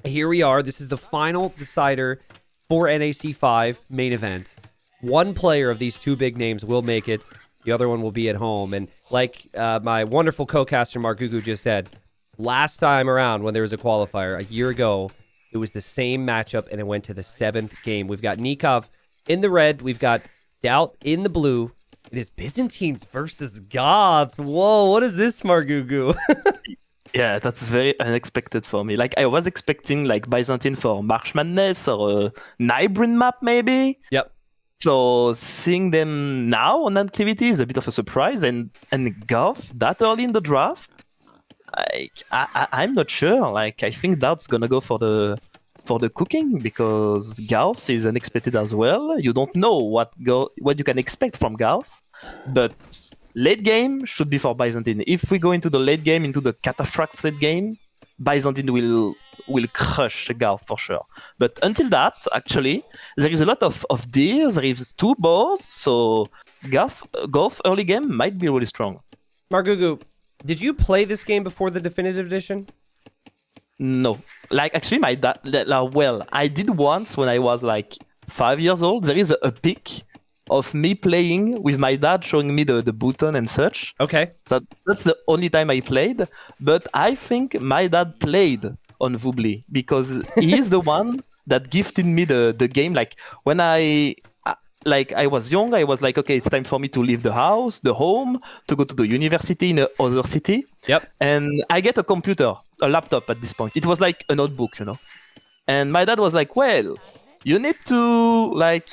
here we are. This is the final decider for NAC 5 main event. One player of these two big names will make it. The other one will be at home. And like my wonderful co-caster Mark Gugu just said, last time around when there was a qualifier a year ago, it was the same matchup and it went to the 7th game. We've got Nicov in the red. We've got DauT in the blue. It is Byzantines versus Goths. Whoa, what is this, Mark Gugu? Yeah, that's very unexpected for me. Like, I was expecting like Byzantine for March Madness or a hybrid map maybe. Yep. So seeing them now on activity is a bit of a surprise. And Goth that early in the draft, I'm not sure. Like, I think DauT's gonna go for the cooking because Goth is unexpected as well. You don't know what you can expect from Goth, but late game should be for Byzantine. If we go into the late game, into the cataphracts late game, Byzantine will crush Goth for sure. But until that, actually, there is a lot of deers. There is 2 boars, so Goth early game might be really strong. Mark Gugu, did you play this game before the definitive edition? No, like actually my dad. Well, I did once when I was like 5 years old. There is a pic of me playing with my dad showing me the button and such. Okay. So that's the only time I played. But I think my dad played on Vubli because he is the one that gifted me the game. Like when I was young, I was like, okay, it's time for me to leave the house, the home, to go to the university in another city. Yep. And I get a laptop at this point. It was like a notebook, you know. And my dad was like, well, you need to like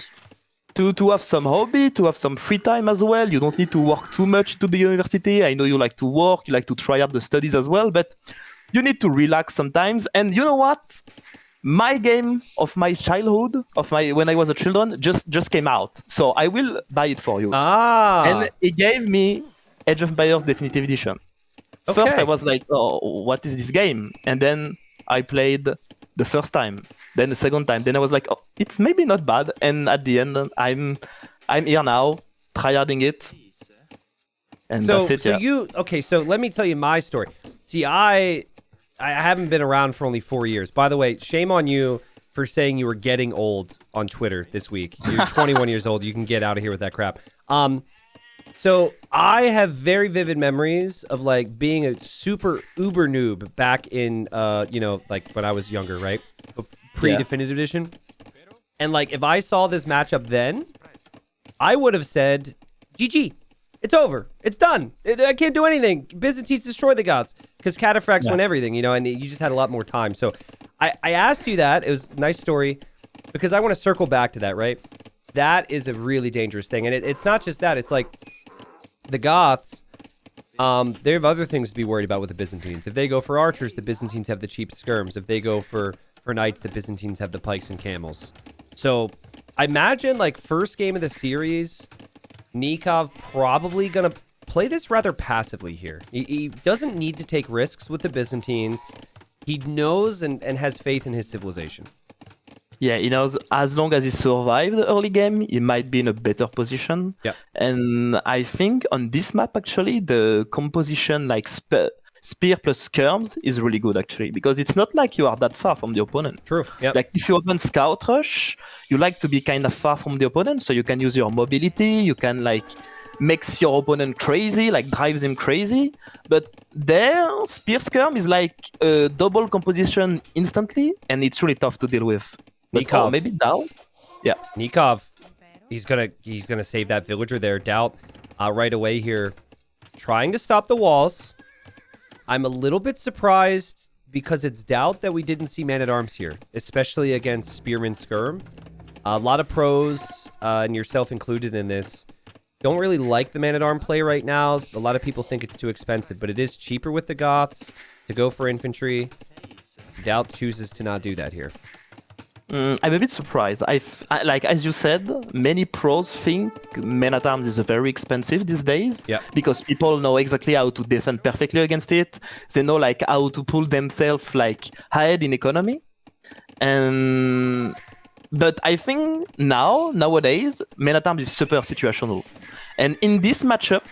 to have some hobby, to have some free time as well. You don't need to work too much to the university. I know you like to work, you like to try out the studies as well, but you need to relax sometimes. And you know what? My game of my childhood, when I was a children, just came out. So I will buy it for you. Ah. And it gave me Age of Empires Definitive Edition. Okay. First, I was like, oh, what is this game? And then I played the first time, then the second time. Then I was like, oh, it's maybe not bad. And at the end, I'm here now, tryharding it. And that's it, So let me tell you my story. See, I haven't been around for only 4 years. By the way, shame on you for saying you were getting old on Twitter this week. You're 21 years old. You can get out of here with that crap. So I have very vivid memories of like being a super uber noob back in, like when I was younger, right? Pre-definitive edition. And like, if I saw this matchup then, I would have said, GG. It's over. It's done. I can't do anything. Byzantines destroy the Goths because cataphracts win everything, and you just had a lot more time. So I asked you that. It was a nice story because I want to circle back to that, right? That is a really dangerous thing. And it's not just that. It's like the Goths, they have other things to be worried about with the Byzantines. If they go for archers, the Byzantines have the cheap skirms. If they go for knights, the Byzantines have the pikes and camels. So I imagine like first game of the series, Nicov probably going to play this rather passively here. He doesn't need to take risks with the Byzantines. He knows and has faith in his civilization. Yeah, he knows as long as he survived the early game, he might be in a better position. Yeah. And I think on this map, actually, the composition like spear plus skirms is really good, actually, because it's not like you are that far from the opponent. True. Yeah. Like if you open Scout Rush, you like to be kind of far from the opponent, so you can use your mobility, you can like makes your opponent crazy, like drives him crazy. But there, spear skirm is like a double composition instantly, and it's really tough to deal with. But Nicov. maybe DauT? Yeah. Nicov, he's gonna save that villager there. DauT right away here, trying to stop the walls. I'm a little bit surprised because it's DauT that we didn't see man-at-arms here, especially against Spearman Skirm. A lot of pros, and yourself included in this, don't really like the man-at-arm play right now. A lot of people think it's too expensive, but it is cheaper with the Goths to go for infantry. DauT chooses to not do that here. I'm a bit surprised. Like as you said, many pros think men-at-arms is very expensive these days. Yeah. Because people know exactly how to defend perfectly against it. They know like how to pull themselves like ahead in economy. But I think nowadays, men-at-arms is super situational. And in this matchup,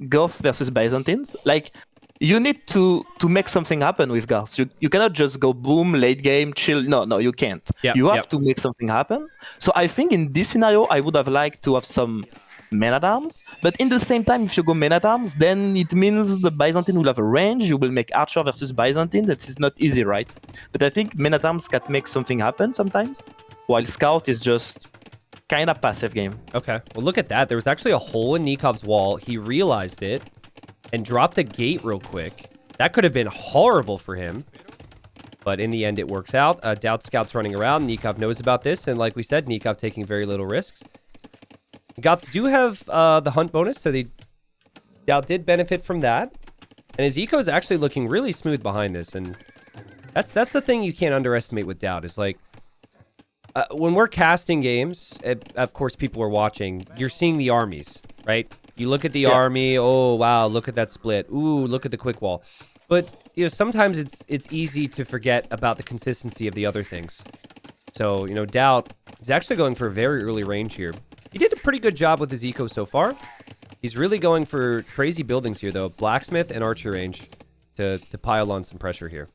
Goth versus Byzantines, like you need to make something happen with Goths. You cannot just go boom, late game, chill. No, you can't. Yep, You have yep. to make something happen. So I think in this scenario, I would have liked to have some men at arms. But in the same time, if you go men at arms, then it means the Byzantine will have a range. You will make archer versus Byzantine. That is not easy, right? But I think men at arms can make something happen sometimes, while scout is just kind of passive game. Okay. Well, look at that. There was actually a hole in Nikov's wall. He realized it and dropped the gate real quick. That could have been horrible for him. But in the end, it works out. DauT scout's running around. Nicov knows about this. And like we said, Nicov taking very little risks. Goths do have the hunt bonus, so DauT did benefit from that. And his eco is actually looking really smooth behind this. And that's the thing you can't underestimate with DauT is like, when we're casting games, of course, people are watching, you're seeing the armies, right? You look at the army, oh, wow, look at that split. Ooh, look at the quick wall. But, you know, sometimes it's easy to forget about the consistency of the other things. So, you know, DauT is actually going for a very early range here. He did a pretty good job with his eco so far. He's really going for crazy buildings here, though. Blacksmith and archer range to pile on some pressure here.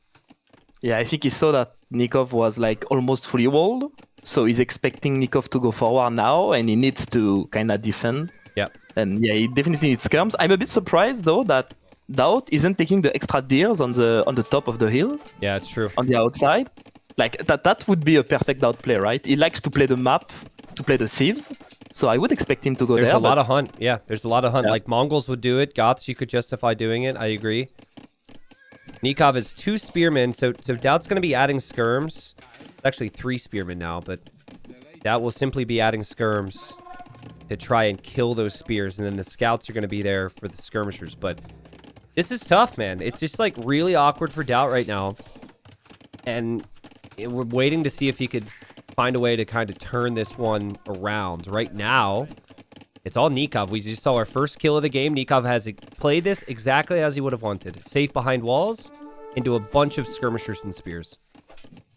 Yeah, I think he saw that Nicov was like almost fully walled. So he's expecting Nicov to go forward now, and he needs to kind of defend. Yeah. And yeah, he definitely needs skirms. I'm a bit surprised though that DauT isn't taking the extra deers on the top of the hill. Yeah, it's true. On the outside. Like that would be a perfect DauT play, right? He likes to play the map, to play the sieves. So I would expect him to go There's there. a lot of hunt. Yeah, there's a lot of hunt. Yeah. Like Mongols would do it. Goths, you could justify doing it. I agree. Nicov is 2 spearmen, so DauT's going to be adding skirms. Actually 3 spearmen now, but DauT will simply be adding skirms to try and kill those spears, and then the scouts are going to be there for the skirmishers. But this is tough, man. It's just like really awkward for DauT right now, and we're waiting to see if he could find a way to kind of turn this one around. Right now, it's all Nicov. We just saw our first kill of the game. Nicov has played this exactly as he would have wanted. Safe behind walls into a bunch of skirmishers and spears.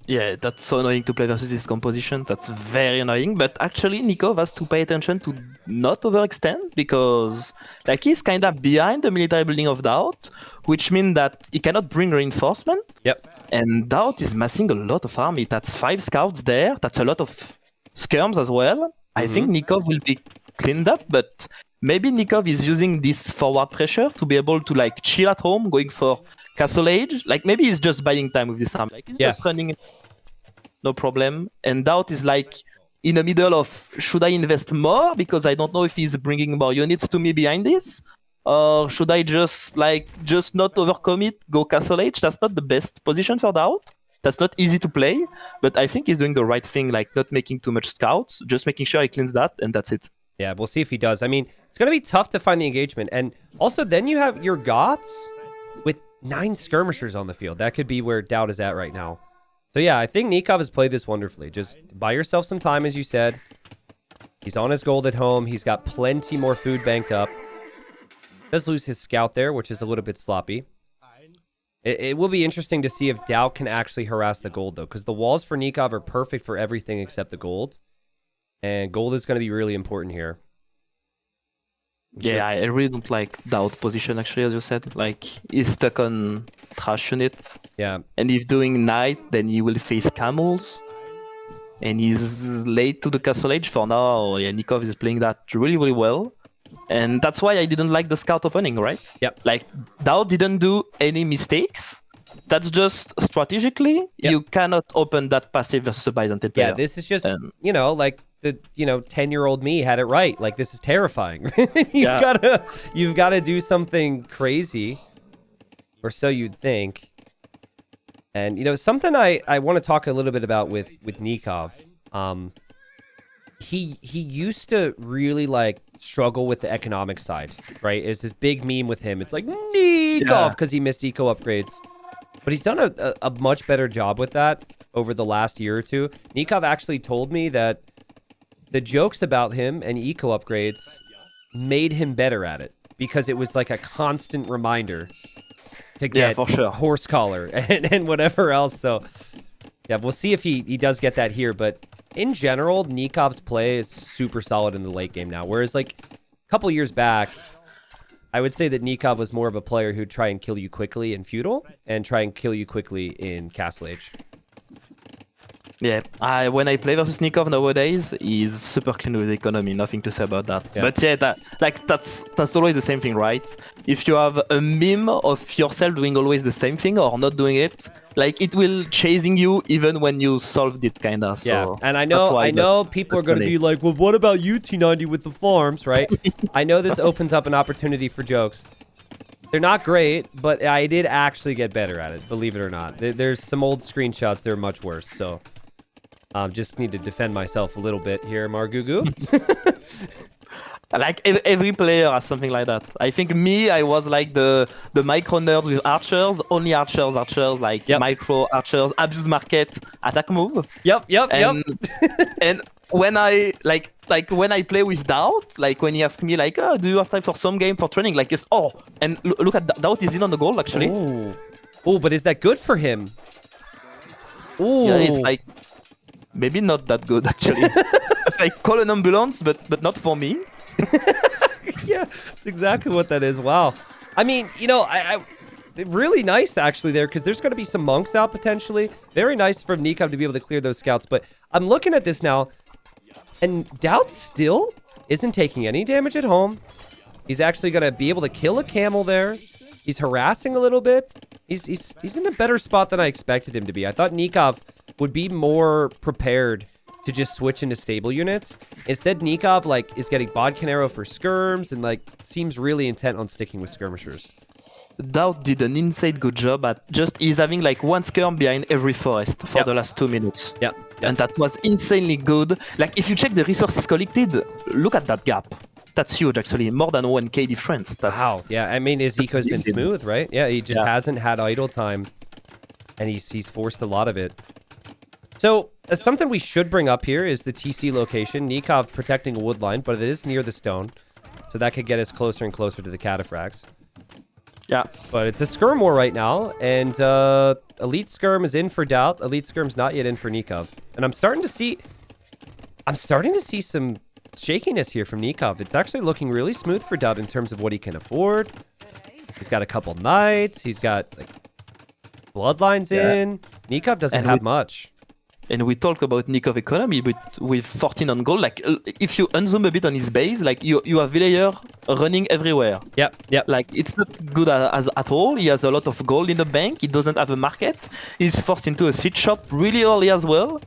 Yeah, that's so annoying to play versus this composition. That's very annoying. But actually, Nicov has to pay attention to not overextend because like he's kind of behind the military building of DauT, which means that he cannot bring reinforcement. Yep. And DauT is massing a lot of army. That's 5 scouts there. That's a lot of skirms as well. I think Nicov will be cleaned up, but maybe Nicov is using this forward pressure to be able to like chill at home, going for Castle Age. Like maybe he's just buying time with this army. Like he's just running, no problem. And DauT is like in the middle of, should I invest more because I don't know if he's bringing more units to me behind this, or should I just not overcommit, go Castle Age? That's not the best position for DauT. That's not easy to play, but I think he's doing the right thing, like not making too much scouts, just making sure he cleans that, and that's it. Yeah, we'll see if he does. I mean, it's going to be tough to find the engagement. And also, then you have your Goths with 9 skirmishers on the field. That could be where DauT is at right now. So yeah, I think Nicov has played this wonderfully. Just buy yourself some time, as you said. He's on his gold at home. He's got plenty more food banked up. Does lose his scout there, which is a little bit sloppy. It will be interesting to see if DauT can actually harass the gold, though, because the walls for Nicov are perfect for everything except the gold. And gold is going to be really important here. Yeah, I really don't like DauT position, actually, as you said. Like, he's stuck on trash units. Yeah. And if doing knight, then he will face camels. And he's late to the Castle Age for now. Yeah, Nicov is playing that really, really well. And that's why I didn't like the scout opening, right? Yep. Like, DauT didn't do any mistakes. That's just strategically, you cannot open that passive versus a Byzantine player. Yeah, this is just, you know, like the 10-year-old me had it right. Like, this is terrifying. You've gotta do something crazy, or so you'd think. And you know, something I want to talk a little bit about with Nicov. He used to really like struggle with the economic side, right? It's this big meme with him. It's like Nicov because he missed eco upgrades. But he's done a much better job with that over the last year or two. Nicov actually told me that the jokes about him and eco upgrades made him better at it because it was like a constant reminder to get for sure. horse collar and whatever else. So yeah, we'll see if he does get that here. But in general, Nikov's play is super solid in the late game now. Whereas like a couple years back, I would say that Nicov was more of a player who'd try and kill you quickly in Feudal and try and kill you quickly in Castle Age. Yeah, when I play versus Nicov nowadays, he's super clean with economy. Nothing to say about that. Yeah. But yeah, that's always the same thing, right? If you have a meme of yourself doing always the same thing or not doing it, like it will chasing you even when you solved it, kinda. So yeah, and I know people are going to be like, well, what about you, T90 with the farms, right? I know this opens up an opportunity for jokes. They're not great, but I did actually get better at it, believe it or not. There's some old screenshots that are much worse, so just need to defend myself a little bit here, Margugu. Like every player has something like that. I think I was like the micro nerd with archers, only archers, like micro archers, abuse market, attack move. Yep. And when I when I play with DauT, like when he asks me like, oh, do you have time for some game for training? Like, and look at DauT is in on the goal actually. Oh, but is that good for him? Oh, yeah, it's like maybe not that good actually. It's like call an ambulance, but not for me. Yeah, that's exactly what that is. Wow. I mean, I really nice actually there, because there's going to be some monks out potentially. Very nice from Nicov to be able to clear those scouts. But I'm looking at this now, and DauT still isn't taking any damage at home. He's actually going to be able to kill a camel there. He's harassing a little bit. He's in a better spot than I expected him to be. I thought Nicov would be more prepared to just switch into stable units. Instead, Nicov is getting Bodcanero for skirms and seems really intent on sticking with skirmishers. DauT did an insane good job at he's having one skirm behind every forest for the last 2 minutes. Yep. And that was insanely good. Like if you check the resources collected, look at that gap. That's huge actually, more than 1k difference. Wow. Yeah, I mean his eco's been smooth, right? Yeah, he just hasn't had idle time, and he's forced a lot of it. So something we should bring up here is the TC location. Nicov protecting a wood line, but it is near the stone. So that could get us closer and closer to the cataphracts. Yeah. But it's a skirm war right now, and Elite Skirm is in for DauT. Elite Skirm's not yet in for Nicov. And I'm starting to see some shakiness here from Nicov. It's actually looking really smooth for DauT in terms of what he can afford. He's got a couple knights. He's got bloodlines in. Nicov doesn't have much. And we talked about Nicov economy, but with 14 on gold, if you unzoom a bit on his base, you have villager running everywhere. Yep. It's not good at all. He has a lot of gold in the bank. He doesn't have a market. He's forced into a seed shop really early as well.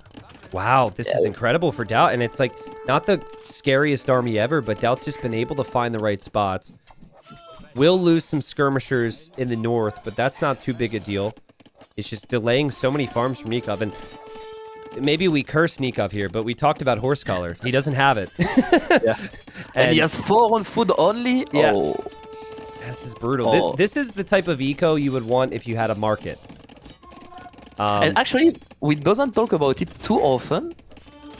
Wow, this is incredible for DauT, and it's not the scariest army ever, but DauT's just been able to find the right spots. Will lose some skirmishers in the north, but that's not too big a deal. It's just delaying so many farms from Nicov, and maybe we curse Nicov here, but we talked about horse collar. He doesn't have it. And he has 4 on food only. Yeah. Oh. This is brutal. This is the type of eco you would want if you had a market. And actually, we doesn't talk about it too often,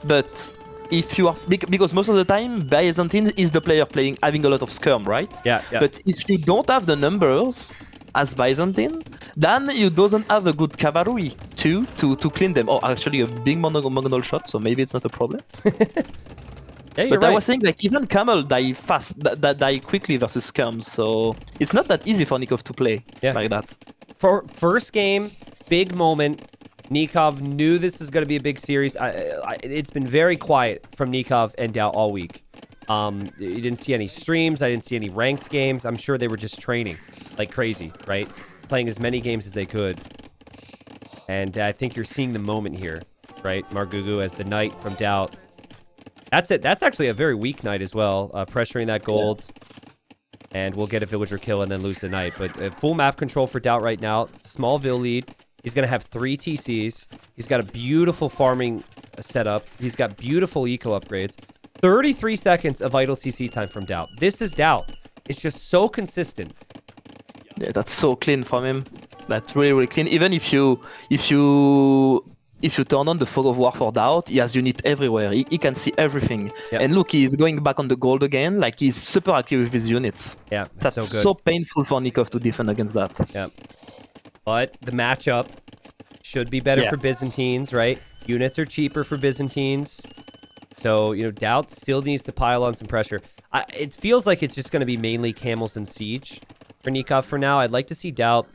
but if you are because most of the time Byzantines is the player having a lot of skirm, right? Yeah. But if you don't have the numbers as Byzantine, then you doesn't have a good cavalry to clean them. Or actually a big monogonal shot, so maybe it's not a problem. Yeah, but right. I was saying even camel die fast, die quickly versus skirms, so it's not that easy for Nicov to play like that. For first game, big moment. Nicov knew this was going to be a big series. It's been very quiet from Nicov and DauT all week. You didn't see any streams. I didn't see any ranked games. I'm sure they were just training like crazy, right? Playing as many games as they could. And I think you're seeing the moment here, right? Margugu as the knight from DauT. That's it. That's actually a very weak knight as well. Pressuring that gold. And we'll get a villager kill and then lose the knight. But full map control for DauT right now. Small vill lead. He's going to have 3 TCs. He's got a beautiful farming setup. He's got beautiful eco upgrades. 33 seconds of idle TC time from DauT. This is DauT. It's just so consistent. Yeah, that's so clean from him. That's really, really clean. Even if you turn on the fog of war for DauT, he has unit everywhere. He can see everything. Yep. And look, he's going back on the gold again. Like he's super active with his units. Yeah, that's so painful for Nicov to defend against that. Yeah. But the matchup should be better for Byzantines, right? Units are cheaper for Byzantines. So, DauT still needs to pile on some pressure. It feels like it's just going to be mainly camels and siege for Nicov for now. I'd like to see DauT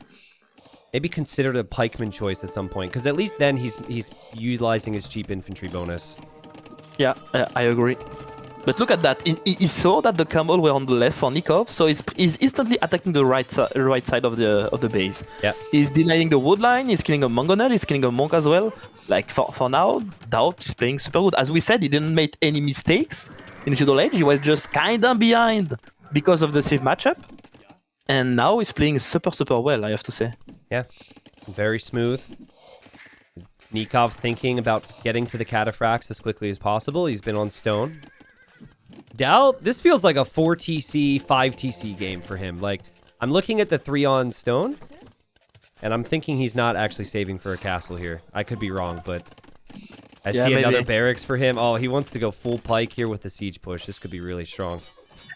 maybe consider a pikeman choice at some point, because at least then he's utilizing his cheap infantry bonus. Yeah, I agree. But look at that. He saw that the camel were on the left for Nicov, so he's instantly attacking the right side of the base. Yeah. He's denying the wood line, he's killing a Mangonel, he's killing a monk as well. Like, for now, DauT is playing super good. As we said, he didn't make any mistakes in Feudal Age. He was just kinda behind because of the safe matchup. And now he's playing super well, I have to say. Yeah, very smooth. Nicov thinking about getting to the cataphracts as quickly as possible. He's been on stone. DauT, this feels like a 4 TC, 5 TC game for him. Like, I'm looking at the 3 on stone, and I'm thinking he's not actually saving for a castle here. I could be wrong, but I see another barracks for him. Oh, he wants to go full pike here with the siege push. This could be really strong.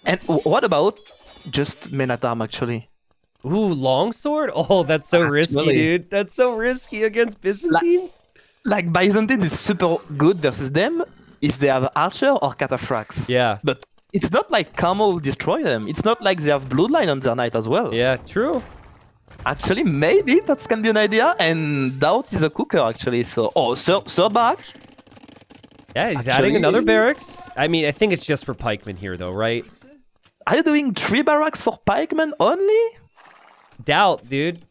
And what about just men at arm, actually? Ooh, longsword? Oh, that's so risky, dude. That's so risky against Byzantines. Like Byzantines is super good versus them if they have archer or cataphracts. Yeah. But it's not like camel destroy them. It's not like they have bloodline on their knight as well. Yeah, true. Actually, maybe that can be an idea. And DauT is a cooker, actually. So, third back. Yeah, he's adding another barracks. I mean, I think it's just for pikemen here, though, right? Are you doing 3 barracks for pikemen only? DauT, dude.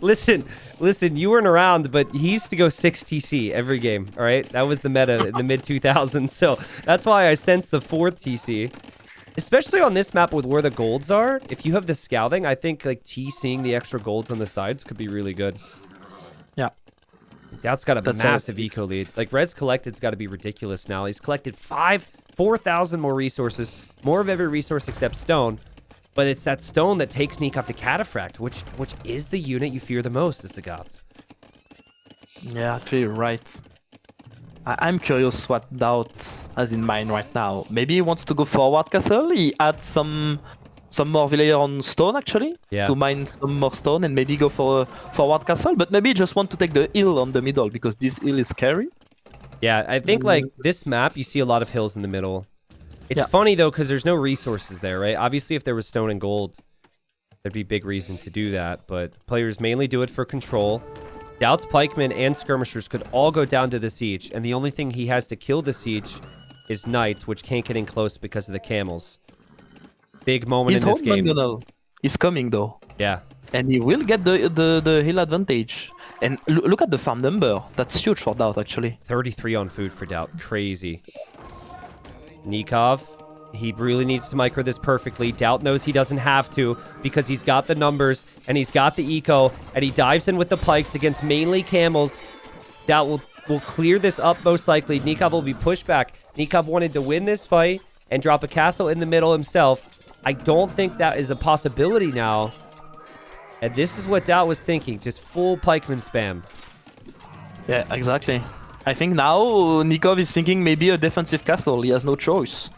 Listen, you weren't around, but he used to go 6 TC every game, all right? That was the meta in the mid-2000s, so that's why I sense the 4th TC. Especially on this map with where the golds are, if you have the scouting, I think like TCing the extra golds on the sides could be really good. Yeah. DauT's got a massive eco lead. Like, res collected's got to be ridiculous now. He's collected 4,000 more resources, more of every resource except stone. But it's that stone that takes Nicov to Cataphract, which is the unit you fear the most, is the Goths. Yeah, actually, you're right. I'm curious what DauT has in mind right now. Maybe he wants to go forward castle. He adds some more villager on stone, actually, to mine some more stone and maybe go for a forward castle. But maybe he just want to take the hill on the middle because this hill is scary. Yeah, I think like this map, you see a lot of hills in the middle. It's funny, though, because there's no resources there, right? Obviously, if there was stone and gold, there'd be big reason to do that. But players mainly do it for control. DauT's pikemen and skirmishers could all go down to the siege. And the only thing he has to kill the siege is knights, which can't get in close because of the camels. Big moment in this game. He's coming, though. Yeah. And he will get the hill advantage. And look at the farm number. That's huge for DauT, actually. 33 on food for DauT. Crazy. Nicov, he really needs to micro this perfectly. DauT knows he doesn't have to because he's got the numbers and he's got the eco, and he dives in with the pikes against mainly camels. DauT will clear this up most likely. Nicov will be pushed back. Nicov wanted to win this fight and drop a castle in the middle himself. I don't think that is a possibility now. And this is what DauT was thinking, just full pikeman spam. Yeah, exactly. I think now Nicov is thinking maybe a defensive castle. He has no choice.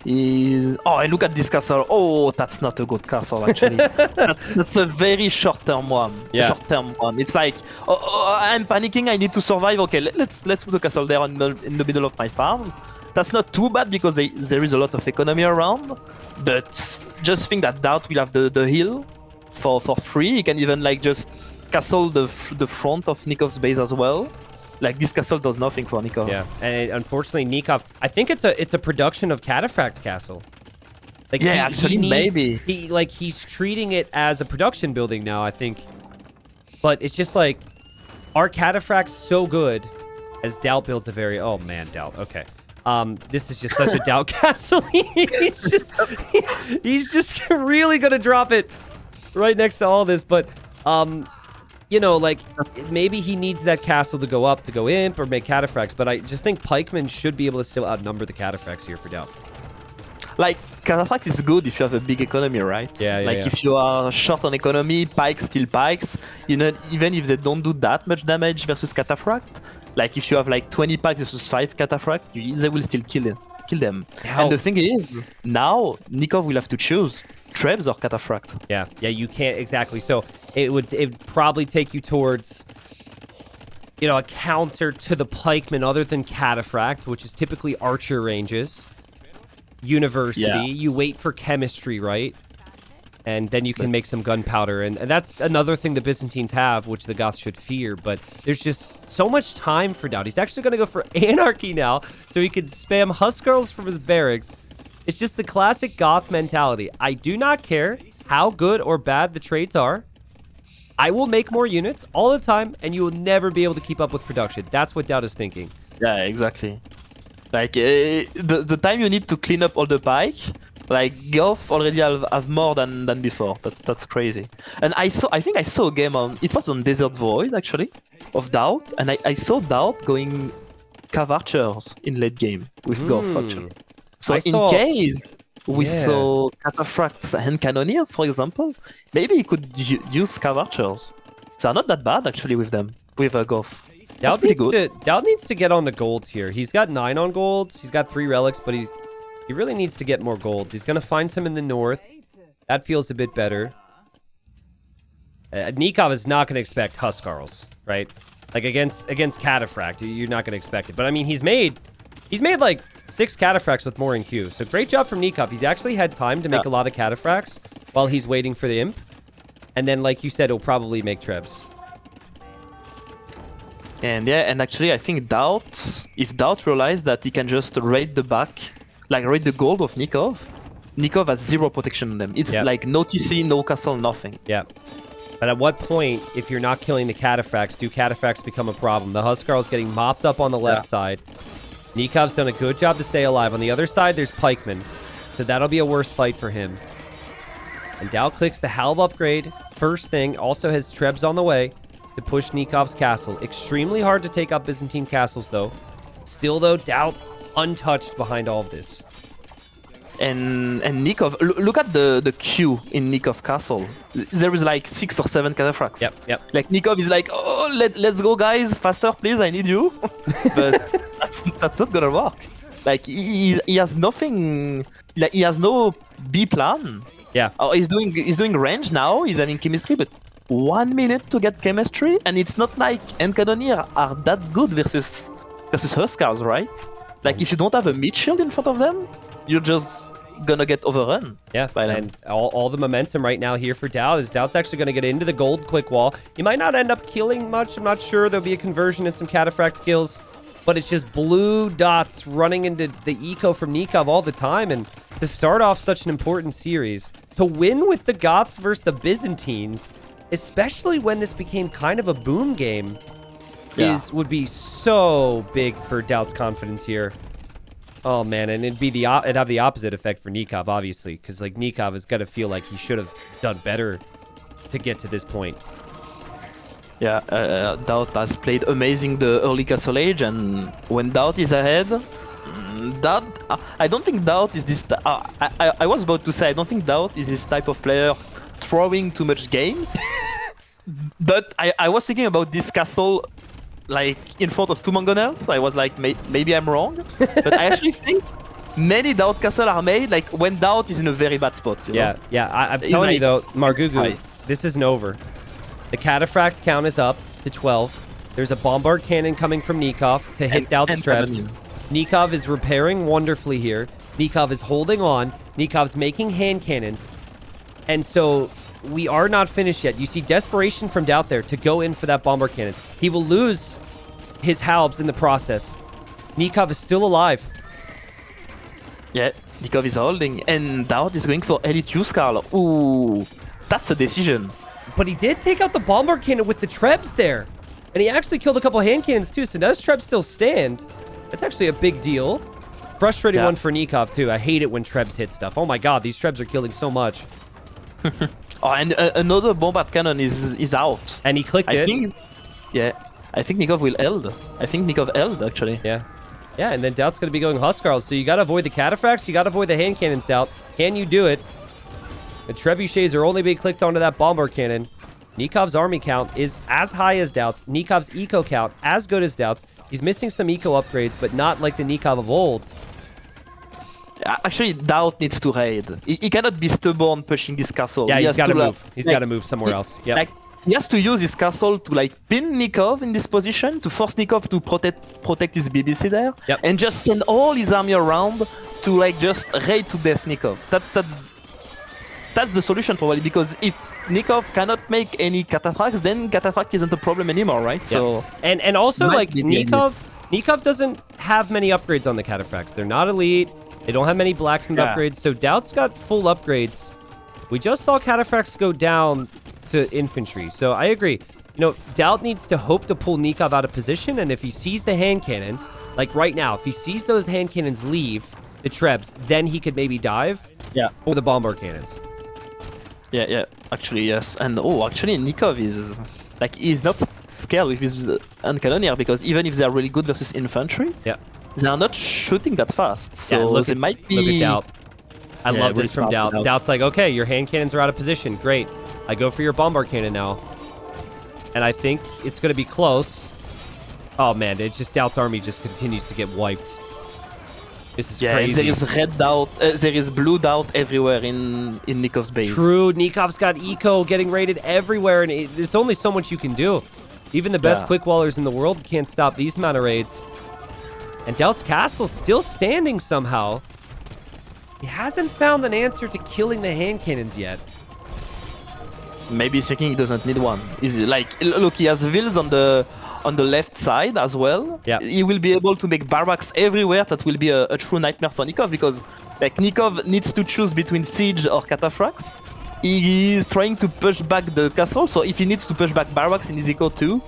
Oh, and look at this castle. Oh, that's not a good castle, actually. That's a very short-term one. Yeah. Short-term one. It's like, I'm panicking. I need to survive. Okay, let's put a castle there in the middle of my farms. That's not too bad because there is a lot of economy around. But just think that DauT will have the hill for free. He can even like just castle the front of Nikov's base as well. Like, this castle does nothing for Nicov. Yeah, and unfortunately, Nicov, I think it's a production of Cataphract Castle. Like, yeah, actually, maybe. He's treating it as a production building now, I think. But it's just like, are Cataphracts so good as DauT builds a very... Oh, man, DauT. Okay. This is just such a DauT castle. he's just really going to drop it right next to all this. But... you know, like, maybe he needs that castle to go up, to go imp, or make cataphracts, but I just think pikemen should be able to still outnumber the cataphracts here for DauT. Like, cataphract is good if you have a big economy, right? Yeah, Like, if you are short on economy, pikes still pikes, you know, even if they don't do that much damage versus cataphract, like, if you have, like, 20 pikes versus 5 cataphract, they will still kill them. And the thing is, now, Nicov will have to choose. Trebs or Cataphract? Yeah, you can't exactly. So it would probably take you towards, you know, a counter to the pikeman other than Cataphract, which is typically archer ranges. university. You wait for chemistry, right? And then you can make some gunpowder. And that's another thing the Byzantines have, which the Goths should fear. But there's just so much time for DauT. He's actually going to go for anarchy now, so he can spam Huskarls from his barracks. It's just the classic Goth mentality. I do not care how good or bad the trades are. I will make more units all the time, and you will never be able to keep up with production. That's what DauT is thinking. Yeah, exactly. Like, the time you need to clean up all the pike, like, Goth already have more than before. That's crazy. And I think I saw a game it was on Desert Void, actually, of DauT, and I saw DauT going Cav Archers in late game with Goth, actually. So in case we saw Cataphracts and Cannoneer, for example, maybe he could use Cav Archers. They're not that bad, actually, with them, with Goth. DauT needs to get on the gold here. He's got 9 on gold. He's got 3 relics, but he really needs to get more gold. He's going to find some in the north. That feels a bit better. Nicov is not going to expect Huskarls, right? Like against Cataphract, you're not going to expect it. But I mean, he's made like 6 Cataphracts with more in queue. So great job from Nicov. He's actually had time to make a lot of Cataphracts while he's waiting for the imp. And then, like you said, he'll probably make Trebs. And and actually, I think DauT, if DauT realized that he can just raid the back, like raid the gold of Nicov, Nicov has 0 protection on them. It's like no TC, no castle, nothing. Yeah. But at what point, if you're not killing the Cataphracts, do Cataphracts become a problem? The Huskarl's getting mopped up on the left side. Nikov's done a good job to stay alive. On the other side, there's Pikemen. So that'll be a worse fight for him. And DauT clicks the Halb upgrade. First thing, also has Trebs on the way to push Nikov's castle. Extremely hard to take up Byzantine castles, though. Still, though, DauT untouched behind all of this. And Nicov, look at the queue in Nicov castle. There is like 6 or 7 Cataphracts. Yep. Like Nicov is like, oh, let's go, guys, faster, please, I need you. But that's not gonna work. Like he has nothing. Like he has no B plan. Yeah. Oh, he's doing range now. He's having chemistry, but 1 minute to get chemistry, and it's not like Cannoneer are that good versus Huskarls, right? Like if you don't have a mid shield in front of them, you're just gonna get overrun. Yeah, and all the momentum right now here for DauT is DauT's actually gonna get into the gold quick wall. He might not end up killing much. I'm not sure. There'll be a conversion and some Cataphract skills, but it's just blue dots running into the eco from Nicov all the time. And to start off such an important series, to win with the Goths versus the Byzantines, especially when this became kind of a boom game, would be so big for DauT's confidence here. Oh man, and it'd have the opposite effect for Nicov, obviously, because like Nicov is gonna feel like he should have done better to get to this point. Yeah, DauT has played amazing the early Castle Age, and when DauT is ahead, I don't think DauT is this. I was about to say I don't think DauT is this type of player throwing too much games, but I was thinking about this castle. Like in front of 2 Mangonels, I was like, maybe I'm wrong, but I actually think many DauT castles are made like when DauT is in a very bad spot. You know? I'm telling you though, Margugu, this isn't over. The Cataphract count is up to 12. There's a bombard cannon coming from Nicov to hit DauT's Trebs. Nicov is repairing wonderfully here. Nicov is holding on. Nikov's making hand cannons, and so we are not finished yet. You see desperation from DauT there to go in for that bomber cannon. He will lose his halbs in the process. Nicov is still alive. Yeah, Nicov is holding, and DauT is going for Elite Huskarl. Ooh, that's a decision. But he did take out the bomber cannon with the Trebs there. And he actually killed a couple hand cannons too, so does Trebs still stand? That's actually a big deal. Frustrating one for Nicov too. I hate it when Trebs hit stuff. Oh my god, these Trebs are killing so much. Oh, and another bombard cannon is out. And he clicked it. I think Nicov will eld. I think Nicov eld, actually. Yeah, and then DauT's going to be going Huskarls. So you got to avoid the Cataphracts. You got to avoid the hand cannons, DauT. Can you do it? The Trebuchets are only being clicked onto that bomber cannon. Nikov's army count is as high as DauT's. Nikov's eco count as good as DauT's. He's missing some eco upgrades, but not like the Nicov of old. Actually, DauT needs to raid. He cannot be stubborn pushing this castle. Yeah, he's got to move. He's got to move somewhere else. Yeah. Like, he has to use his castle to like pin Nicov in this position, to force Nicov to protect his BBC there, and just send all his army around to like just raid to death Nicov. That's the solution probably, because if Nicov cannot make any cataphracts, then cataphract isn't a problem anymore, right? Yeah. So and also might like be the Nicov doesn't have many upgrades on the cataphracts. They're not elite. They don't have many blacksmith upgrades. So DauT's got full upgrades. We just saw cataphracts go down to infantry. So I agree. You know, DauT needs to hope to pull Nicov out of position, and if he sees the hand cannons, like right now, if he sees those hand cannons leave the trebs, then he could maybe dive. Yeah. Or the bombard cannons. Yeah, actually, yes. And actually, Nicov is like, he's not scared with his uncannoneer, because even if they're really good versus infantry, they are not shooting that fast. So they might be. Look at DauT. I love really this from DauT. DauT's like, okay, your hand cannons are out of position. Great. I go for your bombard cannon now. And I think it's going to be close. Oh, man. It's just DauT's army just continues to get wiped. This is crazy. There is red DauT, there is blue DauT everywhere in Nikov's base. True. Nikov's got eco getting raided everywhere, and there's only so much you can do. Even the best quick wallers in the world can't stop these amount of raids. And DauT's castle's still standing somehow. He hasn't found an answer to killing the hand cannons yet. Maybe he's thinking he doesn't need one. He's like, look, he has vills on the left side as well. Yeah. He will be able to make barracks everywhere. That will be a true nightmare for Nicov, because like Nicov needs to choose between siege or cataphracts. He is trying to push back the castle, so if he needs to push back barracks in his eco too,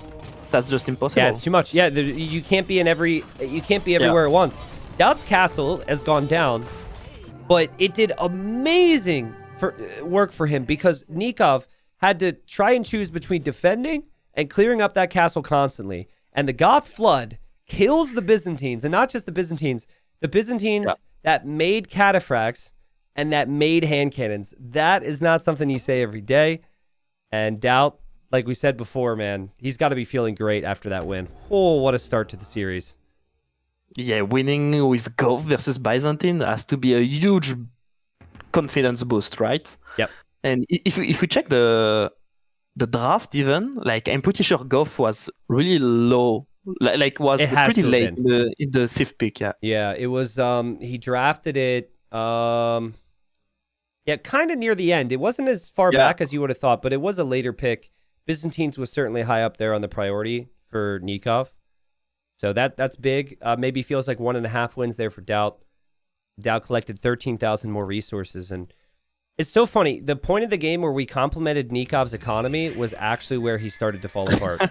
that's just impossible. Yeah, it's too much. Yeah, you can't be everywhere at once. DauT's castle has gone down, but it did amazing work for him, because Nicov had to try and choose between defending and clearing up that castle constantly. And the Goth flood kills the Byzantines, and not just the Byzantines that made cataphracts and that made hand cannons. That is not something you say every day. And DauT, like we said before, man, he's got to be feeling great after that win. Oh, what a start to the series. Yeah, winning with Goths versus Byzantine has to be a huge confidence boost, right? Yep. And if we check the draft, even, like, I'm pretty sure Goths was really low, like was pretty late in the Civ pick. Yeah, it was. He drafted it. Kind of near the end. It wasn't as far back as you would have thought, but it was a later pick. Byzantines was certainly high up there on the priority for Nicov. So that's big. Maybe feels like 1.5 wins there for DauT. DauT collected 13,000 more resources. And it's so funny. The point of the game where we complimented Nikov's economy was actually where he started to fall apart.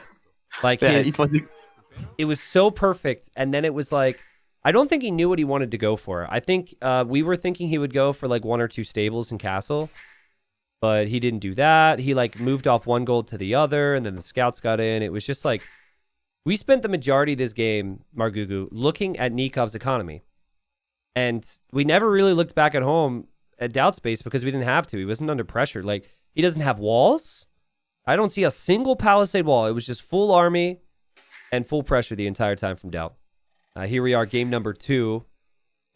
Like, it was so perfect. And then it was like, I don't think he knew what he wanted to go for. I think we were thinking he would go for like 1 or 2 stables and castle. But he didn't do that. He like moved off 1 gold to the other, and then the scouts got in. It was just like, we spent the majority of this game, Margugu, looking at Nikov's economy. And we never really looked back at home at DauT's base because we didn't have to. He wasn't under pressure. Like, he doesn't have walls. I don't see a single palisade wall. It was just full army and full pressure the entire time from DauT. Here we are, game number 2.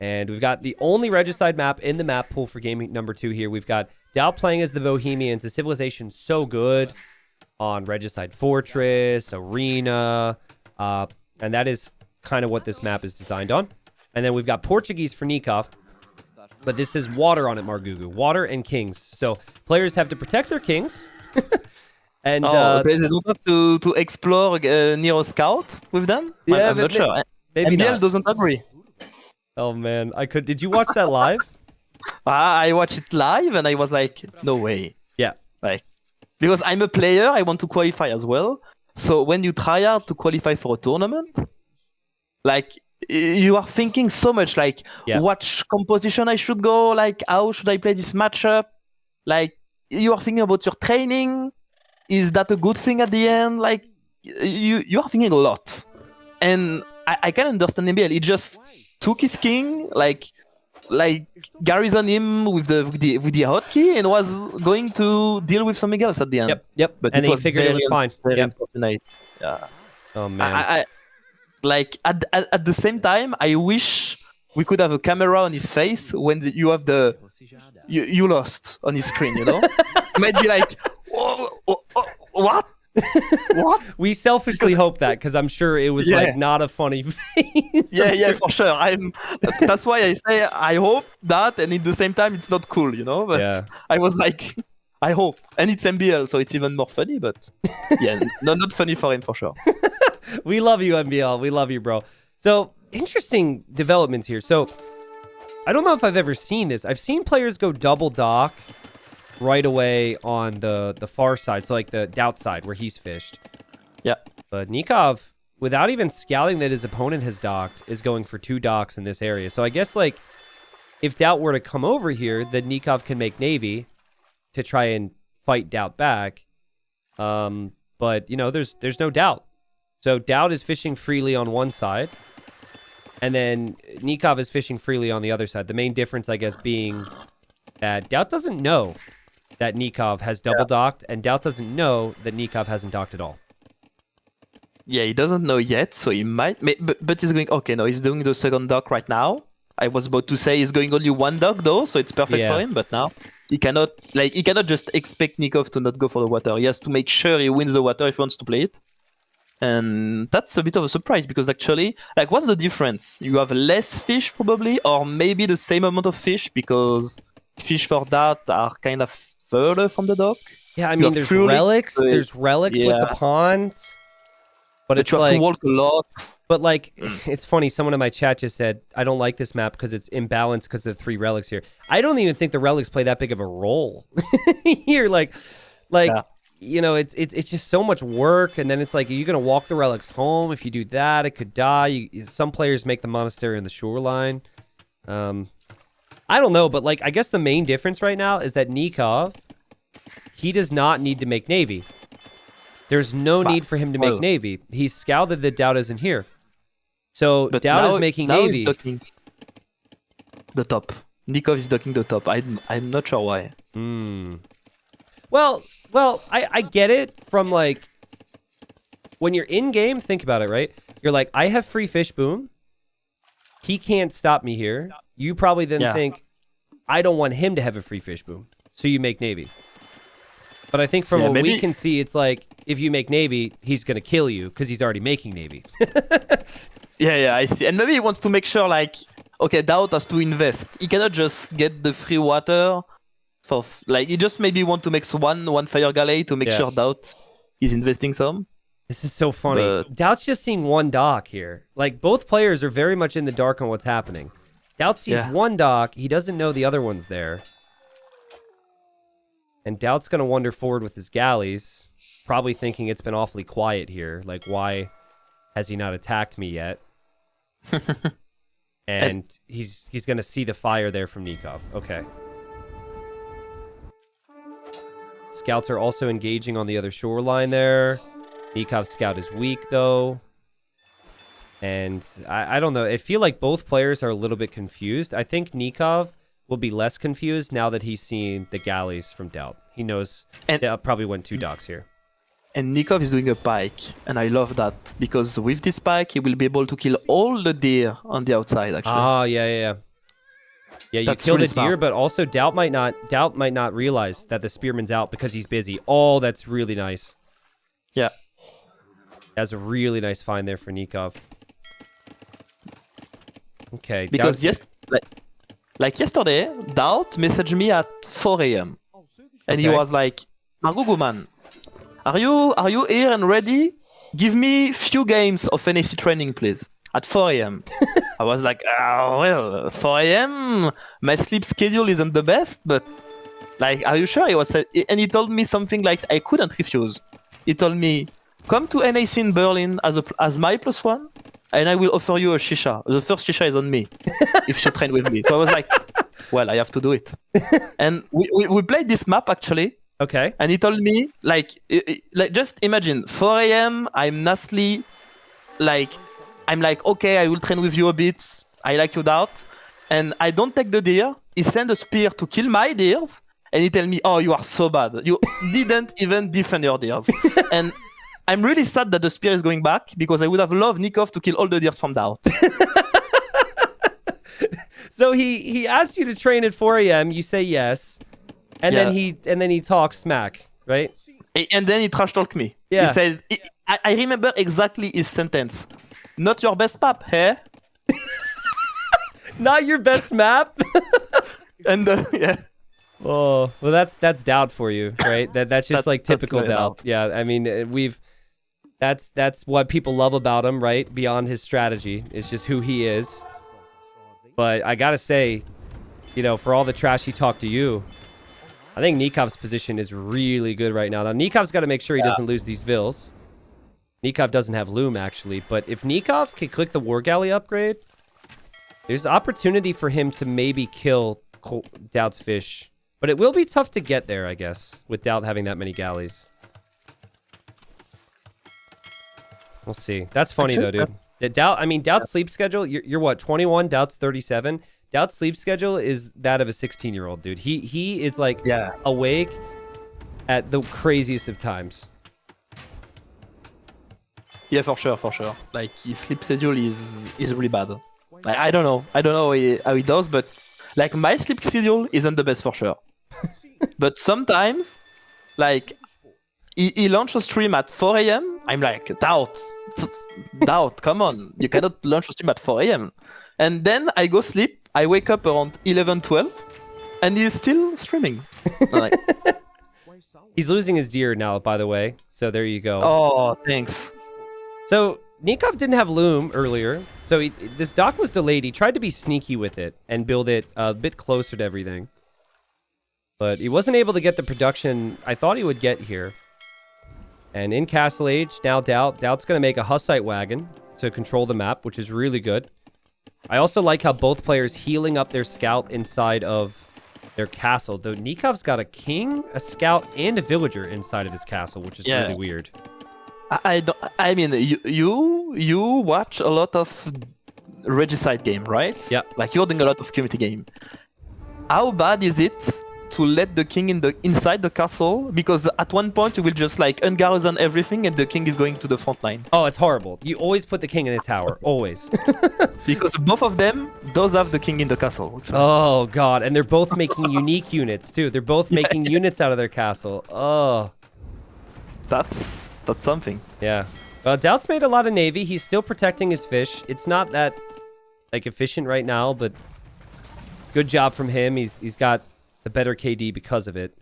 And we've got the only regicide map in the map pool for game number 2 here. We've got DauT playing as the Bohemians, a civilization so good on Regicide Fortress, Arena, and that is kind of what this map is designed on. And then we've got Portuguese for Nicov, but this is water on it, Margugu. Water and kings. So players have to protect their kings. And so they don't have to explore Nero Scout with them? Yeah, I'm not sure. Maybe MBL not. doesn't agree. Oh man, did you watch that live? I watched it live and I was like, no way. Yeah. Like, because I'm a player, I want to qualify as well. So when you try hard to qualify for a tournament, like, you are thinking so much, like, what composition I should go, like, how should I play this matchup? Like, you are thinking about your training. Is that a good thing at the end? Like, you are thinking a lot. And I can understand MBL. He just took his king, like garrison him with the hotkey, and was going to deal with something else at the end. Yep. But and he figured it was fine. Very unfortunate. Yeah. Oh man. I like at the same time, I wish we could have a camera on his face when you have you lost on his screen. You know, it might be like, what? What? We selfishly hope that because I'm sure it was like not a funny face. Yeah, for sure. That's why I say I hope that, and at the same time it's not cool, you know. But I was like, I hope, and it's MBL, so it's even more funny. But yeah, not funny for him for sure. We love you, MBL. We love you, bro. So interesting developments here. So I don't know if I've ever seen this. I've seen players go double dock right away on the far side, so like the DauT side where he's fished. Yeah. But Nicov, without even scouting that his opponent has docked, is going for 2 docks in this area. So I guess like if DauT were to come over here, then Nicov can make Navy to try and fight DauT back. But you know, there's no DauT. So DauT is fishing freely on one side, and then Nicov is fishing freely on the other side. The main difference, I guess, being that DauT doesn't know that Nicov has double docked, and DauT doesn't know that Nicov hasn't docked at all. Yeah, he doesn't know yet, so he might. But he's going. Okay, no, he's doing the second dock right now. I was about to say he's going only 1 dock though, so it's perfect for him. But now he cannot just expect Nicov to not go for the water. He has to make sure he wins the water if he wants to play it. And that's a bit of a surprise because actually, like, what's the difference? You have less fish probably, or maybe the same amount of fish because fish for that are kind of further from the dock. Yeah, I mean, there's relics. There's relics with the ponds. But it's you have like, to walk a lot. But like, it's funny. Someone in my chat just said, I don't like this map because it's imbalanced because of 3 relics here. I don't even think the relics play that big of a role here. You know, it's just so much work. And then it's like, are you going to walk the relics home? If you do that, it could die. Some players make the monastery on the shoreline. I don't know, but like, I guess the main difference right now is that Nicov, he does not need to make Navy. There's no need for him to make Navy. He's scouted that DauT isn't here. So DauT is making Navy. He's docking the top. Nicov is docking the top. I'm not sure why. Well, I get it from like, when you're in game, think about it, right? You're like, I have free fish boom. He can't stop me here. You probably then think, I don't want him to have a free fish boom. So you make Navy. But I think from what we can see, it's like, if you make Navy, he's going to kill you because he's already making Navy. Yeah, I see. And maybe he wants to make sure, like, okay, DauT has to invest. He cannot just get the free water. He just maybe want to make one fire galley to make sure DauT is investing some. This is so funny. DauT's just seeing 1 dock here. Like, both players are very much in the dark on what's happening. DauT sees 1 dock. He doesn't know the other one's there. And DauT's going to wander forward with his galleys, probably thinking it's been awfully quiet here. Like, why has he not attacked me yet? And he's going to see the fire there from Nicov. Okay. Scouts are also engaging on the other shoreline there. Nikov's scout is weak, though. And I don't know. I feel like both players are a little bit confused. I think Nicov will be less confused now that he's seen the galleys from DauT. He knows DauT probably went 2 docks here. And Nicov is doing a pike, and I love that because with this pike, he will be able to kill all the deer on the outside. Actually. Ah, yeah. Yeah, you kill the deer, but also DauT might not realize that the spearman's out because he's busy. Oh, that's really nice. Yeah, that's a really nice find there for Nicov. Okay, because like yesterday, DauT messaged me at 4 a.m. and he was like, "Marugu man, are you here and ready? Give me few games of NAC training, please." At 4 a.m. I was like, well, 4 a.m. My sleep schedule isn't the best, but like, are you sure? And he told me something like I couldn't refuse. He told me, "Come to NAC in Berlin as my +1, and I will offer you a shisha. The first shisha is on me if you train with me." So I was like, well, I have to do it. And we played this map actually. Okay. And he told me, like just imagine 4 a.m. I'm nastily, like, I'm like, okay, I will train with you a bit. I like you DauT. And I don't take the deer. He sent a spear to kill my deers. And he tell me, "Oh, you are so bad. You didn't even defend your deers." And I'm really sad that the spear is going back because I would have loved Nicov to kill all the deers from DauT. So he asked you to train at 4 a.m. You say yes. And then he talks smack, right? And then he trash talked me. Yeah. He said, I remember exactly his sentence. Not your best map, eh? Not your best map. And yeah. Oh, well, that's DauT for you, right? That's just like typical that's DauT. Yeah, I mean, that's what people love about him, right? Beyond his strategy, it's just who he is. But I gotta say, you know, for all the trash he talked to you, I think Nikov's position is really good right now. Now, Nikov's got to make sure he doesn't lose these vills. Nicov doesn't have Loom, actually. But if Nicov can click the War Galley upgrade, there's opportunity for him to maybe kill DauT's fish. But it will be tough to get there, I guess, with DauT having that many galleys. We'll see. That's funny, though, dude. DauT's sleep schedule, you're what, 21? DauT's 37? DauT's sleep schedule is that of a 16-year-old, dude. He is, like, awake at the craziest of times. Yeah, for sure. Like, his sleep schedule is really bad. Like, I don't know how he does, but, like, my sleep schedule isn't the best for sure. But sometimes, like, he launched a stream at 4 a.m. I'm like, DauT, come on. You cannot launch a stream at 4 a.m. And then I go sleep. I wake up around 11, 12, and he's still streaming. Like, he's losing his deer now, by the way. So there you go. Oh, thanks. So Nicov didn't have Loom earlier. So this dock was delayed. He tried to be sneaky with it and build it a bit closer to everything. But he wasn't able to get the production I thought he would get here. And in Castle Age, now DauT's going to make a Hussite wagon to control the map, which is really good. I also like how both players healing up their scout inside of their castle. Though Nikov's got a king, a scout, and a villager inside of his castle, which is really weird. I mean, you watch a lot of Regicide game, right? Yeah. Like, you're doing a lot of community game. How bad is it to let the king inside the castle? Because at one point you will just like ungarrison everything and the king is going to the front line. Oh, it's horrible. You always put the king in a tower. Always. Because both of them does have the king in the castle. Oh, God. And they're both making unique units, too. They're both making units out of their castle. Oh. That's something. Yeah. Well, DauT's made a lot of navy. He's still protecting his fish. It's not that like efficient right now, but good job from him. He's got the better KD because of it.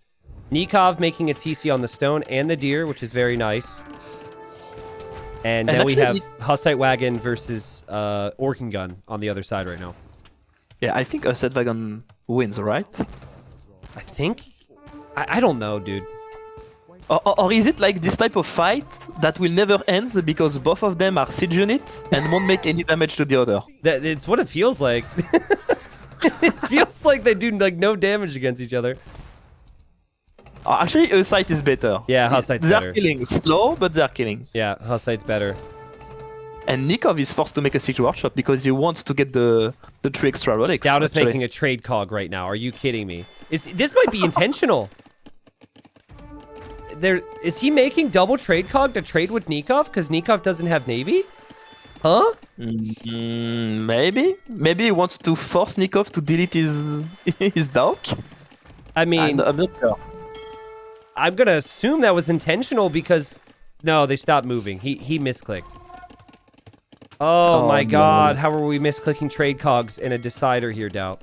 Nicov making a TC on the stone and the deer, which is very nice. And then we have Hussite Wagon versus Orkin Gun on the other side right now. Yeah, I think Hussite Wagon wins, right? I think? I don't know, dude. Or is it like this type of fight that will never end because both of them are siege units and won't make any damage to the other? It's what it feels like. It feels like they do like no damage against each other. Actually, Hussite is better. Yeah, Hussite's better. They're killing slow, but they're killing. Yeah, Hussite's better. And Nicov is forced to make a secret workshop because he wants to get the 3 extra relics. DauT is making a trade cog right now. Are you kidding me? This might be intentional. Is he making double trade cog to trade with Nicov because Nicov doesn't have navy? Huh? Maybe he wants to force Nicov to delete his dock. I mean, I'm not sure. I'm gonna assume that was intentional because no, they stopped moving. He misclicked. Oh my God! How are we misclicking trade cogs in a decider here, DauT?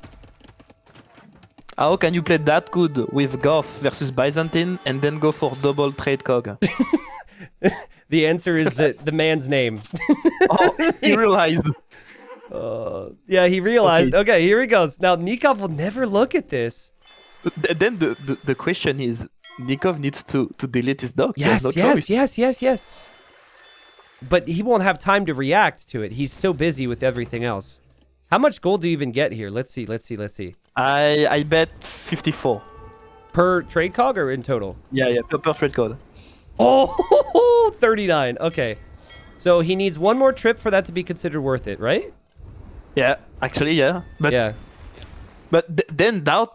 How can you play that good with Goths versus Byzantine and then go for double trade cog? The answer is the man's name. Oh, he realized. Yeah, he realized. Okay, here he goes. Now, Nicov will never look at this. Then the question is, Nicov needs to delete his dock. Yes, he has no choice. yes. But he won't have time to react to it. He's so busy with everything else. How much gold do you even get here? Let's see. I bet 54. Per trade cog or in total? Yeah, per trade cog. Oh, 39. Okay. So he needs one more trip for that to be considered worth it, right? Yeah, actually, yeah. But then DauT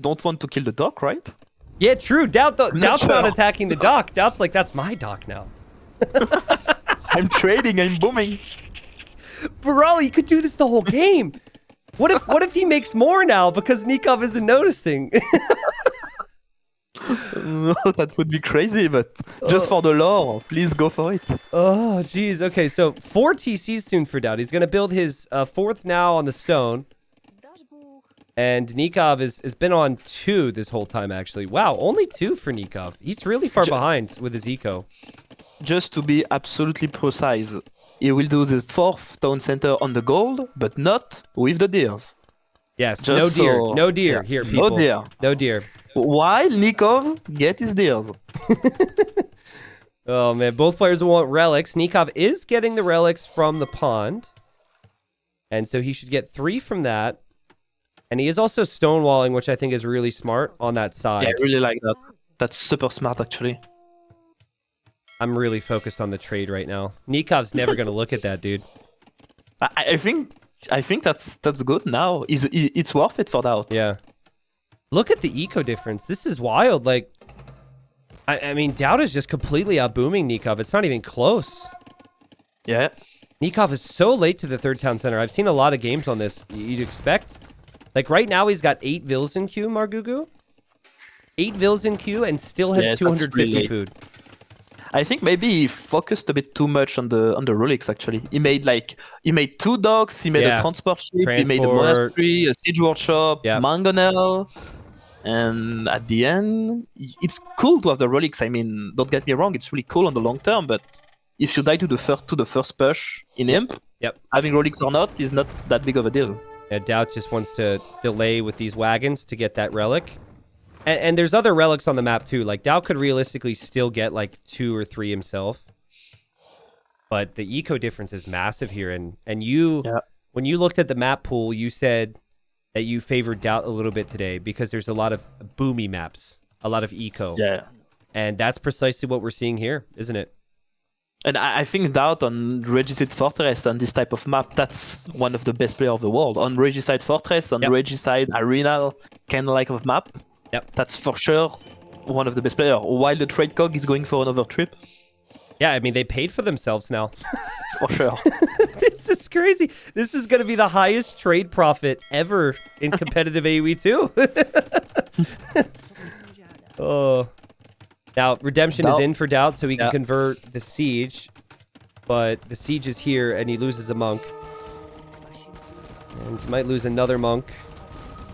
don't want to kill the dock, right? Yeah, true. DauT's not attacking the dock. DauT's like, that's my dock now. I'm trading, I'm booming. Bro, you could do this the whole game. What if he makes more now because Nicov isn't noticing? No, that would be crazy, but just for the lore, please go for it. Oh, geez. Okay, so 4 TCs soon for DauT. He's going to build his 4th now on the stone. And Nicov has been on 2 this whole time, actually. Wow, only 2 for Nicov. He's really far behind with his eco. Just to be absolutely precise, he will do the 4th town center on the gold, but not with the deers. Yes, Just no deer. so- No deer yeah, here, people. No deer. No deer. While Nicov get his deers. Oh, man. Both players will want relics. Nicov is getting the relics from the pond. And so he should get 3 from that. And he is also stonewalling, which I think is really smart on that side. Yeah, I really like that. That's super smart, actually. I'm really focused on the trade right now. Nikov's never going to look at that, dude. I think that's good now. It's worth it for DauT. Yeah. Look at the eco difference. This is wild. Like, I mean, DauT is just completely outbooming Nicov. It's not even close. Yeah. Nicov is so late to the 3rd town center. I've seen a lot of games on this. You'd expect. Like, right now, he's got 8 vills in queue, Margugu. 8 vills in queue and still has 250 really food. I think maybe he focused a bit too much on the relics. Actually, he made 2 docks, he made a transport ship, he made a monastery, a siege workshop, mangonel, and at the end, it's cool to have the relics. I mean, don't get me wrong, it's really cool on the long term. But if you die to the first push in Imp, having relics or not is not that big of a deal. Yeah, DauT just wants to delay with these wagons to get that relic. And there's other relics on the map too. Like, DauT could realistically still get like 2 or 3 himself. But the eco difference is massive here. And you, when you looked at the map pool, you said that you favored DauT a little bit today because there's a lot of boomy maps, a lot of eco. Yeah. And that's precisely what we're seeing here, isn't it? And I think DauT on Regicide Fortress on this type of map, that's one of the best players of the world. On Regicide Fortress, on Regicide Arena, kind of like of map, that's for sure one of the best players. While the trade cog is going for another trip. Yeah, I mean, they paid for themselves now. For sure. This is crazy. This is going to be the highest trade profit ever in competitive AoE 2. Oh. Now, Redemption is in for DauT, so he can convert the Siege. But the Siege is here, and he loses a monk. And he might lose another monk.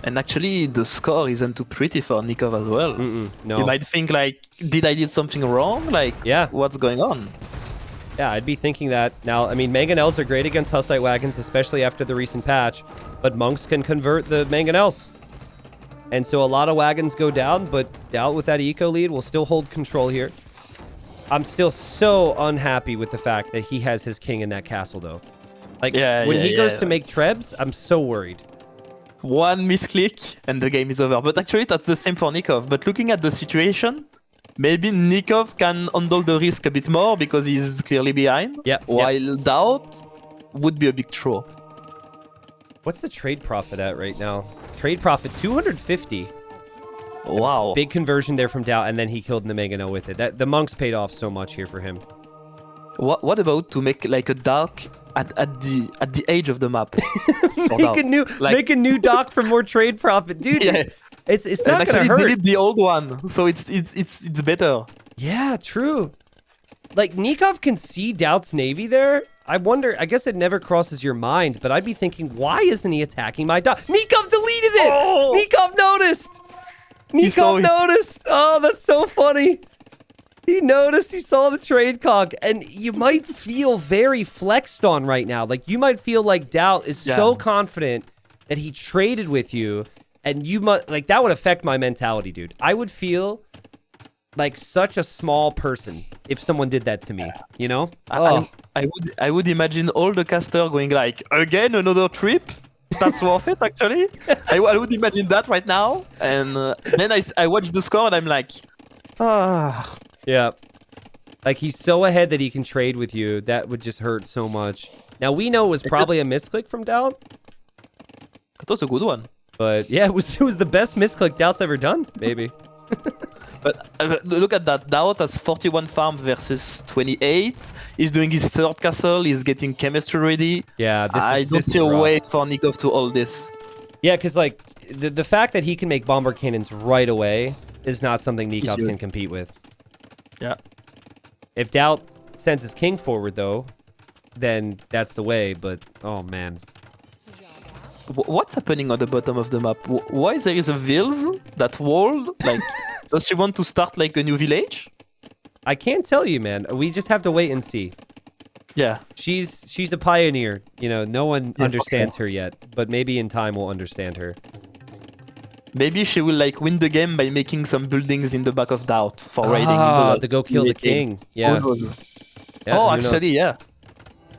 And actually, the score isn't too pretty for Nicov as well. No. You might think, like, did I did something wrong? Like, what's going on? Yeah, I'd be thinking that. Now, I mean, mangonels are great against Hussite wagons, especially after the recent patch. But monks can convert the mangonels. And so a lot of wagons go down, but DauT with that eco lead will still hold control here. I'm still so unhappy with the fact that he has his king in that castle, though. Like, when he goes to make trebs, I'm so worried. One misclick, and the game is over. But actually, that's the same for Nicov. But looking at the situation, maybe Nicov can handle the risk a bit more because he's clearly behind. While DauT would be a big throw. What's the trade profit at right now? Trade profit 250. Wow. Big conversion there from DauT, and then he killed Nemegano with it. The monks paid off so much here for him. What about to make like a dock at the edge of the map? make a new dock for more trade profit, dude. It's not gonna hurt. Delete the old one, so it's better. Yeah, true. Like, Nicov can see DauT's navy there. I wonder, I guess it never crosses your mind, but I'd be thinking, why isn't he attacking my dock? Nicov deleted it! Oh! Nicov noticed! Nicov noticed! Oh, that's so funny. He noticed, he saw the trade cog, and you might feel very flexed on right now. Like, you might feel like DauT is so confident that he traded with you, and you might, like, that would affect my mentality, dude. I would feel like such a small person if someone did that to me, you know? I would imagine all the caster going like, again, another trip? That's worth it, actually. I would imagine that right now. And then I watch the score and I'm like, ah. Yeah. Like, he's so ahead that he can trade with you. That would just hurt so much. Now, we know it was probably a misclick from DauT. It was a good one. But yeah, it was the best misclick DauT's ever done, maybe. But look at that. DauT has 41 farm versus 28. He's doing his third castle. He's getting chemistry ready. Yeah, I don't see a way for Nicov to all this. Yeah, because like the fact that he can make bomber cannons right away is not something Nicov Easier. can compete with. Yeah. If DauT sends his king forward, though, then that's the way. But, oh, man. What's happening on the bottom of the map? Why there is a village, that wall? Like, does she want to start like a new village? I can't tell you, man. We just have to wait and see. Yeah. She's a pioneer. You know, no one Yeah, understands for her yet. But maybe in time we'll understand her. Maybe she will like win the game by making some buildings in the back of DauT for raiding. To go kill the king. Yeah. Who knows? Yeah, Oh, who actually, knows? yeah.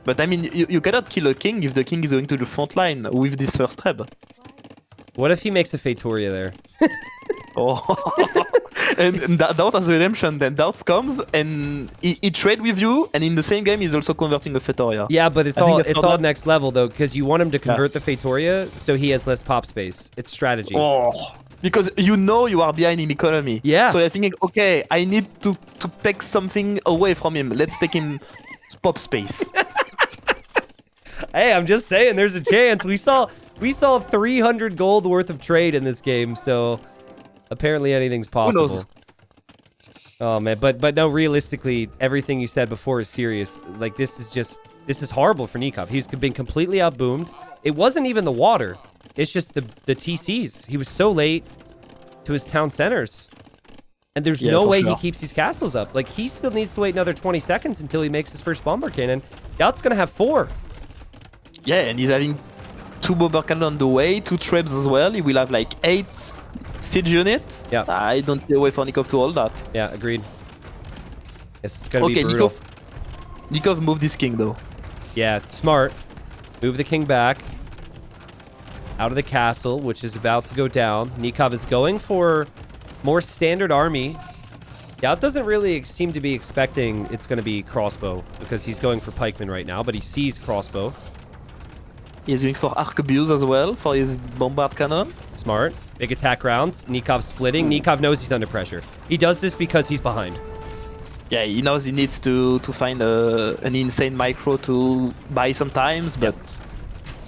But I mean, you cannot kill a king if the king is going to the front line with this first treb. What if he makes a Fatoria there? Oh. and DauT has redemption, then DauT comes and he trade with you, and in the same game he's also converting a Fatoria. Yeah, but it's I think all that's it's not all that- next level though, because you want him to convert the Fatoria so he has less pop space. It's strategy. Oh. Because you know you are behind in economy. Yeah. So you're thinking, okay, I need to take something away from him. Let's take him pop space. Hey, I'm just saying, there's a chance. We saw 300 gold worth of trade in this game, so apparently anything's possible. knows? Oh man, but no, realistically, everything you said before is serious. Like this is horrible for Nicov. He's been completely outboomed. It wasn't even the water. It's just the TCs. He was so late to his town centers. And there's no way he keeps these castles up. Like, he still needs to wait another 20 seconds until he makes his first bomber cannon. DauT's gonna have 4. Yeah, and he's having 2 bomber cannon on the way, 2 trebs as well. He will have like 8 siege units. Yeah. I don't see a way for Nicov to hold that. Yeah, agreed. It's gonna be brutal. Nicov moved this king though. Yeah, smart. Move the king back. Out of the castle, which is about to go down. Nicov is going for more standard army. DauT doesn't really seem to be expecting it's going to be crossbow because he's going for pikemen right now, but he sees crossbow. He's going for arquebus as well for his bombard cannon. Smart. Big attack rounds. Nicov splitting. Nicov knows he's under pressure. He does this because he's behind. Yeah, he knows he needs to find an insane micro to buy sometimes, but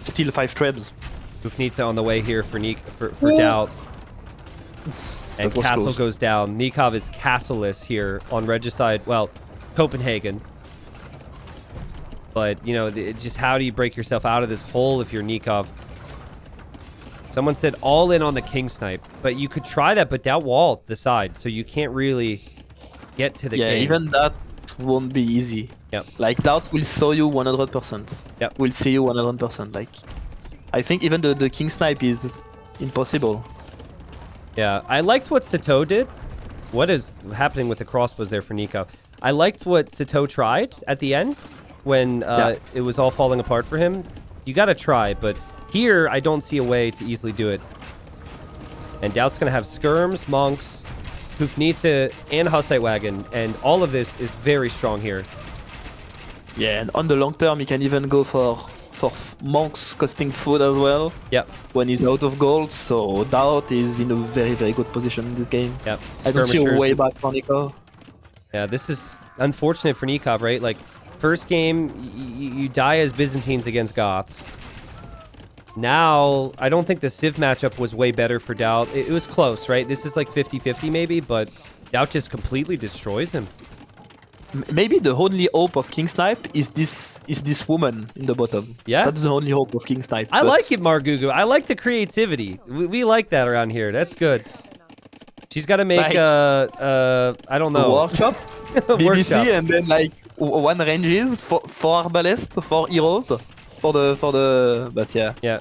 still 5 trebs. Ufnita on the way here for DauT. And castle close. goes down. Nicov is castleless here on Regicide. Well, Copenhagen. But, you know, just how do you break yourself out of this hole if you're Nicov? Someone said all in on the king snipe. But you could try that, but DauT walled the side. So you can't really get to the king. Yeah, even that won't be easy. Yep. Like, DauT will saw you 100%. Yep. Will see you 100%. Like, I think even the king snipe is impossible. Yeah, I liked what Sato did. What is happening with the crossbows there for Nicov? I liked what Sato tried at the end when it was all falling apart for him. You gotta try, but here I don't see a way to easily do it. And DauT's gonna have skirms, monks, Hufnita, and Hussite wagon, and all of this is very strong here. Yeah, and on the long term, you can even go for monks costing food as well. Yep. When he's out of gold, so DauT is in a very, very good position in this game. Yep. I don't see a Skirmishers. way back for Nicov. Yeah, this is unfortunate for Nicov, right? Like, first game, you die as Byzantines against Goths. Now, I don't think the Civ matchup was way better for DauT. It was close, right? This is like 50-50 maybe, but DauT just completely destroys him. Maybe the only hope of King Snipe is this woman in the bottom. Yeah? That's the only hope of King Snipe. I but- like it, Margugu. I like the creativity. We like that around here. That's good. She's got to make, Like, I don't A know. workshop, BBC, Workshop. and then like 1 ranges for arbalest, 4 heroes, for the. But yeah. Yeah.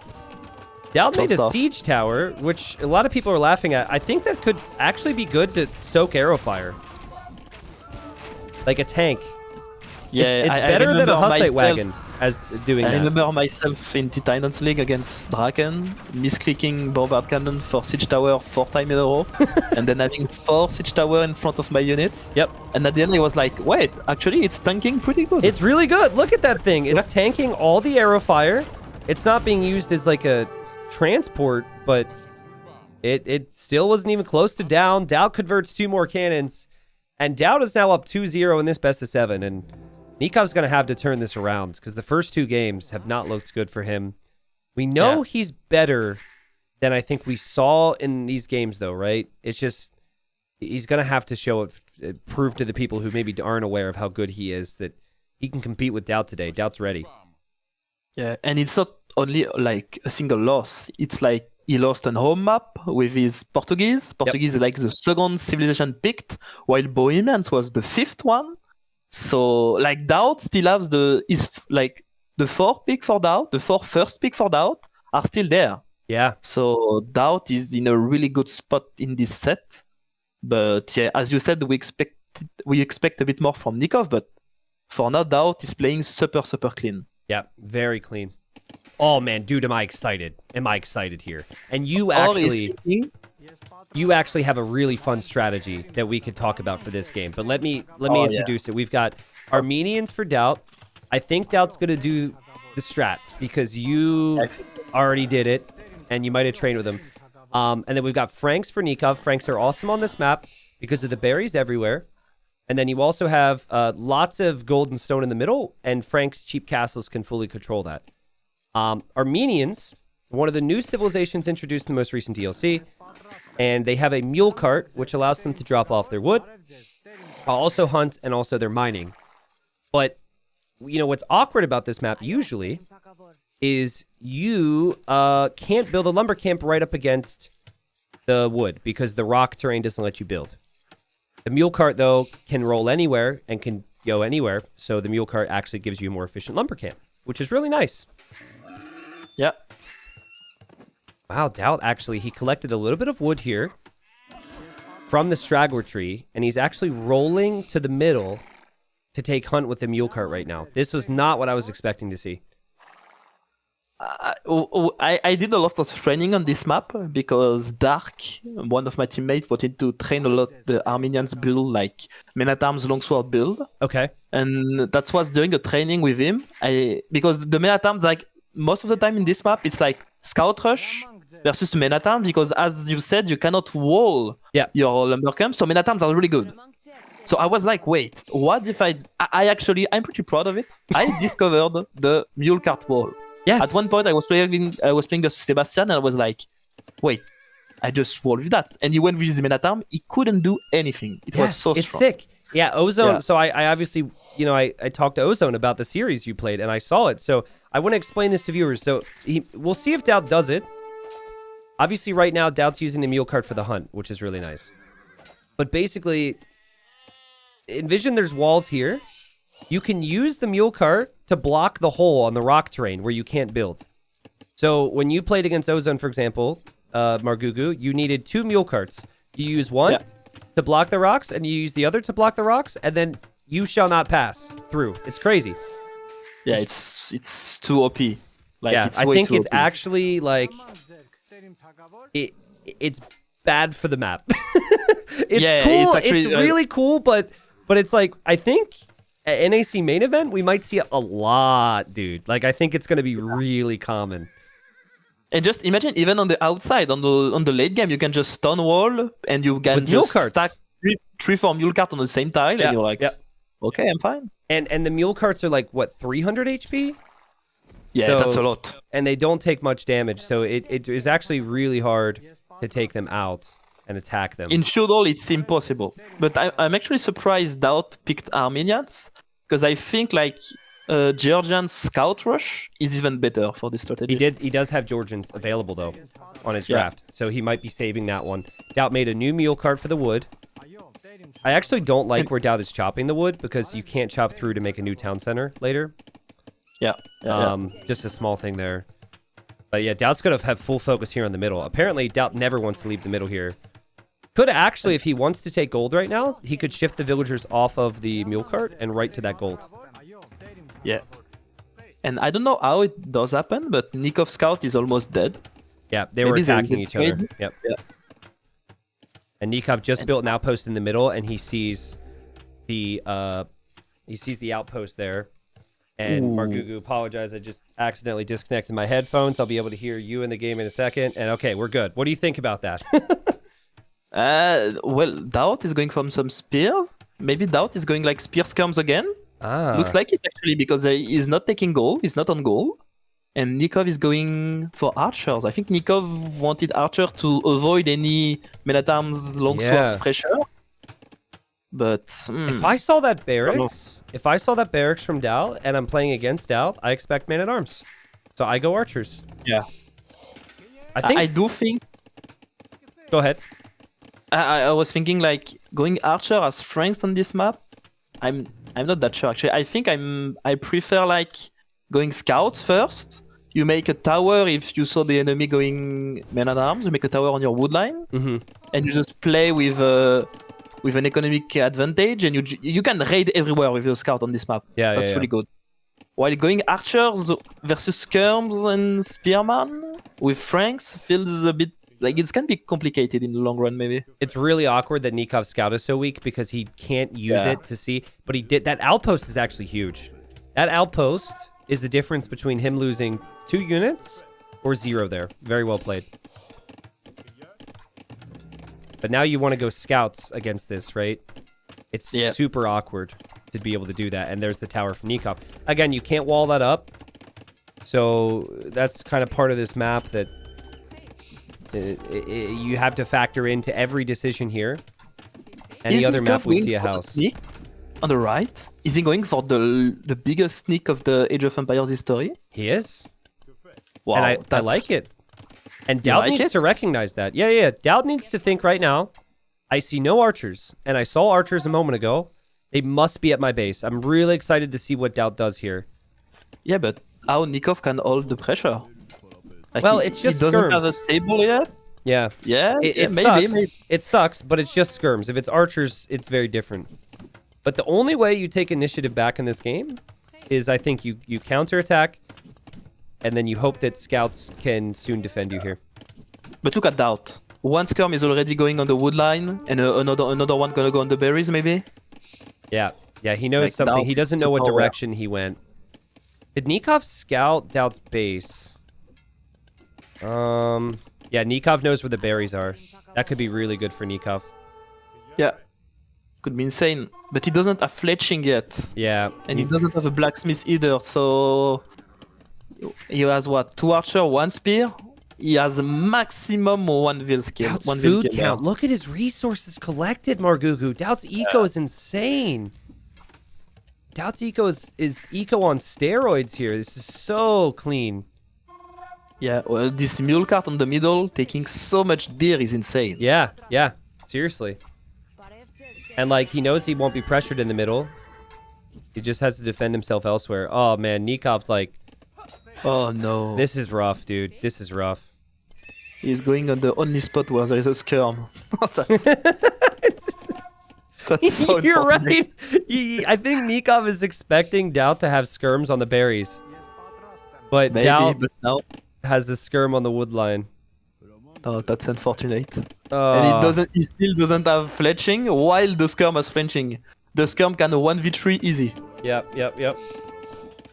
DauT Some made a stuff. siege tower, which a lot of people are laughing at. I think that could actually be good to soak arrow fire. Like a tank. Yeah, It's I better than a remember Hussite myself- wagon as doing I that. remember myself in Titans League against Draken, misclicking bombard cannon for siege tower 4 times in a row, and then having 4 siege tower in front of my units. Yep. And at the end, I was like, wait, actually, it's tanking pretty good. It's really good. Look at that thing. It's Yeah. tanking all the arrow fire. It's not being used as like a transport, but it still wasn't even close to down. DauT converts 2 more cannons, and DauT is now up 2-0 in this best of 7, and Nikov's going to have to turn this around because the first 2 games have not looked good for him. We know he's better than I think we saw in these games, though, right? It's just He's going to have to show it, prove to the people who maybe aren't aware of how good he is that he can compete with DauT today. DauT's ready. Yeah, and it's not only like a single loss. It's like he lost an home map with his Portuguese. Portuguese is like the second civilization picked, while Bohemians was the fifth one. So like DauT still has the fourth pick for DauT, the four first pick for DauT are still there. Yeah. So DauT is in a really good spot in this set. But yeah, as you said, we expect a bit more from Nicov, but for now DauT is playing super clean. Yeah, very clean. Oh man, dude, am I excited? Am I excited here? And you actually have a really fun strategy that we could talk about for this game. But let me introduce it. We've got Armenians for DauT. I think DauT's gonna do the strat because you already did it, and you might have trained with him. And then we've got Franks for Nicov. Franks are awesome on this map because of the berries everywhere. And then you also have lots of gold and stone in the middle, and Frank's cheap castles can fully control that. Armenians, one of the new civilizations introduced in the most recent DLC, and they have a mule cart, which allows them to drop off their wood, also hunt, and also they're mining. But, you know, what's awkward about this map usually is you can't build a lumber camp right up against the wood because the rock terrain doesn't let you build. The mule cart, though, can roll anywhere and can go anywhere, so the mule cart actually gives you a more efficient lumber camp, which is really nice. Yeah. Wow, DauT actually, he collected a little bit of wood here from the straggler tree, and he's actually rolling to the middle to take hunt with the mule cart right now. This was not what I was expecting to see. I did a lot of training on this map because Dark, one of my teammates, wanted to train a lot the Armenians build, like men at arms longsword build. Okay. And that was during the training with him. Because the men at arms, like most of the time in this map, it's like scout rush versus men at arms because, as you said, you cannot wall your lumber camp. So men at arms are really good. So I was like, wait, what if I'm pretty proud of it. I discovered the mule cart wall. Yes. At one point, I was playing versus Sebastian, and I was like, wait, I just walled with that. And he went with his men at arm. He couldn't do anything. It was so strong. It's sick. Yeah, Ozone. Yeah. So I obviously, you know, I talked to Ozone about the series you played, and I saw it. So I want to explain this to viewers. So we'll see if DauT does it. Obviously, right now, DauT's using the mule cart for the hunt, which is really nice. But basically, envision there's walls here. You can use the mule cart to block the hole on the rock terrain where you can't build. So when you played against Ozone, for example, Margugu, you needed 2 mule carts. You use one to block the rocks, and you use the other to block the rocks, and then you shall not pass through. It's crazy. Yeah, it's too OP. Like, yeah, it's I way think too it's OP. actually like it's bad for the map. It's cool. It's actually really cool, but it's like I think. At NAC main event, we might see it a lot, dude. Like, I think it's going to be really common. And just imagine, even on the outside, on the late game, you can just stun wall, and you can just stack 3-4 mule cart on the same tile, and you're like, okay, I'm fine. And the mule carts are like, what, 300 HP? Yeah, so, that's a lot. And they don't take much damage, so it is actually really hard to take them out and attack them. In feudal, it's impossible. But I'm actually surprised DauT picked Armenians, because I think like Georgians scout rush is even better for this strategy. He does have Georgians available though on his draft, so he might be saving that one. DauT made a new mule cart for the wood. I actually don't like where DauT is chopping the wood because you can't chop through to make a new town center later. Just a small thing there. But yeah, DauT's gonna have full focus here on the middle. Apparently, DauT never wants to leave the middle here. Could actually, if he wants to take gold right now, he could shift the villagers off of the mule cart and right to that gold. Yeah. And I don't know how it does happen, but Nicov Scout is almost dead. Yeah, they were attacking each other. Yep. Yeah. And Nicov just built an outpost in the middle, and he sees the outpost there. And Margugu, apologize, I just accidentally disconnected my headphones. I'll be able to hear you in the game in a second. And okay, we're good. What do you think about that? Well, DauT is going from some spears. Maybe DauT is going like spear skirms again. Looks like it actually, because he's not taking goal. He's not on goal. and Nicov is going for archers. I think Nicov wanted archer to avoid any men-at-arms longswords pressure. But if I saw that barracks, from DauT and I'm playing against DauT, I expect man-at-arms. So I go archers. Yeah. I do think. Go ahead. I was thinking like going archer as Franks on this map. I'm not that sure actually. I think I prefer like going scouts first. You make a tower if you saw the enemy going man-at-arms. You make a tower on your wood line, and you just play with an economic advantage, and you can raid everywhere with your scout on this map. Yeah, that's really good. While going archers versus skirms and spearman with Franks feels a bit like it can be complicated in the long run, maybe. It's really awkward that Nikov's scout is so weak because he can't use it to see, but he did. That outpost is actually huge. That outpost is the difference between him losing 2 units or 0 there. Very well played. But now you want to go scouts against this, right? It's super awkward to be able to do that. And there's the tower from Nicov. Again, you can't wall that up. So that's kind of part of this map that you have to factor into every decision here. Any other map would see a house. On the right, is he going for the biggest sneak of the Age of Empires history? He is. Wow, and I like it. And DauT needs to recognize that. Yeah. DauT needs to think right now, I see no archers, and I saw archers a moment ago. They must be at my base. I'm really excited to see what DauT does here. Yeah, but how Nicov can hold the pressure? Like well, it's just skirms. He doesn't have a stable yet? Yeah. Maybe. It sucks, but it's just skirms. If it's archers, it's very different. But the only way you take initiative back in this game is, I think, you counterattack, and then you hope that scouts can soon defend you here. But look at DauT. One skirm is already going on the wood line, and another one gonna go on the berries, maybe? Yeah, he knows something. DauT, he doesn't know what direction he went. Did Nicov scout DauT's base? Yeah, Nicov knows where the berries are. That could be really good for Nicov. Yeah. Could be insane. But he doesn't have fletching yet. Yeah. And he doesn't have a blacksmith either, so... He has what? 2 archer, 1 spear? He has a maximum 1 vil skill. DauT's food count. Look at his resources collected, Margugu. DauT's eco is insane. DauT's eco is eco on steroids here. This is so clean. Yeah, well, this mule cart on the middle taking so much deer is insane. Yeah. Seriously. And like, he knows he won't be pressured in the middle. He just has to defend himself elsewhere. Oh man, Nikov's like... Oh no. This is rough, dude. This is rough. He's going on the only spot where there is a skirm. That's so You're right. I think Nicov is expecting DauT to have skirms on the berries. But maybe, DauT but no. Has the skirm on the wood line. Oh, that's unfortunate. And he still doesn't have fletching while the skirm has fletching. The skirm can 1v3 easy. Yep.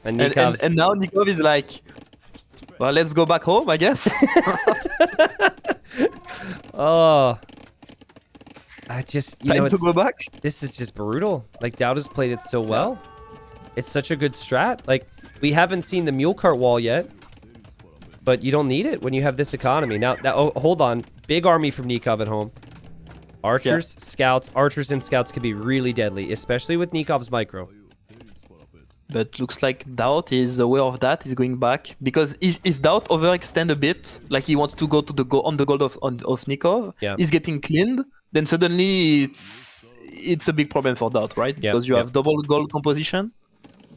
And now Nicov is like, well, let's go back home, I guess. Oh. I just, Time to go back? This is just brutal. Like, DauT has played it so well. It's such a good strat. Like, we haven't seen the mule cart wall yet. But you don't need it when you have this economy. Now, hold on. Big army from Nicov at home. Archers, scouts. Archers and scouts could be really deadly, especially with Nikov's micro. But looks like DauT is aware of that. He's going back. Because if DauT overextend a bit, like he wants to go to the gold of Nicov, he's getting cleaned, then suddenly it's a big problem for DauT, right? Because you have double gold composition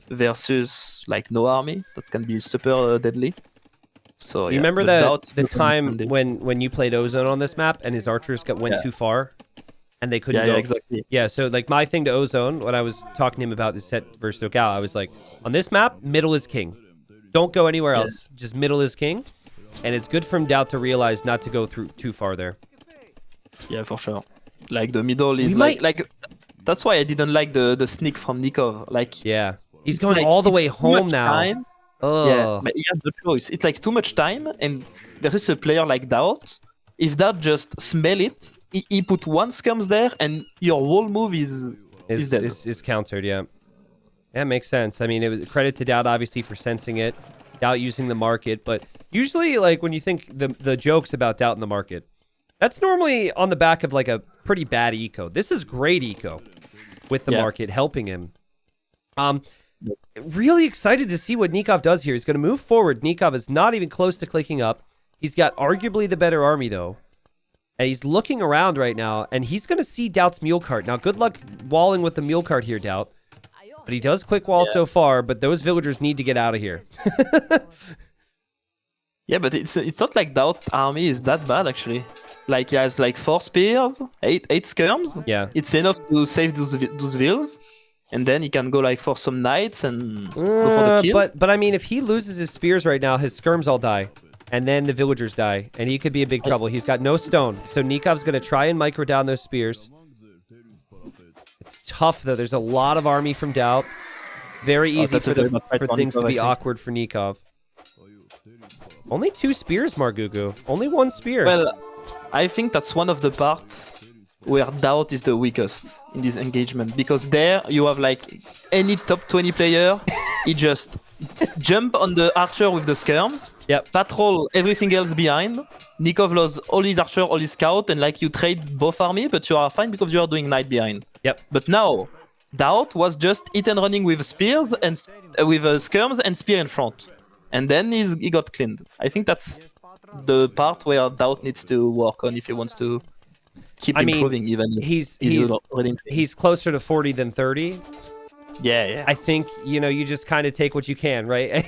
versus like no army. That can be super deadly. So you remember the time when you played Ozone on this map and his archers went too far and they couldn't go? Yeah, exactly. Yeah, so like my thing to Ozone when I was talking to him about this set versus DauT, I was like, on this map, middle is king. Don't go anywhere else. Just middle is king. And it's good from DauT to realize not to go through too far there. Yeah, for sure. Like the middle is like that's why I didn't like the sneak from Nicov. Like he's going all the way home now. Oh. Yeah, but he has the choice. It's like too much time, and versus a player like DauT, if DauT just smell it, he put 1 skirms there, and your whole move is dead. Is countered, yeah. Yeah, makes sense. I mean, it was credit to DauT, obviously, for sensing it. DauT using the market, but usually, like, when you think the jokes about DauT in the market, that's normally on the back of, like, a pretty bad eco. This is great eco with the market helping him. Really excited to see what Nicov does here. He's going to move forward. Nicov is not even close to clicking up. He's got arguably the better army, though. And he's looking around right now, and he's going to see DauT's mule cart. Now, good luck walling with the mule cart here, DauT. But he does quick wall so far, but those villagers need to get out of here. Yeah, but it's not like DauT army is that bad, actually. Like, he has, like, 4 spears, 8 skirms. Yeah. It's enough to save those vills. And then he can go, like, for some knights and go for the kill. But I mean, if he loses his spears right now, his skirms all die. And then the villagers die. And he could be in big trouble. He's got no stone. So Nikov's going to try and micro down those spears. It's tough, though. There's a lot of army from DauT. Very easy for things to be awkward for Nicov. Only 2 spears, Margugu. Only 1 spear. Well, I think that's one of the parts where DauT is the weakest in this engagement. Because there, you have, like, any top 20 player, he just jump on the archer with the skirms, patrol everything else behind. Nicov lost all his archer, all his scout, and, like, you trade both army, but you are fine because you are doing knight behind. But now, DauT was just hit and running with spears and with skirms and spear in front. And then he got cleaned. I think that's the part where DauT needs to work on if he wants to keep improving. Even he's closer to 40 than 30. Yeah. I think, you just kind of take what you can, right?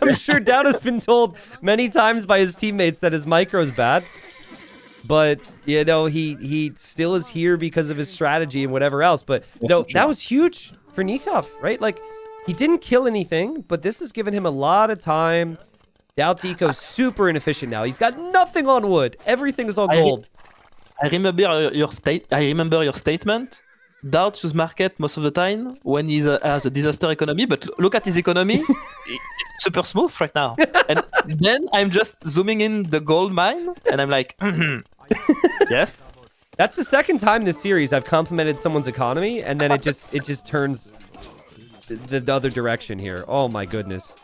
I'm sure DauT has been told many times by his teammates that his micro's bad. But, he still is here because of his strategy and whatever else. But, that was huge for Nicov, right? Like, he didn't kill anything, but this has given him a lot of time. DauT's eco's super inefficient now. He's got nothing on wood. Everything is all gold. I remember your statement. DauT choose market most of the time when he has a disaster economy, but look at his economy. It's super smooth right now. And then I'm just zooming in the gold mine, and I'm like, yes. That's the second time this series I've complimented someone's economy, and then it just turns the other direction here. Oh my goodness.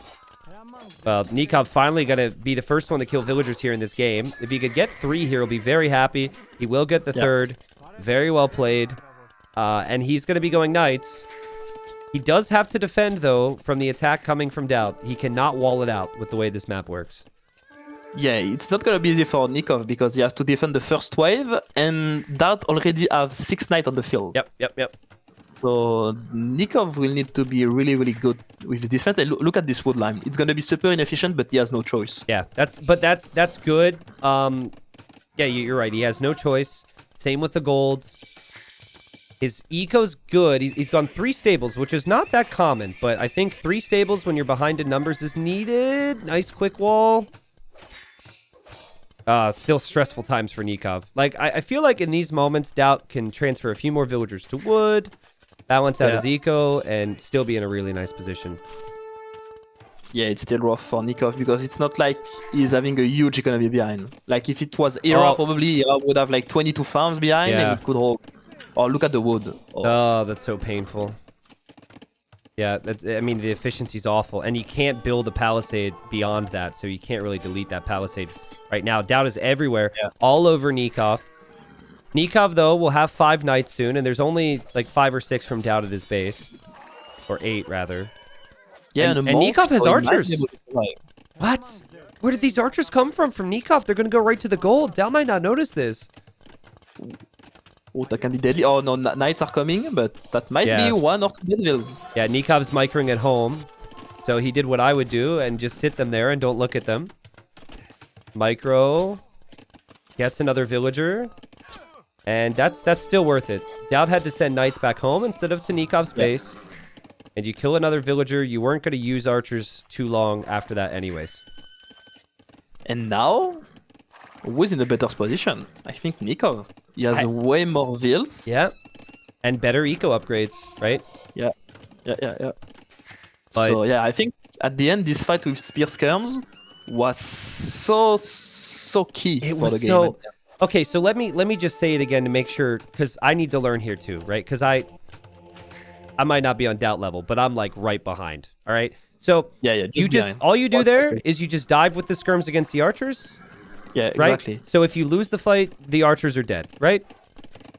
Well, Nicov finally going to be the first one to kill villagers here in this game. If he could get 3 here, he'll be very happy. He will get the 3rd. Very well played. And he's going to be going knights. He does have to defend, though, from the attack coming from DauT. He cannot wall it out with the way this map works. Yeah, it's not going to be easy for Nicov because he has to defend the first wave, and DauT already have 6 knights on the field. Yep. So Nicov will need to be really, really good with his defense. And look at this wood line. It's going to be super inefficient, but he has no choice. Yeah, that's good. Yeah, you're right. He has no choice. Same with the gold. His eco's good. He's gone 3 stables, which is not that common, but I think 3 stables when you're behind in numbers is needed. Nice quick wall. Still stressful times for Nicov. Like, I feel like in these moments, DauT can transfer a few more villagers to wood, balance out his eco, and still be in a really nice position. Yeah, it's still rough for Nicov because it's not like he's having a huge economy behind. Like, if it was Era, probably Era would have like 22 farms behind and it could hold. Oh, look at the wood. Oh, that's so painful. Yeah, I mean, the efficiency's awful. And you can't build a palisade beyond that, so you can't really delete that palisade right now. DauT is everywhere, all over Nicov. Nicov, though, will have 5 knights soon, and there's only like 5 or 6 from DauT at his base. Or 8, rather. Yeah, and Nicov has archers. What? Where did these archers come from Nicov? They're going to go right to the gold. DauT might not notice this. Oh, that can be deadly. Oh, no, knights are coming, but that might be 1 or 2 dead vills. Yeah, Nikov's microing at home. So he did what I would do and just sit them there and don't look at them. Micro. Gets another villager. And that's still worth it. DauT had to send knights back home instead of to Nikov's base. And you kill another villager, you weren't going to use archers too long after that anyways. And now, who's in a better position? I think Nicov. He has way more vills. Yeah. And better eco upgrades, right? Yeah. But, so, yeah, I think at the end, this fight with Spear Skirms was so key for the game. Okay, so let me just say it again to make sure, because I need to learn here too, right? Because I might not be on DauT level, but I'm like right behind, all right? So Yeah. you just all you do there is you just dive with the skirms against the archers, Yeah, right? exactly. So if you lose the fight, the archers are dead, right?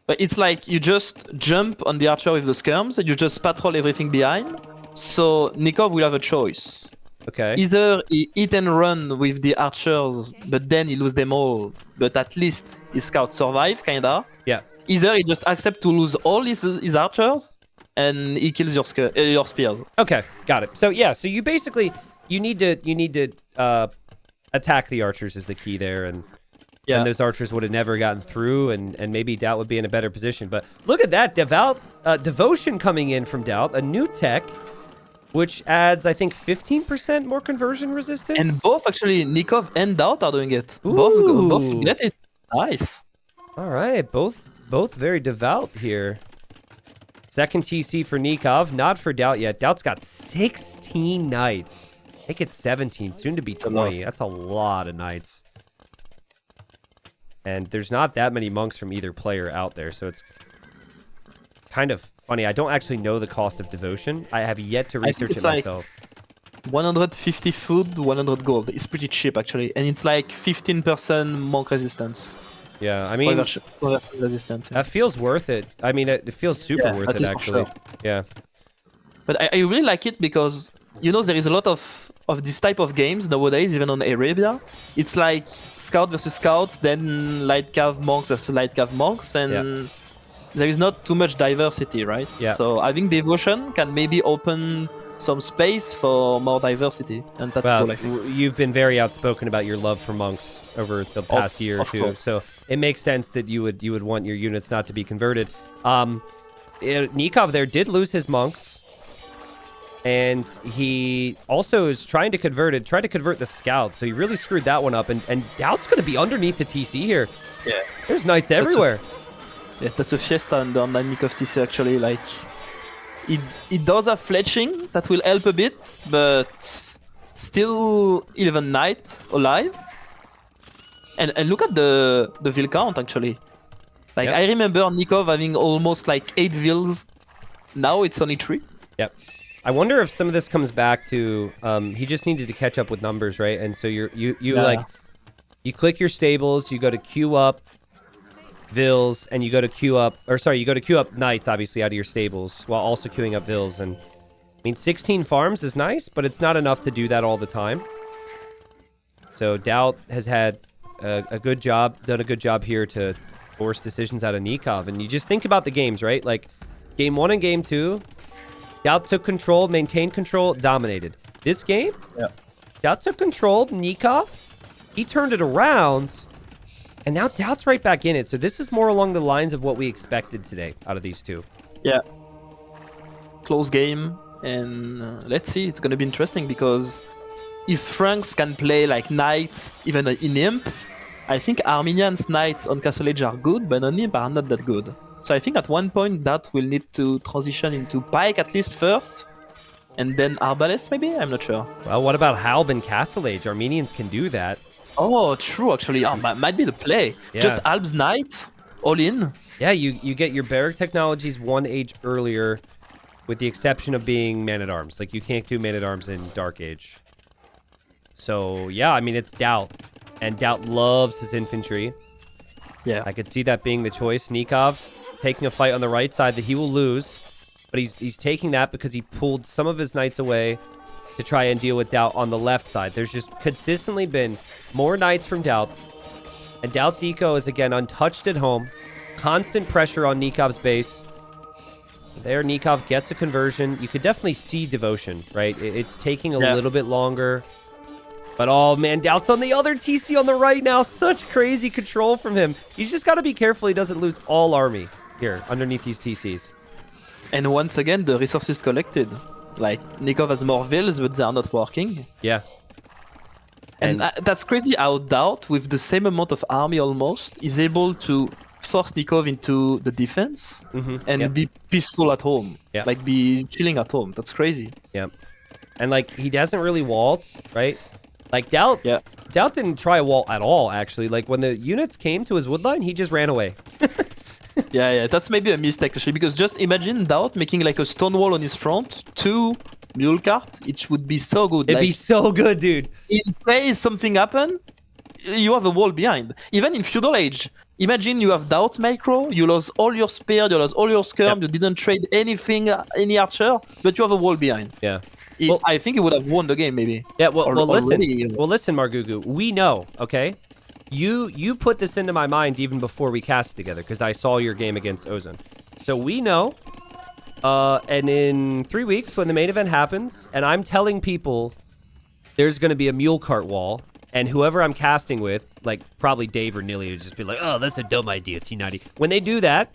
But it's like you just jump on the archer with the skirms and you just patrol everything behind. So Nicov will have a choice. Okay. Either he hit and run with the archers, but then he lose them all, but at least his scouts survive, kinda. Yeah. Either he just accept to lose all his archers, and he kills your spears. Okay, got it. So yeah, so you basically you need to attack the archers is the key there, and those archers would have never gotten through, and maybe DauT would be in a better position. But look at that devotion coming in from DauT, a new tech, which adds I think 15% more conversion resistance. And both actually Nicov and DauT are doing it. Ooh. Both get it. Nice. All right, both very devout here. Second TC for Nicov, not for DauT yet. DauT's got 16 knights. I think it's 17, soon to be 20. That's a lot of knights. And there's not that many monks from either player out there, so it's kind of funny. I don't actually know the cost of devotion. I have yet to research it myself. 150 food, 100 gold. It's pretty cheap actually, and it's like 15% monk resistance. Yeah, I mean, resistance. That feels worth it. I mean, it feels super worth it actually. Sure. Yeah. But I really like it because there is a lot of this type of games nowadays, even on Arabia. It's like scout versus scouts, then light cav monks versus light cav monks, and there is not too much diversity, right? Yeah. So having devotion can maybe open some space for more diversity, and that's cool, I think. You've been very outspoken about your love for monks over the past year or two, course. so it makes sense that you would want your units not to be converted. Nicov there did lose his monks, and he also is trying to convert the scout, so he really screwed that one up, and DauT's going to be underneath the TC here. Yeah. There's knights everywhere. That's a fiesta on the Nicov TC actually, like... It does have fletching that will help a bit, but still 11 knights alive. And look at the vil count actually. Like I remember Nicov having almost like 8 vils. Now it's only 3. Yep. I wonder if some of this comes back to he just needed to catch up with numbers, right? And so you click your stables, you go to queue up Vils, and you go to queue up, you go to queue up knights, obviously, out of your stables, while also queuing up Vils. And I mean, 16 farms is nice, but it's not enough to do that all the time. So DauT has had done a good job here to force decisions out of Nicov. And you just think about the games, right? Like, game 1 and game 2, DauT took control, maintained control, dominated. This game, DauT took control, Nicov, he turned it around, and now DauT's right back in it. So this is more along the lines of what we expected today out of these two. Yeah. Close game. And let's see. It's going to be interesting because if Franks can play like knights, even in Imp, I think Armenians knights on Castle Age are good, but on Imp are not that good. So I think at one point DauT will need to transition into Pike at least first. And then Arbalest maybe? I'm not sure. Well, what about Halb and Castle Age? Armenians can do that. Oh, true, actually. Might be the play. Yeah. Just Halb's Knight, all in. Yeah, you get your barrack technologies 1 age earlier, with the exception of being Man-at-Arms. Like, you can't do Man-at-Arms in Dark Age. So, yeah, I mean, it's DauT. And DauT loves his infantry. Yeah. I could see that being the choice. Nicov taking a fight on the right side that he will lose. But he's taking that because he pulled some of his knights away to try and deal with DauT on the left side. There's just consistently been more knights from DauT. And DauT's eco is, again, untouched at home. Constant pressure on Nikov's base. There, Nicov gets a conversion. You could definitely see devotion, right? It's taking a little bit longer. But, oh, man, DauT's on the other TC on the right now. Such crazy control from him. He's just got to be careful he doesn't lose all army here underneath these TCs. And once again, the resources collected. Like, Nicov has more vills, but they are not working. Yeah. And that's crazy how DauT, with the same amount of army almost, is able to force Nicov into the defense and be peaceful at home. Yeah. Like, be chilling at home. That's crazy. Yeah. And, like, he doesn't really wall, right? Like, DauT didn't try a wall at all, actually. Like, when the units came to his woodline, he just ran away. Yeah, that's maybe a mistake, actually, because just imagine DauT making, like, a stone wall on his front, 2 mule cart, it would be so good. It'd be so good, dude. In case something happen, you have a wall behind. Even in feudal age, imagine you have DauT macro, you lost all your spear, you lost all your skirm, you didn't trade anything, any archer, but you have a wall behind. Yeah. I think he would have won the game, maybe. Yeah, well, already. listen, Margugu. We know, okay? You put this into my mind even before we cast together, because I saw your game against Ozone. So we know, and in 3 weeks, when the main event happens, and I'm telling people there's going to be a mule cart wall, and whoever I'm casting with, like probably Dave or Nilly, would just be like, oh, that's a dumb idea, T90. When they do that,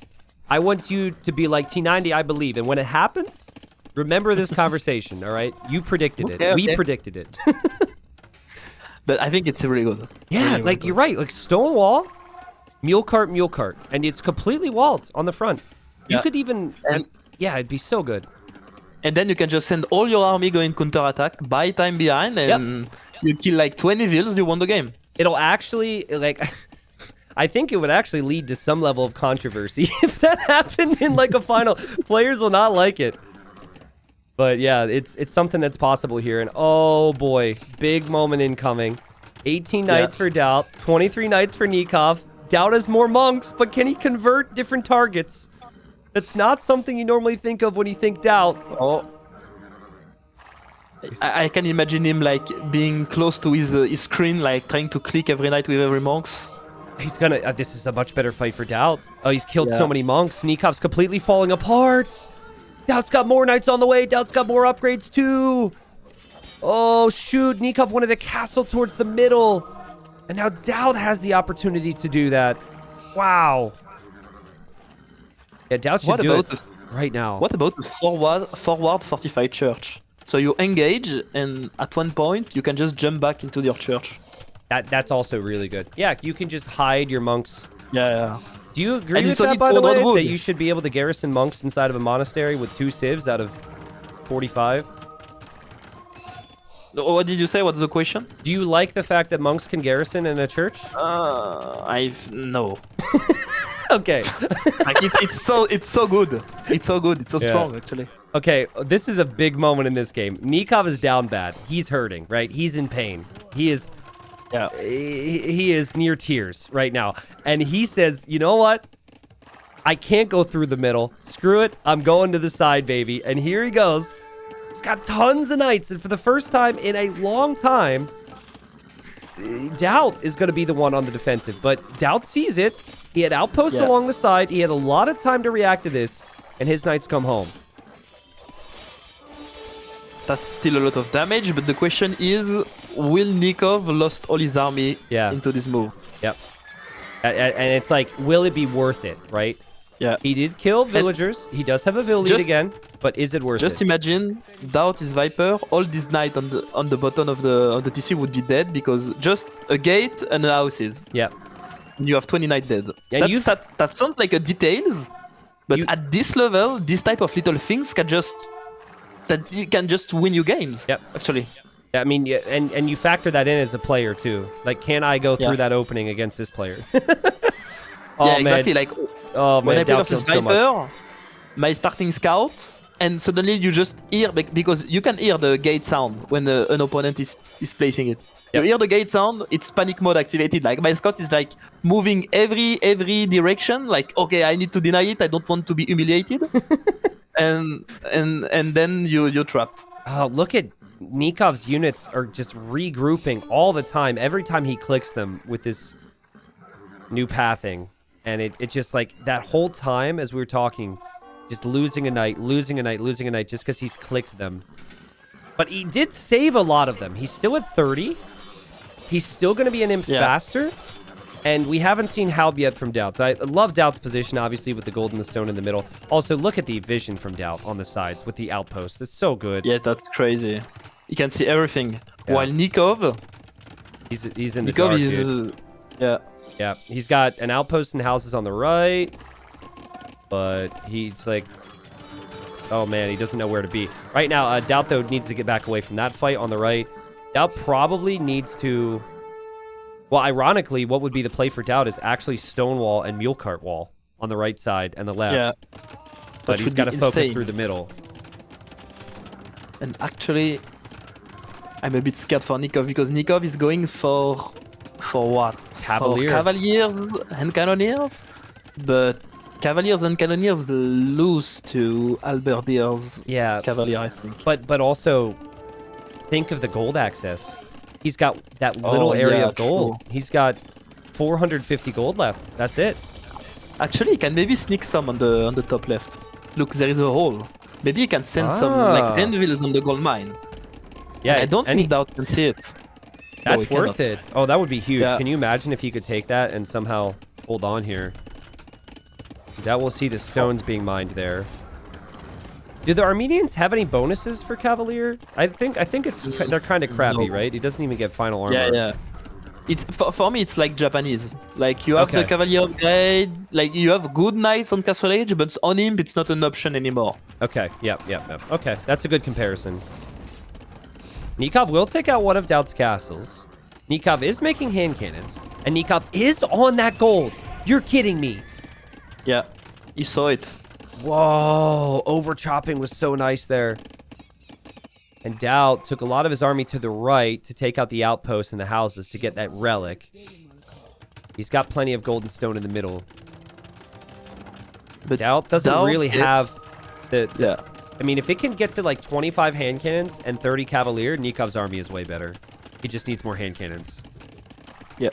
I want you to be like, T90, I believe. And when it happens, remember this conversation, all right? You predicted it. Okay. We predicted it. But I think it's really good. Yeah, really, like really you're right. Like stone wall, mule cart, and it's completely walled on the front. You could even, yeah, it'd be so good. And then you can just send all your army going counterattack, buy time behind, and you kill like 20 vills, you won the game. It'll actually, like, I think it would actually lead to some level of controversy if that happened in like a final. Players will not like it. But yeah, it's something that's possible here. And oh boy, big moment incoming. 18 knights for DauT, 23 knights for Nicov. DauT has more monks, but can he convert different targets? That's not something you normally think of when you think DauT. Oh. I can imagine him like being close to his screen, like trying to click every night with every monks. He's gonna. This is a much better fight for DauT. Oh, he's killed so many monks. Nikov's completely falling apart. DauT's got more knights on the way. DauT's got more upgrades too. Oh shoot! Nicov wanted a castle towards the middle, and now DauT has the opportunity to do that. Wow. Yeah, DauT should do it right now. What about the forward fortified church? So you engage, and at one point you can just jump back into your church. That's also really good. Yeah, you can just hide your monks. Yeah. Do you agree with that, by the way, that you should be able to garrison monks inside of a monastery with 2 civs out of 45? What did you say? What's the question? Do you like the fact that monks can garrison in a church? No. Okay. Like it's so good. It's so good. It's so strong, actually. Okay, this is a big moment in this game. Nicov is down bad. He's hurting, right? He's in pain. He is... Yeah. He is near tears right now. And he says, you know what? I can't go through the middle. Screw it. I'm going to the side, baby. And here he goes. He's got tons of knights. And for the first time in a long time, DauT is going to be the one on the defensive. But DauT sees it. He had outposts along the side. He had a lot of time to react to this. And his knights come home. That's still a lot of damage, but the question is, will Nicov lost all his army into this move? Yep. And it's like, will it be worth it, right? Yeah. He did kill villagers. He does have a vill lead again, but is it worth it? Just imagine, DauT is Viper, all these knights on the bottom of the TC would be dead because just a gate and a houses. Yeah. And you have 20 knights dead. And that sounds like a details, but at this level, this type of little things can just win you games. Yep. Actually. I mean, and you factor that in as a player too. Like, can I go through that opening against this player? Oh, exactly. Like, when I play versus Viper, my starting scout, and suddenly you just hear, because you can hear the gate sound when an opponent is placing it. You hear the gate sound, it's panic mode activated. Like, my scout is like moving every direction. Like, okay, I need to deny it. I don't want to be humiliated. and then you're trapped. Oh, look at Nikov's units are just regrouping all the time. Every time he clicks them with this new pathing. And it just like that whole time as we were talking, just losing a knight just because he's clicked them. But he did save a lot of them. He's still at 30. He's still going to be an imp faster. And we haven't seen Halb yet from DauT. I love DauT's position, obviously, with the gold and the stone in the middle. Also, look at the vision from DauT on the sides with the outposts. It's so good. Yeah, that's crazy. You can see everything. Yeah. While Nicov... He's in the dark, dude. Yeah, he's got an outpost and houses on the right. But he's like... Oh, man, he doesn't know where to be. Right now, DauT, though, needs to get back away from that fight on the right. DauT probably needs to... Well, ironically, what would be the play for DauT is actually Stonewall and Mule Cart Wall on the right side and the left. Yeah. But he's got to focus through the middle. And actually, I'm a bit scared for Nicov because Nicov is going for what? Cavalier. For Cavaliers and Cannoneers, but Cavaliers and Cannoneers lose to Alberdier's Cavalier, I think. But also, think of the gold access. He's got that little area of gold. True. He's got 450 gold left. That's it. Actually, he can maybe sneak some on the top left. Look, there is a hole. Maybe he can send some like Denvilles on the gold mine. Yeah, and I don't think DauT can see it. That's worth it. Oh, that would be huge. Yeah. Can you imagine if he could take that and somehow hold on here? That will see the stones being mined there. Do the Armenians have any bonuses for Cavalier? I think it's they're kind of crappy, right? He doesn't even get final armor. Yeah. It's for me, it's like Japanese. Like you have the Cavalier upgrade, like you have good knights on Castle Age, but on him it's not an option anymore. Okay. Yep. Okay, that's a good comparison. Nicov will take out one of DauT's castles. Nicov is making hand cannons, and Nicov is on that gold. You're kidding me. Yeah, you saw it. Whoa, over chopping was so nice there. And DauT took a lot of his army to the right to take out the outposts and the houses to get that relic. He's got plenty of gold and stone in the middle. But DauT doesn't really have the... I mean, if it can get to like 25 hand cannons and 30 Cavalier, Nikov's army is way better. He just needs more hand cannons. Yeah,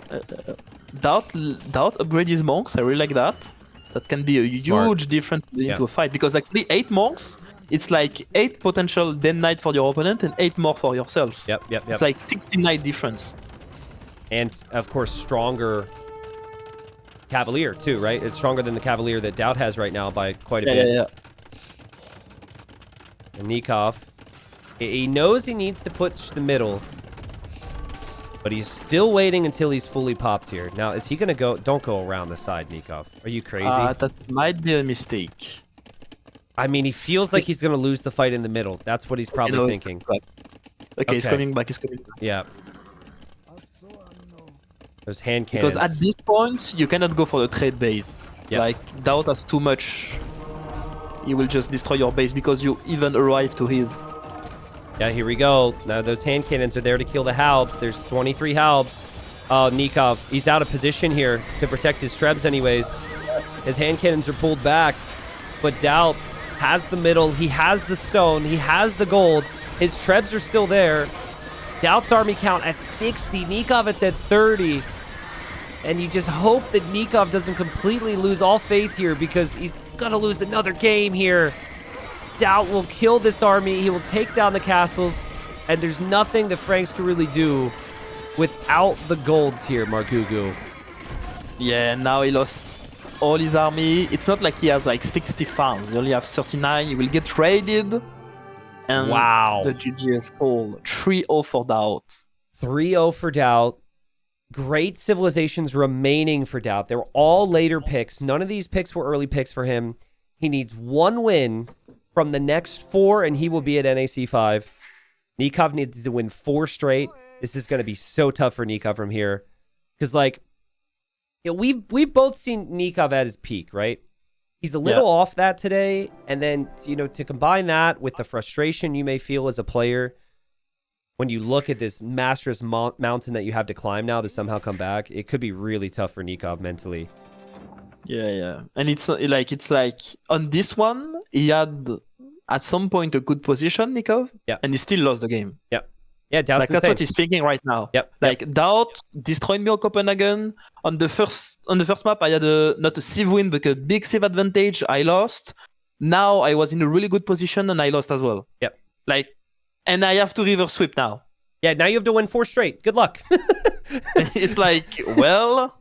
DauT upgrade his monks. I really like that. That can be a huge difference into a fight, because actually 8 monks, it's like 8 potential Den Knight for your opponent and 8 more for yourself. Yep. It's like 60 knight difference. And of course, stronger Cavalier too, right? It's stronger than the Cavalier that DauT has right now by quite a bit. Yeah. And Nicov, he knows he needs to push the middle, but he's still waiting until he's fully popped here. Now, is he going to go? Don't go around the side, Nicov. Are you crazy? That might be a mistake. I mean, he feels like he's going to lose the fight in the middle. That's what he's probably thinking. Okay, he's coming back. Yeah. Those hand cannons. Because at this point, you cannot go for the trade base. Yep. Like, DauT has too much. He will just destroy your base because you even arrive to his. Yeah, here we go. Now those hand cannons are there to kill the Halbs. There's 23 Halbs. Oh, Nicov, he's out of position here to protect his Trebs anyways. His hand cannons are pulled back. But DauT has the middle. He has the stone. He has the gold. His Trebs are still there. DauT's army count at 60. Nicov it's at 30. And you just hope that Nicov doesn't completely lose all faith here, because he's going to lose another game here. DauT will kill this army. He will take down the castles. And there's nothing the Franks can really do without the golds here, Margugu. Yeah, now he lost all his army. It's not like he has like 60 farms. He only have 39. He will get raided. And wow. The GG is called 3-0 for DauT. 3-0 for DauT. Great civilizations remaining for DauT. They're all later picks. None of these picks were early picks for him. He needs one win from the next 4, and he will be at NAC 5. Nicov needs to win 4 straight. This is going to be so tough for Nicov from here. Because, like, we've both seen Nicov at his peak, right? He's a little off that today. And then, you know, to combine that with the frustration you may feel as a player when you look at this master's mountain that you have to climb now to somehow come back, it could be really tough for Nicov mentally. Yeah. And it's like on this one, he had at some point a good position, Nicov, and he still lost the game. Yeah, DauT's like that's what he's thinking right now. Like DauT destroyed me on Copenhagen. On the first map, I had not a sieve win, but a big sieve advantage. I lost. Now I was in a really good position and I lost as well. And I have to reverse sweep now. Yeah, now you have to win 4 straight. Good luck. It's like, well,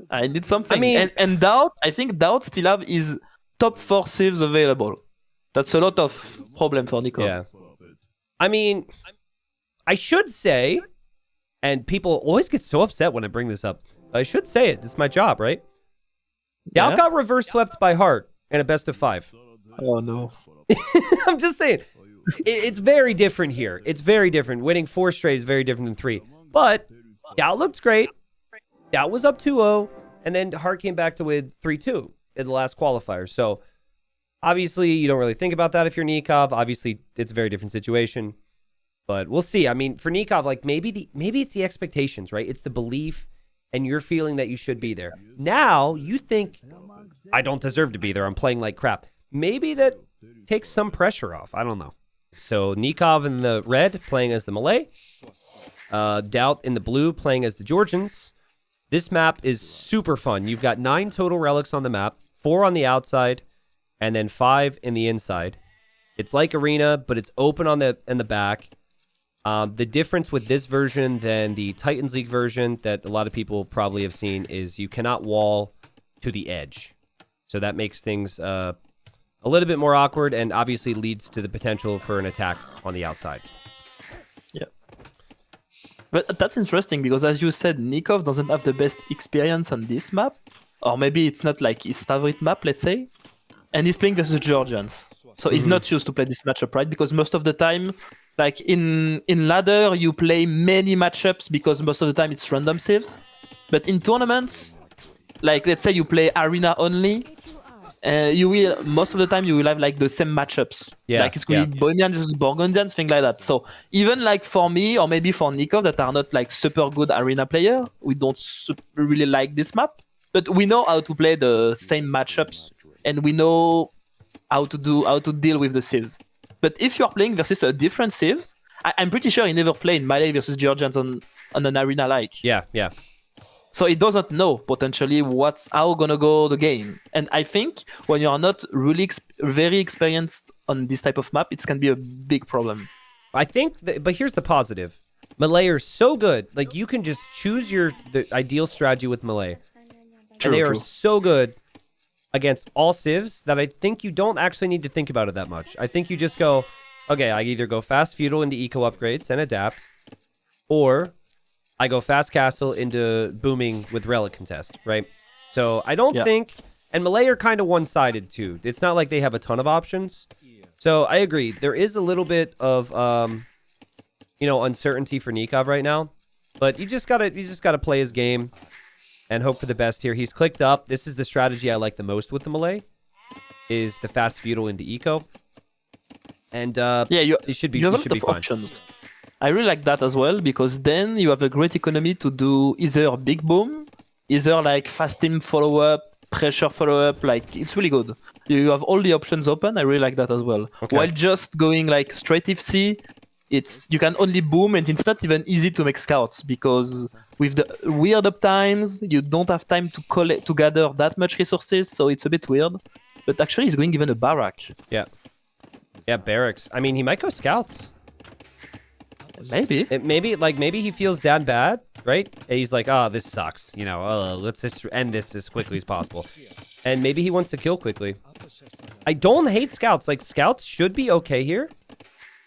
I need something. I mean, and DauT, I think DauT still have his top 4 saves available. That's a lot of problem for Nicov. Yeah. I mean, I should say, and people always get so upset when I bring this up. I should say it. It's my job, right? DauT got reverse swept by Hart in a best of 5. Oh, no. I'm just saying. It's very different here. It's very different. Winning 4 straight is very different than 3. But DauT looked great. DauT was up 2-0. And then Hart came back to win 3-2 in the last qualifier. So Obviously, you don't really think about that if you're Nicov. Obviously, it's a very different situation. But we'll see. I mean, for Nicov, like maybe it's the expectations, right? It's the belief and you're feeling that you should be there. Now you think, I don't deserve to be there. I'm playing like crap. Maybe that takes some pressure off. I don't know. So Nicov in the red playing as the Malay. DauT in the blue playing as the Georgians. This map is super fun. You've got 9 total relics on the map, 4 on the outside, and then 5 in the inside. It's like Arena, but it's open on in the back. The difference with this version than the Titans League version that a lot of people probably have seen is you cannot wall to the edge. So that makes things a little bit more awkward and obviously leads to the potential for an attack on the outside. Yeah. But that's interesting because, as you said, Nicov doesn't have the best experience on this map. Or maybe it's not like his favorite map, let's say. And he's playing versus Georgians. So he's not used to play this matchup, right? Because most of the time, like in ladder, you play many matchups because most of the time it's random saves. But in tournaments, like let's say you play arena only, you will most of the time you will have like the same matchups. Yeah, like it's going to be Bohemians versus Burgundians, things like that. So even like for me or maybe for Nicov that are not like super good arena player, we don't really like this map, but we know how to play the same matchups and we know how to deal with the saves. But if you're playing versus a different saves, I'm pretty sure he never played Malay versus Georgians on an arena like. Yeah. So he doesn't know potentially how gonna go the game. And I think when you are not really very experienced on this type of map, it can be a big problem. I think, but here's the positive. Malay are so good. Like you can just choose the ideal strategy with Malay. And they are so good against all civs that I think you don't actually need to think about it that much. I think you just go, okay, I either go fast feudal into eco upgrades and adapt, or I go fast castle into booming with relic contest, right? So I don't think, and Malay are kind of one-sided too. It's not like they have a ton of options. So I agree. There is a little bit of, uncertainty for Nicov right now, but you just gotta play his game and hope for the best here. He's clicked up. This is the strategy I like the most with the Malay, is the fast feudal into eco. And it should be fine. Options. I really like that as well because then you have a great economy to do either big boom, either like fast team follow up, pressure follow up. Like it's really good. You have all the options open. I really like that as well. Okay. While just going like straight FC, you can only boom and it's not even easy to make scouts because with the weird uptimes, you don't have time to gather that much resources. So it's a bit weird. But actually, he's going even a barrack. Yeah, barracks. I mean, he might go scouts. Maybe. Maybe he feels down bad, right? And he's like, oh, this sucks. Let's just end this as quickly as possible. And maybe he wants to kill quickly. I don't hate scouts. Like, scouts should be okay here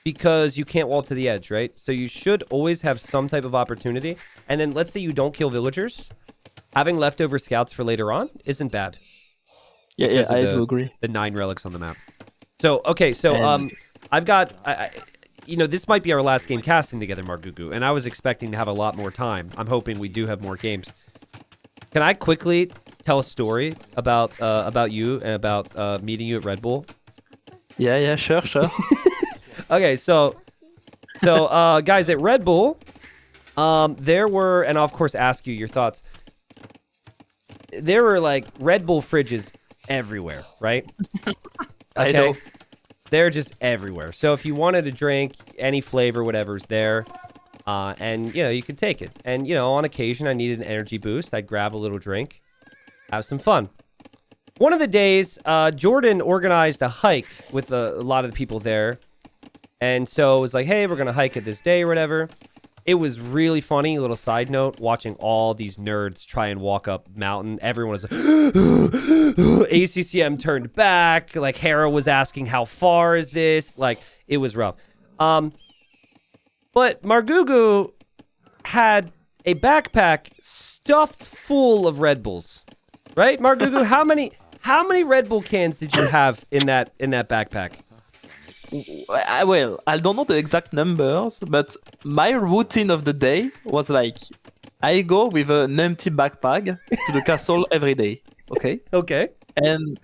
because you can't wall to the edge, right? So you should always have some type of opportunity. And then let's say you don't kill villagers. Having leftover scouts for later on isn't bad. Yeah, I do agree. The 9 relics on the map. So, okay, I've got... this might be our last game casting together, Margugu, and I was expecting to have a lot more time. I'm hoping we do have more games. Can I quickly tell a story about you and about meeting you at Red Bull? Yeah, sure. Okay, so guys, at Red Bull, there were, and I'll of course ask you your thoughts. There were like Red Bull fridges everywhere, right? Okay. I know. They're just everywhere. So if you wanted a drink, any flavor, whatever's there, and you could take it. And on occasion, I needed an energy boost. I'd grab a little drink, have some fun. One of the days, Jordan organized a hike with a lot of the people there, and so it was like, hey, we're gonna hike it this day or whatever. It was really funny. A little side note: watching all these nerds try and walk up mountain. Everyone was like, ACCM turned back. Like Hera was asking, "How far is this?" Like it was rough. But Margugu had a backpack stuffed full of Red Bulls. Right, Margugu? How many Red Bull cans did you have in that backpack? Well, I don't know the exact numbers, but my routine of the day was like, I go with an empty backpack to the castle every day. Okay. Okay. And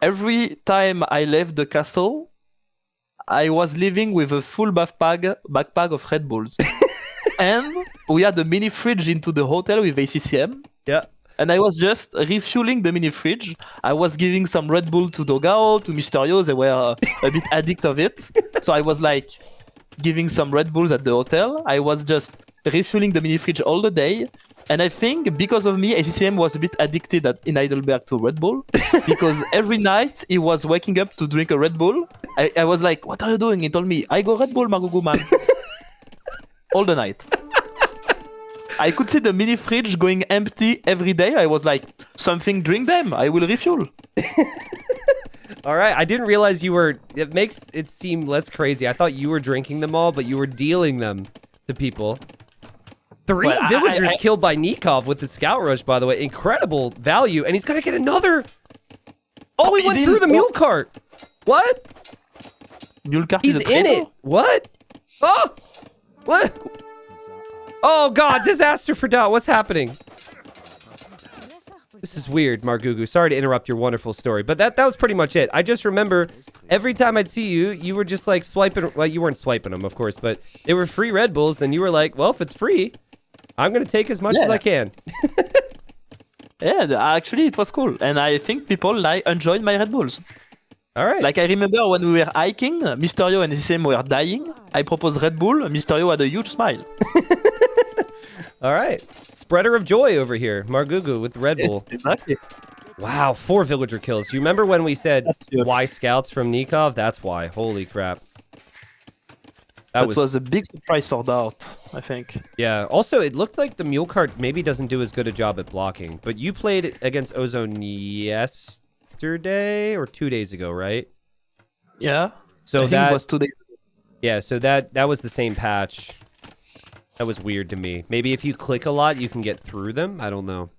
every time I left the castle, I was leaving with a full backpack of Red Bulls. And we had a mini fridge into the hotel with ACCM. Yeah. And I was just refueling the mini fridge. I was giving some Red Bull to Dogao, to Mysterio. They were a bit addict of it. So I was like giving some Red Bulls at the hotel. I was just refueling the mini fridge all the day. And I think because of me, ACCM was a bit addicted in Heidelberg to Red Bull. Because every night he was waking up to drink a Red Bull. I was like, what are you doing? He told me, I go Red Bull, Magugu man. All the night. I could see the mini fridge going empty every day. I was like, something, drink them. I will refuel. All right. I didn't realize you were... It makes it seem less crazy. I thought you were drinking them all, but you were dealing them to people. 3 villagers killed by Nicov with the scout rush, by the way. Incredible value. And he's going to get another... Oh, he went through the mule cart. What? Mule cart He's is a in traitor? it. What? Oh! What? Oh, God. Disaster for DauT. What's happening? This is weird, Margugu. Sorry to interrupt your wonderful story, but that was pretty much it. I just remember every time I'd see you, you were just like swiping. Well, you weren't swiping them, of course, but they were free Red Bulls, and you were like, well, if it's free, I'm going to take as much as I can. Yeah, actually, it was cool. And I think people enjoyed my Red Bulls. All right. Like, I remember when we were hiking, Mysterio and SSM were dying. I proposed Red Bull. Mysterio had a huge smile. All right. Spreader of joy over here. Margugu with Red Bull. Exactly. Wow, 4 villager kills. Do you remember when we said why scouts from Nicov? That's why. Holy crap. That was a big surprise for DauT, I think. Yeah. Also, it looked like the mule cart maybe doesn't do as good a job at blocking. But you played against Ozone yesterday or 2 days ago, right? Yeah. So I think it was 2 days ago. Yeah, so that was the same patch. That was weird to me. Maybe if you click a lot, you can get through them. I don't know.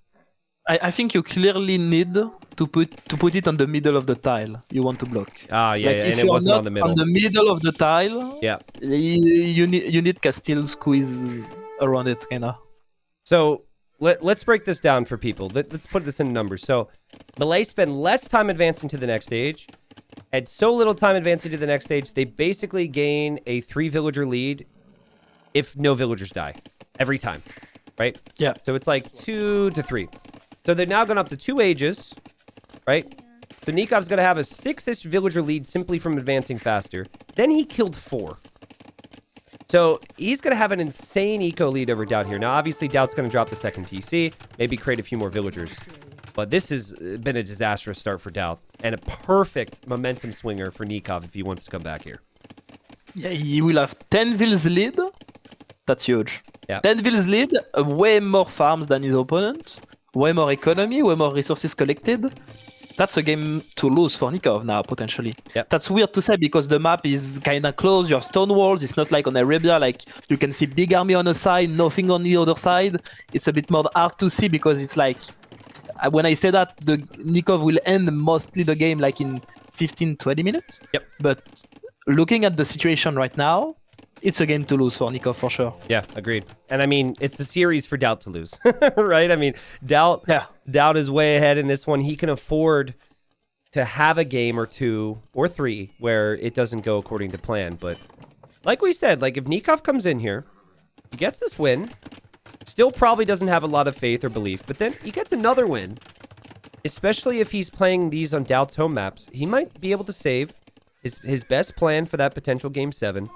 I think you clearly need to put it on the middle of the tile you want to block. Ah, yeah, Like, yeah, if and it you're wasn't not on the middle. on the middle of the tile, Yeah. you need Castile squeeze around it, kinda. So let's break this down for people. Let's put this in numbers. So Malay spend less time advancing to the next stage. Had so little time advancing to the next stage, they basically gain a 3 villager lead if no villagers die every time, right? Yeah. So it's like 2 to 3. So they've now gone up to 2 ages, right? So Nikov's going to have a 6-ish villager lead simply from advancing faster. Then he killed 4. So he's going to have an insane eco lead over DauT here. Now, obviously, DauT's going to drop the second TC, maybe create a few more villagers. But this has been a disastrous start for DauT and a perfect momentum swinger for Nicov if he wants to come back here. Yeah, he will have 10 vills lead. That's huge. Yeah. 10 vills lead, way more farms than his opponent, way more economy, way more resources collected. That's a game to lose for Nicov now, potentially. Yep. That's weird to say because the map is kind of closed. You have stone walls. It's not like on Arabia, like you can see big army on the side, nothing on the other side. It's a bit more hard to see because it's like, when I say that, the Nicov will end mostly the game like in 15-20 minutes. Yep. But looking at the situation right now, it's a game to lose for Nicov for sure. Yeah, agreed. And I mean, it's a series for DauT to lose, right? I mean, DauT is way ahead in this one. He can afford to have a game or 2 or 3 where it doesn't go according to plan. But like we said, like if Nicov comes in here, he gets this win, still probably doesn't have a lot of faith or belief, but then he gets another win, especially if he's playing these on DauT's home maps. He might be able to save his best plan for that potential Game 7.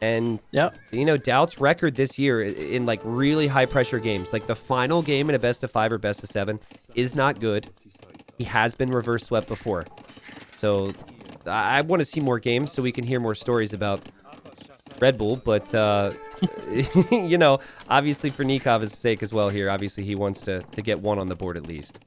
And, you know, DauT's record this year in, like, really high-pressure games, like the final game in a best-of-5 or best-of-7 is not good. He has been reverse swept before. So I want to see more games so we can hear more stories about Red Bull. But, you know, obviously for Nikov's sake as well here, obviously he wants to get one on the board at least.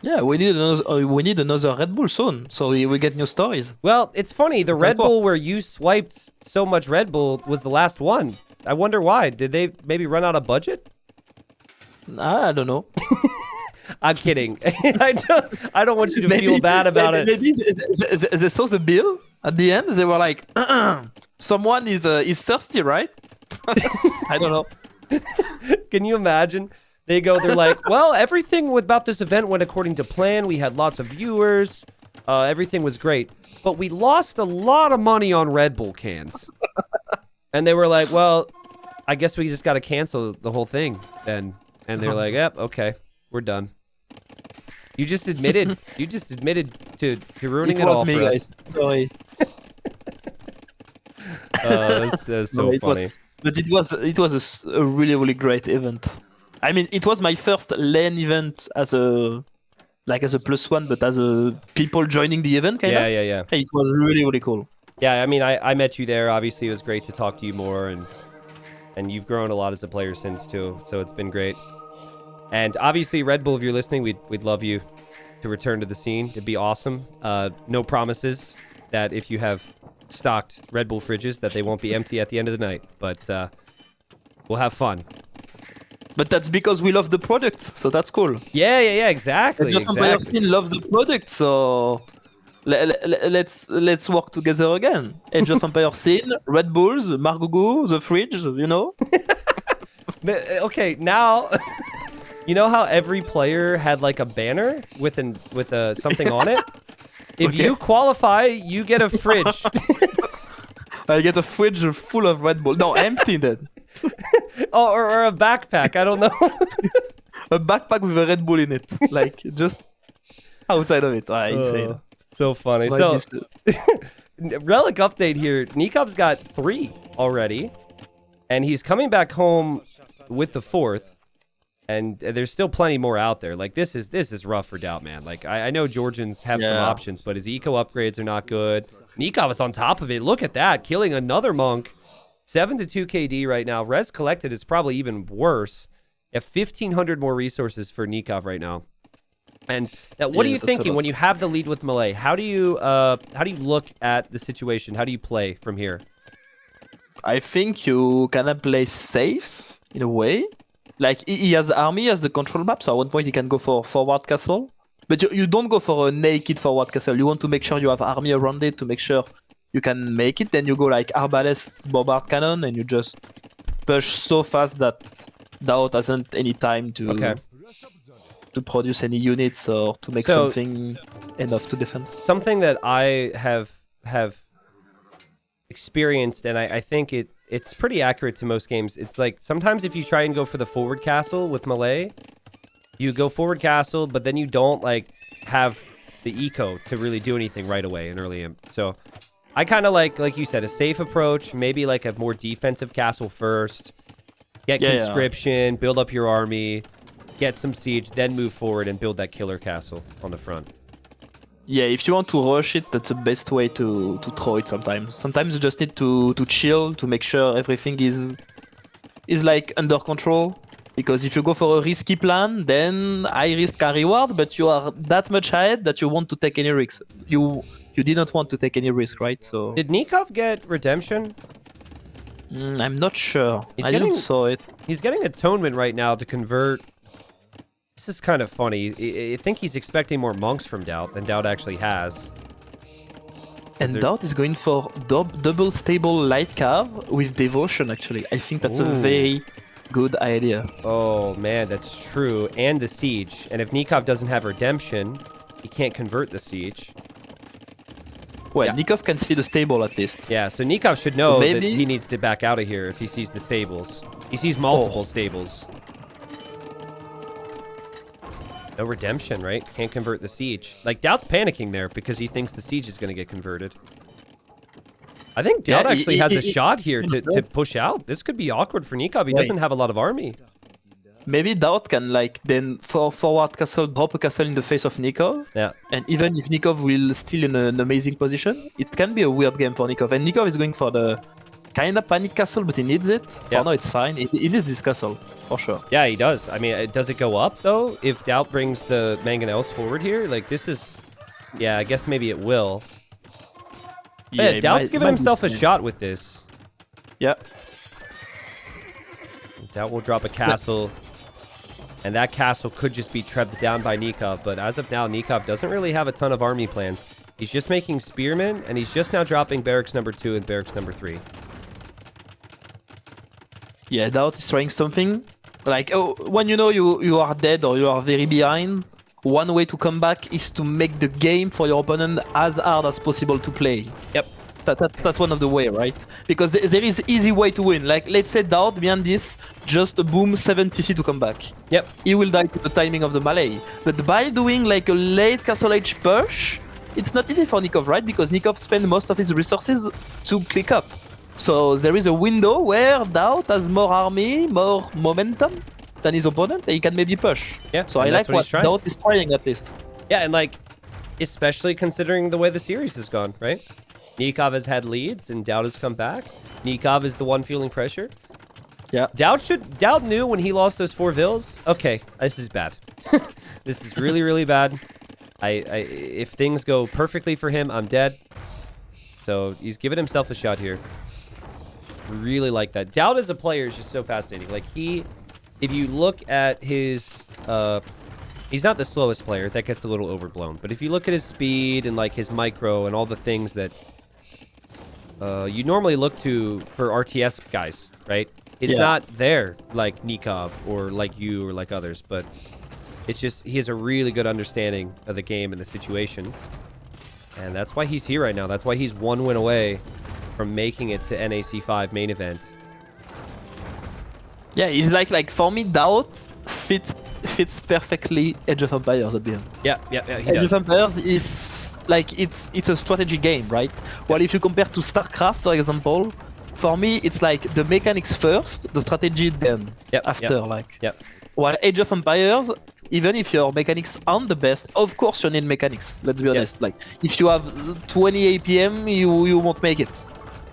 Yeah, we need another Red Bull soon, so we get new stories. Well, it's funny. The Red Bull where you swiped so much Red Bull was the last one. I wonder why. Did they maybe run out of budget? I don't know. I'm kidding. I don't want you to feel bad about it. Maybe they saw the bill at the end. They were like, someone is thirsty, right? I don't know. Can you imagine? They're like, well, everything about this event went according to plan. We had lots of viewers. Everything was great. But we lost a lot of money on Red Bull cans. And they were like, well, I guess we just got to cancel the whole thing then. And they're like, yep, okay, we're done. You just admitted to ruining it all for us. Sorry. That's so funny. But it was a really, really great event. I mean, it was my first LAN event as a +1, but as a people joining the event, kind of. Yeah. It was really, really cool. Yeah, I mean, I met you there. Obviously, it was great to talk to you more, and you've grown a lot as a player since too. So it's been great. And obviously, Red Bull, if you're listening, we'd love you to return to the scene. It'd be awesome. No promises that if you have stocked Red Bull fridges that they won't be empty at the end of the night, but we'll have fun. But that's because we love the product, so that's cool. Yeah, exactly. The Empire scene loves the product, so let's work together again. Age of Empire scene, Red Bulls, Margugu, the fridge, you know. Okay, now you know how every player had like a banner with something on it. If you qualify, you get a fridge. I get a fridge full of Red Bull. No, empty then. Oh, or a backpack. I don't know. A backpack with a Red Bull in it, like just outside of it. Insane. So funny. So, relic update here. Nikov's got 3 already, and he's coming back home with the 4th. And there's still plenty more out there. Like, this is rough for DauT, man. Like, I know Georgians have some options, but his eco upgrades are not good. Nicov is on top of it. Look at that, killing another monk. 7-2 KD right now. Res collected is probably even worse. You have 1,500 more resources for Nicov right now. And what are you thinking when you have the lead with Malay? How do you look at the situation? How do you play from here? I think you kind of play safe in a way. Like, he has army, has the control map, so at one point he can go for forward castle. But you don't go for a naked forward castle. You want to make sure you have army around it to make sure you can make it. Then you go like arbalest, bombard cannon, and you just push so fast that DauT hasn't any time to produce any units or to make something enough to defend. Something that I have experienced, and I think it's pretty accurate to most games. It's like sometimes if you try and go for the forward castle with Malay, you go forward castle, but then you don't like have the eco to really do anything right away in early imp. So I kind of like you said, a safe approach, maybe like a more defensive castle first, get conscription, build up your army, get some siege, then move forward and build that killer castle on the front. Yeah, if you want to rush it, that's the best way to throw it sometimes. Sometimes you just need to chill, to make sure everything is like under control. Because if you go for a risky plan, then high risk high reward, but you are that much ahead that you want to take any risks. You didn't want to take any risk, right? So did Nicov get redemption? I'm not sure. I didn't saw it. He's getting atonement right now to convert. This is kind of funny. I think he's expecting more monks from DauT than DauT actually has. And DauT is going for double stable light carve with devotion, actually. I think that's a very good idea. Oh, man, that's true. And the siege. And if Nicov doesn't have redemption, he can't convert the siege. Well, Nicov can see the stable at least. Yeah, so Nicov should know that he needs to back out of here if he sees the stables. He sees multiple stables. No redemption, right? Can't convert the siege. Like, DauT's panicking there because he thinks the siege is going to get converted. I think DauT actually has a shot here to push out. This could be awkward for Nicov. He doesn't have a lot of army. Maybe DauT can, like, then forward castle, drop a castle in the face of Nicov. Yeah. And even if Nicov will still in an amazing position, it can be a weird game for Nicov. And Nicov is going for the kind of panic castle, but he needs it. For now, it's fine. He needs this castle, for sure. Yeah, he does. I mean, does it go up, though, if DauT brings the mangonels forward here? Like, this is... Yeah, I guess maybe it will. Yeah, DauT's giving himself a shot with this. Yeah. DauT will drop a castle. And that castle could just be trebbed down by Nicov. But as of now, Nicov doesn't really have a ton of army plans. He's just making spearmen, and he's just now dropping barracks number 2 and barracks number 3. Yeah, DauT is trying something. Like when you know you are dead or you are very behind, one way to come back is to make the game for your opponent as hard as possible to play. Yep. That's one of the way, right? Because there is easy way to win. Like let's say DauT behind this, just boom 70C to come back. Yep. He will die to the timing of the Malay. But by doing like a late Castle Age push, it's not easy for Nicov, right? Because Nicov spends most of his resources to click up. So there is a window where DauT has more army, more momentum than his opponent, and he can maybe push. Yeah. So I like what DauT is trying at least. Yeah, and like, especially considering the way the series has gone, right? Nicov has had leads, and DauT has come back. Nicov is the one feeling pressure. Yeah. DauT knew when he lost those 4 vills. Okay, this is bad. This is really, really bad. If things go perfectly for him, I'm dead. So he's giving himself a shot here. Really like that. DauT as a player is just so fascinating. Like if you look at his, he's not the slowest player. That gets a little overblown. But if you look at his speed and like his micro and all the things that you normally look to for RTS guys, right? It's not there like Nicov or like you or like others, but it's just he has a really good understanding of the game and the situations. And that's why he's here right now. That's why he's 1 win away from making it to NAC 5 main event. Yeah, he's like for me, DauT fits perfectly Age of Empires at the end. Yeah, he Age does. of Empires is like it's a strategy game, right? Well, if you compare to StarCraft, for example, for me it's like the mechanics first, the strategy then after. While Age of Empires, even if your mechanics aren't the best, of course you need mechanics. Let's be honest. Like if you have 20 APM, you won't make it.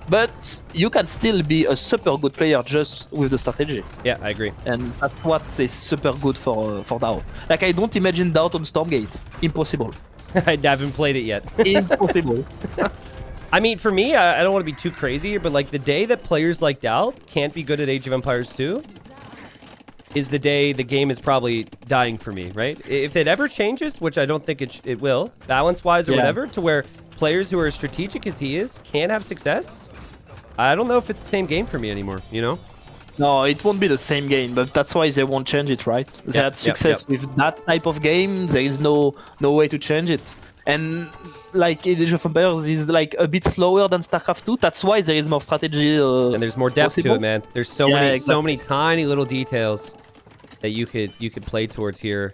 But you can still be a super good player just with the strategy. Yeah, I agree. And that's what is super good for DauT. Like I don't imagine DauT on Stormgate. Impossible. I haven't played it yet. Impossible. I mean, for me, I don't want to be too crazy here, but like the day that players like DauT can't be good at Age of Empires 2 is the day the game is probably dying for me, right? If it ever changes, which I don't think it will, balance-wise or whatever, to where players who are as strategic as he is can have success, I don't know if it's the same game for me anymore, you know? No, it won't be the same game, but that's why they won't change it, right? They had success with that type of game, there is no way to change it. And like Age of Empires is like a bit slower than StarCraft 2, that's why there is more strategy and there's more depth to it, man. There's so many tiny little details that you could play towards here.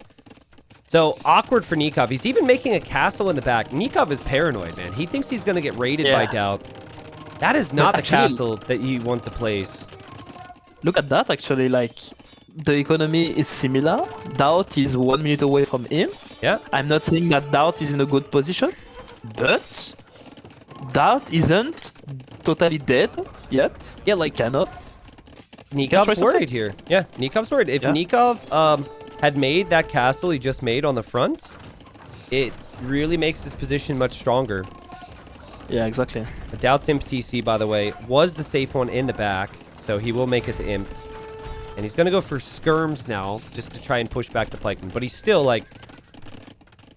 So awkward for Nicov. He's even making a castle in the back. Nicov is paranoid, man. He thinks he's going to get raided by DauT. That is not the castle that you want to place. Look at that, actually. Like, the economy is similar. DauT is 1 minute away from him. Yeah. I'm not saying that DauT is in a good position, but DauT isn't totally dead yet. Yeah, like cannot. Nikov's worried here. Yeah, Nikov's worried. If Nicov had made that castle he just made on the front, it really makes his position much stronger. Yeah, exactly. DauT's Imp TC, by the way, was the safe one in the back, so he will make it to Imp. And he's going to go for skirms now, just to try and push back the pikemen. But he's still, like...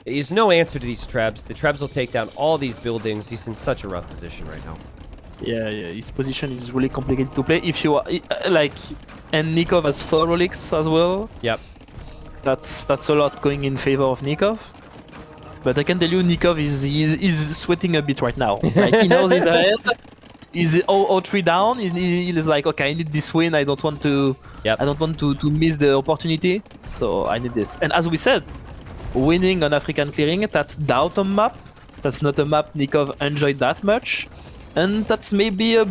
He's no answer to these trebs. The trebs will take down all these buildings. He's in such a rough position right now. Yeah, his position is really complicated to play. If you are, like... And Nicov has 4 relics as well. Yep. That's a lot going in favor of Nicov. But I can tell you, Nicov is sweating a bit right now. Like, he knows he's ahead. He's 0-3 down. He's like, okay, I need this win. I don't want to. I don't want to miss the opportunity. So I need this. And as we said, winning on African clearing, that's DauT on map. That's not a map Nicov enjoyed that much. And that's maybe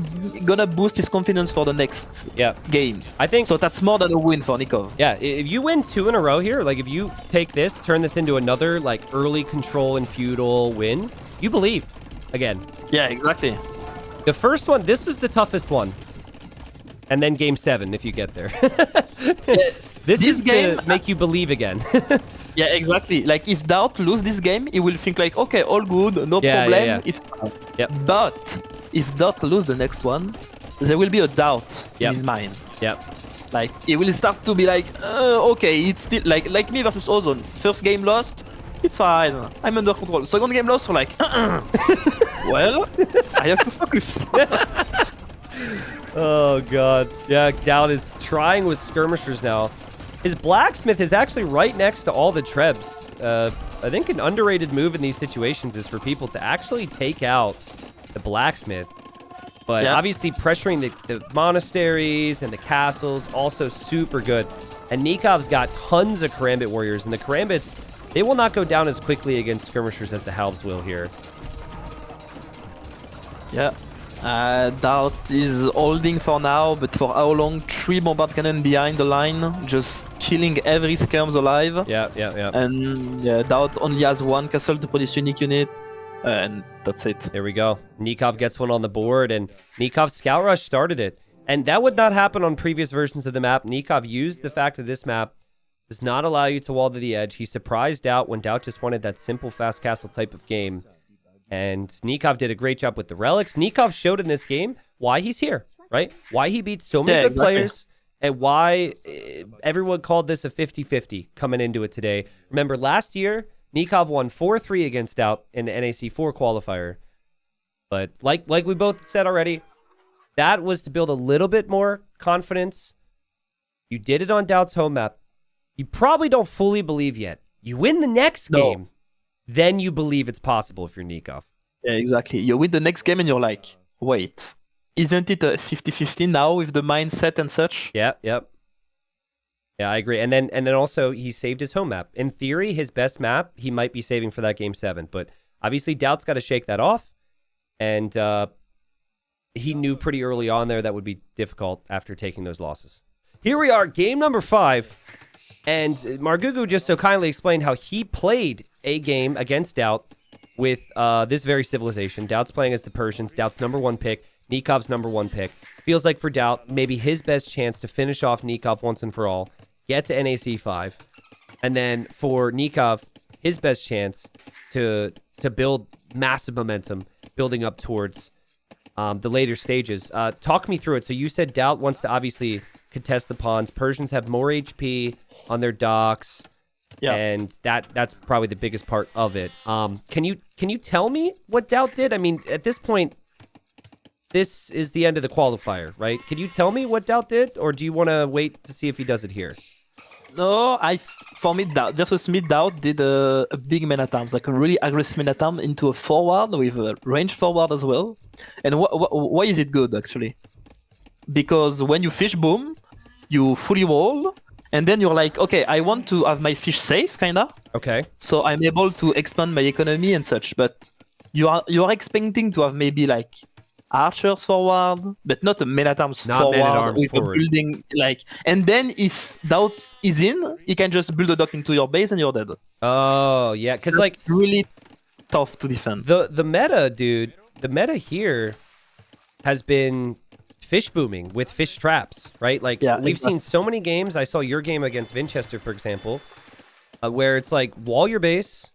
gonna boost his confidence for the next games. I think so. That's more than a win for Nicov. Yeah, if you win 2 in a row here, like if you take this, turn this into another like early control and feudal win, you believe again. Yeah, exactly. The first one, this is the toughest one, and then game 7 if you get there. This is game to make you believe again. Yeah, exactly. Like if DauT lose this game, he will think like, okay, all good, no problem, it's fine. But if DauT lose the next one, there will be a doubt in his mind. Like he will start to be like, okay, it's still like me versus Ozone. First game lost, it's fine, I'm under control. Second game lost, we're like, well, I have to focus. Oh, God. Yeah, DauT is trying with skirmishers now. His blacksmith is actually right next to all the trebs. I think an underrated move in these situations is for people to actually take out the blacksmith. But obviously pressuring the monasteries and the castles, also super good. And Nikov's got tons of Karambit warriors, and the Karambits, they will not go down as quickly against skirmishers as the halves will here. Yeah. DauT is holding for now, but for how long? 3 bombard cannon behind the line, just killing every skirms alive. Yeah. And DauT only has 1 castle to produce unique unit, and that's it. There we go. Nicov gets one on the board, and Nikov's Scout Rush started it. And that would not happen on previous versions of the map. Nicov used the fact that this map does not allow you to wall to the edge. He surprised DauT when DauT just wanted that simple fast castle type of game. And Nicov did a great job with the relics. Nicov showed in this game why he's here, right? Why he beat so many good players, and why everyone called this a 50-50 coming into it today. Remember, last year, Nicov won 4-3 against DauT in the NAC 4 qualifier. But like we both said already, that was to build a little bit more confidence. You did it on DauT's home map. You probably don't fully believe yet. You win the next game. Then you believe it's possible if you're Nicov. Yeah, exactly. You win the next game and you're like, wait, isn't it a 50-50 now with the mindset and such? Yep. Yeah, I agree. And then also he saved his home map. In theory, his best map, he might be saving for that game 7. But obviously, DauT's got to shake that off. And he knew pretty early on there that would be difficult after taking those losses. Here we are, game number 5. And Margugu just so kindly explained how he played a game against DauT with this very civilization. DauT's playing as the Persians. DauT's #1 pick. Nikov's #1 pick. Feels like for DauT, maybe his best chance to finish off Nicov once and for all, get to NAC 5. And then for Nicov, his best chance to build massive momentum, building up towards the later stages. Talk me through it. So you said DauT wants to obviously contest the pawns. Persians have more HP on their docks, and that's probably the biggest part of it. Can you tell me what DauT did? I mean, at this point, this is the end of the qualifier, right? Can you tell me what DauT did, or do you want to wait to see if he does it here? No, for me, DauT versus me, DauT did a big man at arms, like a really aggressive man at arms into a forward with a range forward as well. And why is it good, actually? Because when you fish boom, you fully wall, and then you're like, okay, I want to have my fish safe, kinda. Okay. So I'm able to expand my economy and such, but you are expecting to have maybe like archers forward, but not a man at arms forward with forward. A building like. And then if DauT is in, you can just build a dock into your base and you're dead. Oh yeah, because like really tough to defend. The meta, dude. The meta here has been fish booming with fish traps, right? Like we've seen so many games. I saw your game against Winchester, for example, where it's like wall your base,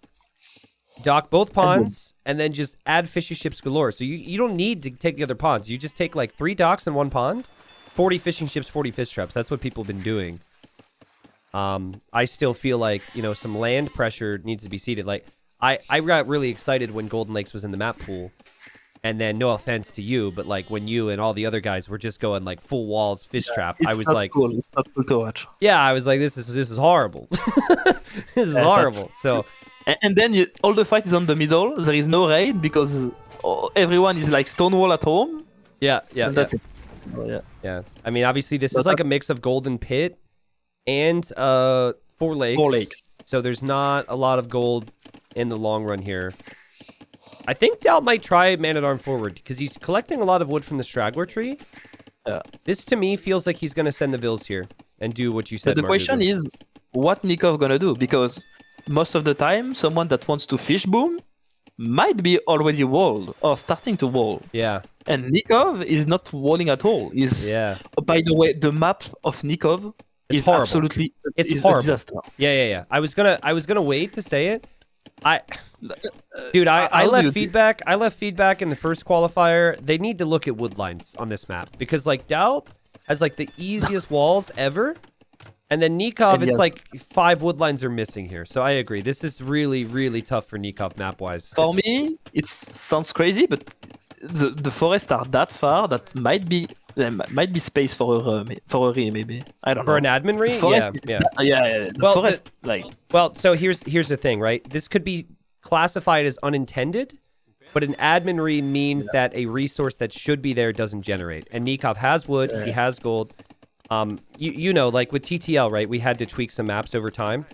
dock both pawns, and then just add fishy ships galore. So you don't need to take the other pawns. You just take like 3 docks and 1 pond, 40 fishing ships, 40 fish traps. That's what people have been doing. I still feel like, some land pressure needs to be seeded. Like I got really excited when Golden Lakes was in the map pool. And then, no offense to you, but like when you and all the other guys were just going like full walls, fish trap, I was like, cool. It's not cool to watch. Yeah, I was like, this is horrible. This is horrible. So, and then all the fight is on the middle. There is no raid because everyone is like stonewall at home. Yeah. That's it. Yeah. I mean, obviously, this is like a mix of Golden Pit and 4 lakes. 4 lakes. So there's not a lot of gold in the long run here. I think DauT might try Man-at-Arm forward because he's collecting a lot of wood from the straggler tree. This, to me, feels like he's going to send the Vills here and do what you said, But the question is, what Nicov going to do? Because most of the time, someone that wants to fish boom might be already walled or starting to wall. Yeah. And Nicov is not walling at all. By the way, the map of Nicov is horrible. Absolutely it's horrible. A disaster. Yeah. I was gonna wait to say it. I left feedback. I left feedback in the first qualifier. They need to look at wood lines on this map because like DauT has like the easiest walls ever, and then Nicov, it's like 5 wood lines are missing here. So I agree. This is really, really tough for Nicov map wise. For me, it sounds crazy, but the forests are that far that might be There might be space for a re maybe. I don't know. For an admin re? Forest Yeah, is, yeah. The Well, forest like. Well, so here's the thing, right? This could be classified as unintended, but an admin re means that a resource that should be there doesn't generate. And Nicov has wood, he has gold. You know, like with TTL, right? We had to tweak some maps over time.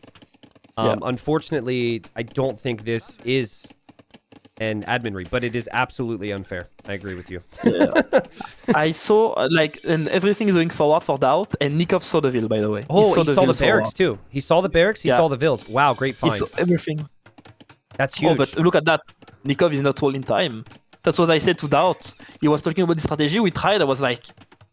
Unfortunately, I don't think this is an admin re, but it is absolutely unfair. I agree with you. I saw and everything is going forward for DauT, and Nicov saw the Ville, by the way. Oh, he saw the Villes barracks forward. too. He saw the barracks, he saw the vills. Wow, great He find. saw everything. That's huge. Oh, but look at that. Nicov is not holding time. That's what I said to DauT. He was talking about the strategy. We tried. I was like,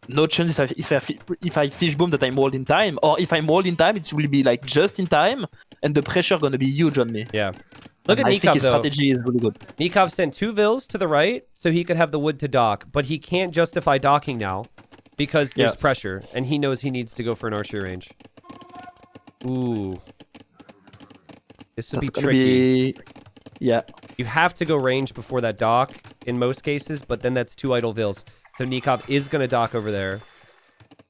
no chance if I fish boom that I'm holding time, or if I'm holding time, it will be like just in time, and the pressure gonna be huge on me. Yeah. Look at I Nicov, think his though. strategy is really good. Nicov sent 2 vills to the right so he could have the wood to dock, but he can't justify docking now because there's pressure, and he knows he needs to go for an archery range. Ooh. This would be tricky. Yeah. You have to go range before that dock in most cases, but then that's 2 idle vills. So Nicov is going to dock over there.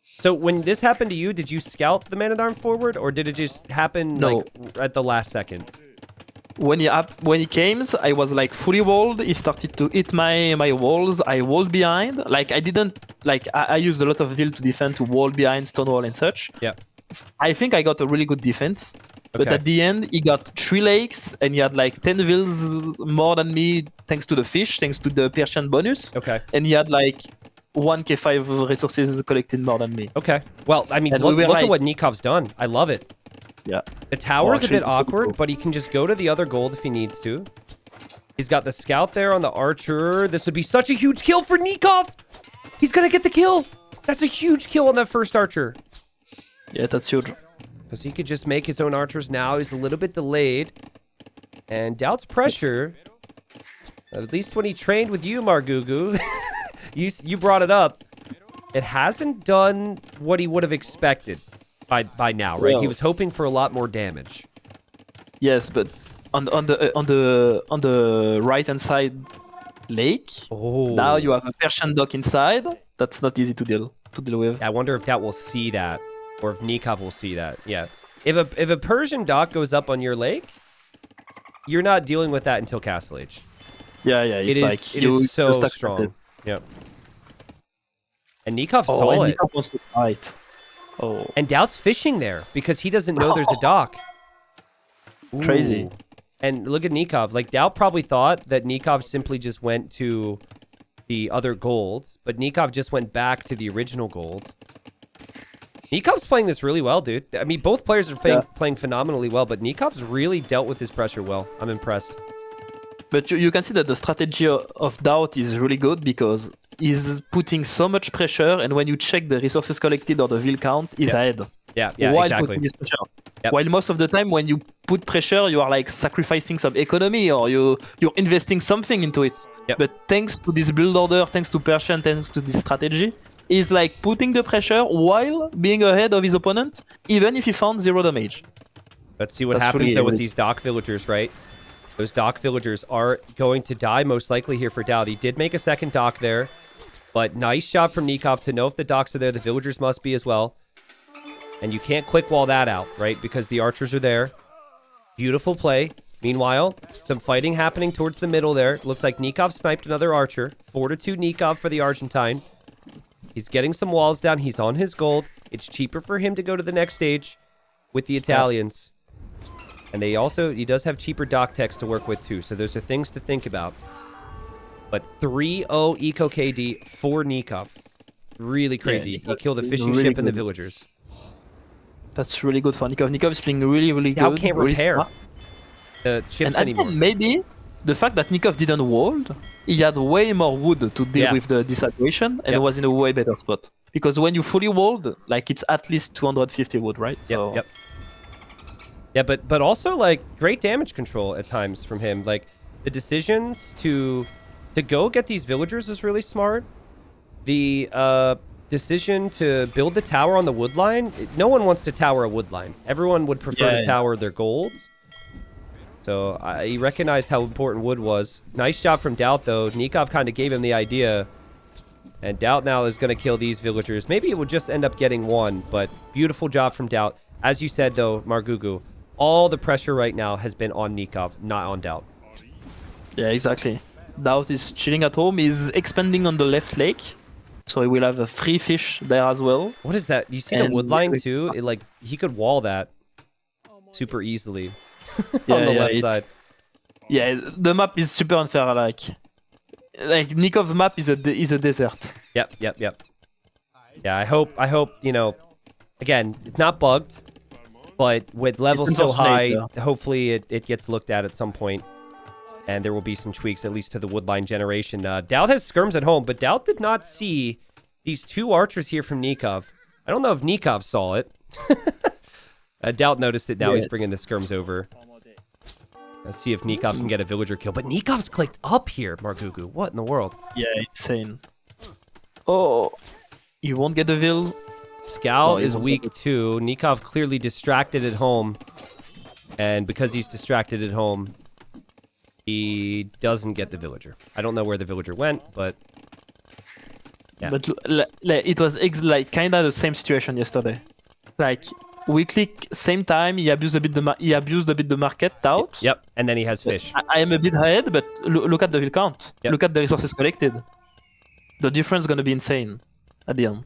So when this happened to you, did you scout the man-at-arm forward, or did it just happen like at the last second? When he came, I was like fully walled. He started to hit my walls. I walled behind. Like I didn't I used a lot of Ville to defend, to wall behind, stone wall and such. Yeah. I think I got a really good defense. But Okay. at the end, he got 3 lakes and he had like 10 vills more than me, thanks to the fish, thanks to the Persian bonus. Okay. And he had like 1k5 resources collected more than me. Okay. Well, I mean, And look, we were look at like- what Nikov's done. I love it. Yeah. The tower's a actually, bit it's super awkward, cool. but he can just go to the other gold if he needs to. He's got the scout there on the archer. This would be such a huge kill for Nicov. He's going to get the kill. That's a huge kill on that first archer. Yeah, that's huge. Because he could just make his own archers now. He's a little bit delayed. And DauT's pressure, at least when he trained with you, Margugu, you brought it up. It hasn't done what he would have expected by now, right? Well, He was hoping for a lot more damage. Yes, but on the right hand side lake, now you have a Persian dock inside. That's not easy to deal with. I wonder if DauT will see that, or if Nicov will see that. Yeah, if a Persian dock goes up on your lake, you're not dealing with that until Castle Age. Yeah, It it's is so strong. Yep. And Nicov saw it. Nicov wants to fight. Oh, And DauT's fishing there because he doesn't know there's a dock. Crazy. Ooh. And look at Nicov. Like, DauT probably thought that Nicov simply just went to the other gold, but Nicov just went back to the original gold. Nikov's playing this really well, dude. I mean, both players are playing phenomenally well, but Nikov's really dealt with his pressure well. I'm impressed. But you can see that the strategy of DauT is really good because he's putting so much pressure, and when you check the resources collected or the Ville count, he's ahead. Yeah, While exactly. putting this pressure. Yep. While most of the time, when you put pressure, you are like sacrificing some economy or you're investing something into it. Yep. But thanks to this build order, thanks to Persian, thanks to this strategy, he's like putting the pressure while being ahead of his opponent, even if he found 0 damage. Let's see what That's happens, really- though, with these dock villagers, right? Those dock villagers are going to die most likely here for DauT. He did make a second dock there, but nice job from Nicov to know if the docks are there. The villagers must be as well. And you can't quick wall that out, right? Because the archers are there. Beautiful play. Meanwhile, some fighting happening towards the middle there. Looks like Nicov sniped another archer. 4-2 Nicov for the Argentine. He's getting some walls down. He's on his gold. It's cheaper for him to go to the next stage with the Italians. And he does have cheaper dock techs to work with too. So those are things to think about. But 3-0 Eco KD for Nicov. Really crazy. Yeah, he killed the fishing really ship and the good. villagers. That's really good for Nicov. Nicov is playing really, really DauT good. can't really repair smart. the ships And anymore. then maybe the fact that Nicov didn't hold, he had way more wood to deal with this situation and was in a way better spot. Because when you fully walled, like it's at least 250 wood, right? So Yep. Yeah, but also like great damage control at times from him. Like the decisions to go get these villagers was really smart. The decision to build the tower on the wood line. No one wants to tower a wood line. Everyone would prefer to tower their golds. So he recognized how important wood was. Nice job from DauT though. Nicov kind of gave him the idea. And DauT now is going to kill these villagers. Maybe it would just end up getting one, but beautiful job from DauT. As you said, though, Margugu, all the pressure right now has been on Nicov, not on DauT. Yeah, exactly. DauT is chilling at home. He's expanding on the left lake. So he will have a free fish there as well. What is that? You see the wood line, too? It, like, he could wall that super easily on the left side. Yeah, the map is super unfair. Like Nikov's map is a desert. Yep. Yeah, I hope, you know, again, it's not bugged, but with levels so high, hopefully it gets looked at some point, and there will be some tweaks, at least to the woodline generation. DauT has skirms at home, but DauT did not see these two archers here from Nicov. I don't know if Nicov saw it. DauT noticed it now. He's bringing the skirms over. Let's see if Nicov can get a villager kill. But Nikov's clicked up here, Margugu. What in the world? Yeah, insane. Oh, you won't get the vill. Scout is weak too. Nicov clearly distracted at home. And because he's distracted at home, he doesn't get the villager. I don't know where the villager went, but... yeah. But it was like kind of the same situation yesterday. Like... we click same time. He abused a bit the market out. Yep, and then he has fish. I am a bit ahead, but look at the vill count. Yep. Look at the resources collected. The difference is gonna be insane at the end.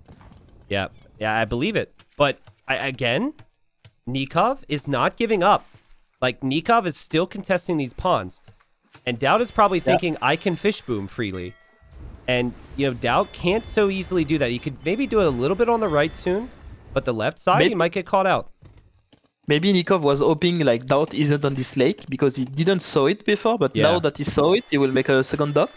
Yeah, I believe it. But again, Nicov is not giving up. Like Nicov is still contesting these pawns, and DauT is probably thinking I can fish boom freely, and you know DauT can't so easily do that. You could maybe do it a little bit on the right soon. But the left side, he might get caught out. Maybe Nicov was hoping like DauT isn't on this lake because he didn't saw it before, but now that he saw it, he will make a second dock.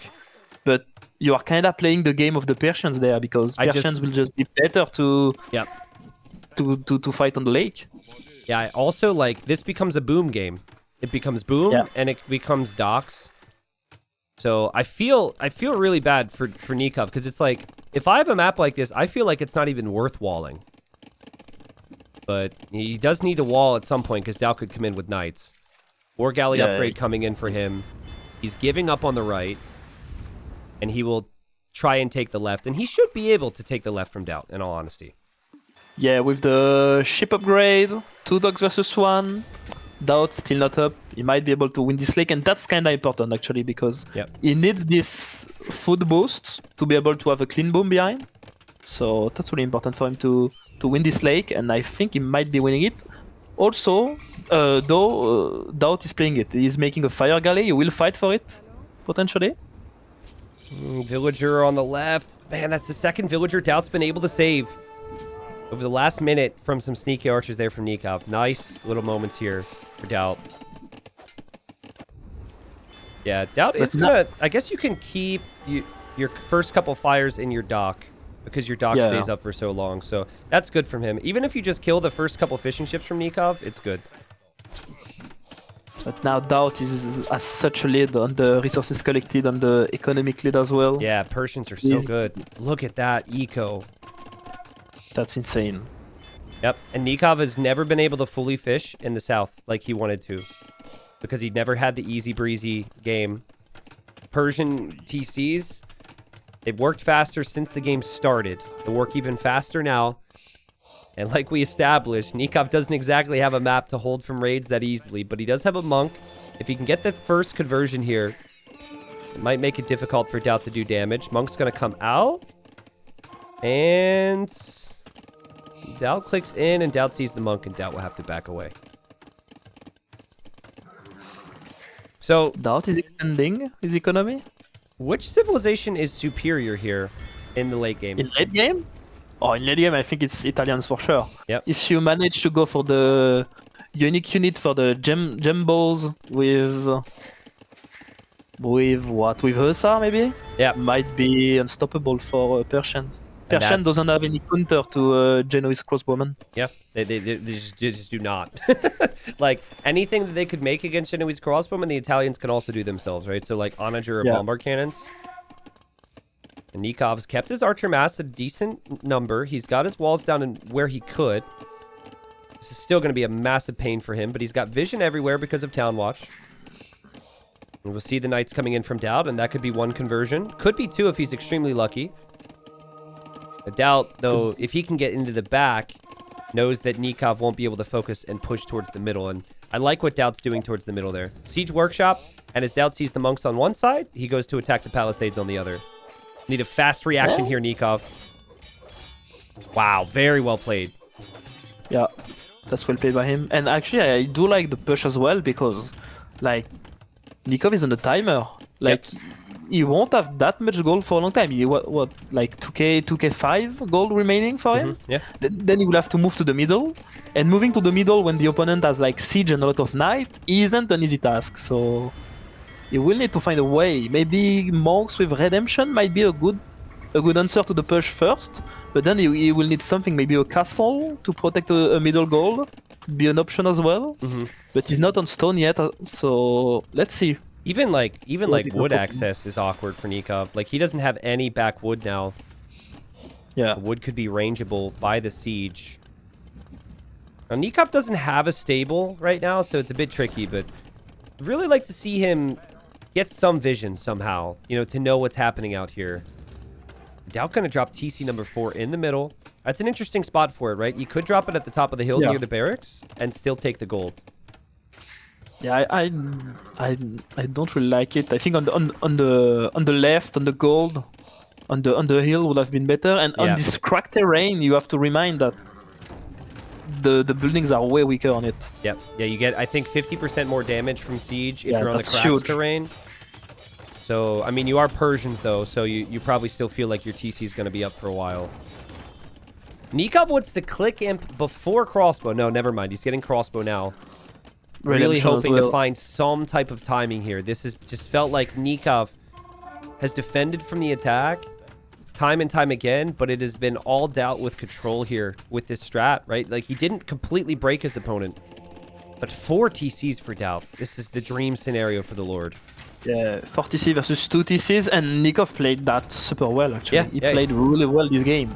But you are kind of playing the game of the Persians there because Persians will just be better to fight on the lake. Yeah, I also like this becomes a boom game. It becomes boom and it becomes docks. So I feel really bad for Nicov because it's like if I have a map like this, I feel like it's not even worth walling. But he does need to wall at some point because DauT could come in with knights. Or galley upgrade coming in for him. He's giving up on the right. And he will try and take the left. And he should be able to take the left from DauT, in all honesty. Yeah, with the ship upgrade, 2 dogs versus 1. DauT still not up. He might be able to win this lake. And that's kind of important, actually, because he needs this food boost to be able to have a clean boom behind. So that's really important for him to win this lake, and I think he might be winning it. Also, though DauT is playing it, he's making a fire galley. He will fight for it, potentially. Villager on the left. Man, that's the second villager DauT's been able to save over the last minute from some sneaky archers there from Nicov. Nice little moments here for DauT. Yeah, DauT is gonna... I guess you can keep your first couple fires in your dock. Because your dock stays up for so long. So that's good from him. Even if you just kill the first couple fishing ships from Nicov, it's good. But now DauT has such a lead on the resources collected, on the economic lead as well. Yeah, Persians are so good. Look at that eco. That's insane. Yep, and Nicov has never been able to fully fish in the south like he wanted to. Because he never had the easy breezy game. Persian TCs... it worked faster since the game started. It'll work even faster now. And like we established, Nicov doesn't exactly have a map to hold from raids that easily, but he does have a monk. If he can get the first conversion here, it might make it difficult for DauT to do damage. Monk's going to come out. And DauT clicks in, and DauT sees the monk, and DauT will have to back away. So DauT is extending his economy. Which civilization is superior here in the late game? In late game? Oh, in late game, I think it's Italians for sure. Yep. If you manage to go for the unique unit for the gem balls with what? With Hussar, maybe? Yeah. Might be unstoppable for Persians. Persian doesn't have any counter to Genoese crossbowmen. Yeah, they just do not. Like, anything that they could make against Genoese crossbowmen, the Italians can also do themselves, right? So, like, onager or bombard cannons. And Nikov's kept his archer mass at a decent number. He's got his walls down in where he could. This is still going to be a massive pain for him, but he's got vision everywhere because of Town Watch. And we'll see the knights coming in from DauT, and that could be one conversion. Could be two if he's extremely lucky. DauT, though, if he can get into the back, knows that Nicov won't be able to focus and push towards the middle. And I like what DauT's doing towards the middle there. Siege Workshop, and as DauT sees the monks on one side, he goes to attack the palisades on the other. Need a fast reaction here, Nicov. Wow, very well played. Yeah, that's well played by him. And actually, I do like the push as well because, like, Nicov is on a timer. Like, he won't have that much gold for a long time. He, what like 2k, 2k5 gold remaining for him? Yeah. Then he will have to move to the middle. And moving to the middle when the opponent has, like, siege and a lot of knight isn't an easy task. So, he will need to find a way. Maybe monks with redemption might be a good answer to the push first, but then he will need something, maybe a castle to protect a middle goal. Could be an option as well. But he's not on stone yet, so let's see. Even like wood access is awkward for Nicov. Like, he doesn't have any back wood now. Yeah. The wood could be rangeable by the siege. Now, Nicov doesn't have a stable right now, so it's a bit tricky, but I'd really like to see him get some vision somehow, you know, to know what's happening out here. DauT gonna drop TC number 4 in the middle. That's an interesting spot for it, right? You could drop it at the top of the hill near the barracks and still take the gold. Yeah, I don't really like it. I think on the left, on the gold, on the hill would have been better. And on this cracked terrain, you have to remind that the buildings are way weaker on it. Yep. Yeah, you get, I think, 50% more damage from siege if you're on the cracked huge terrain. So, I mean, you are Persians, though, so you probably still feel like your TC is going to be up for a while. Nicov wants to click imp before crossbow. No, never mind. He's getting crossbow now. Really hoping to find some type of timing here. This is just felt like Nicov has defended from the attack time and time again, but it has been all DauT with control here with this strat, right? Like, he didn't completely break his opponent, but 4 TCs for DauT. This is the dream scenario for the Lord. Yeah, 4 TC versus 2 TCs, and Nicov played that super well, actually. Yeah, he played really well this game.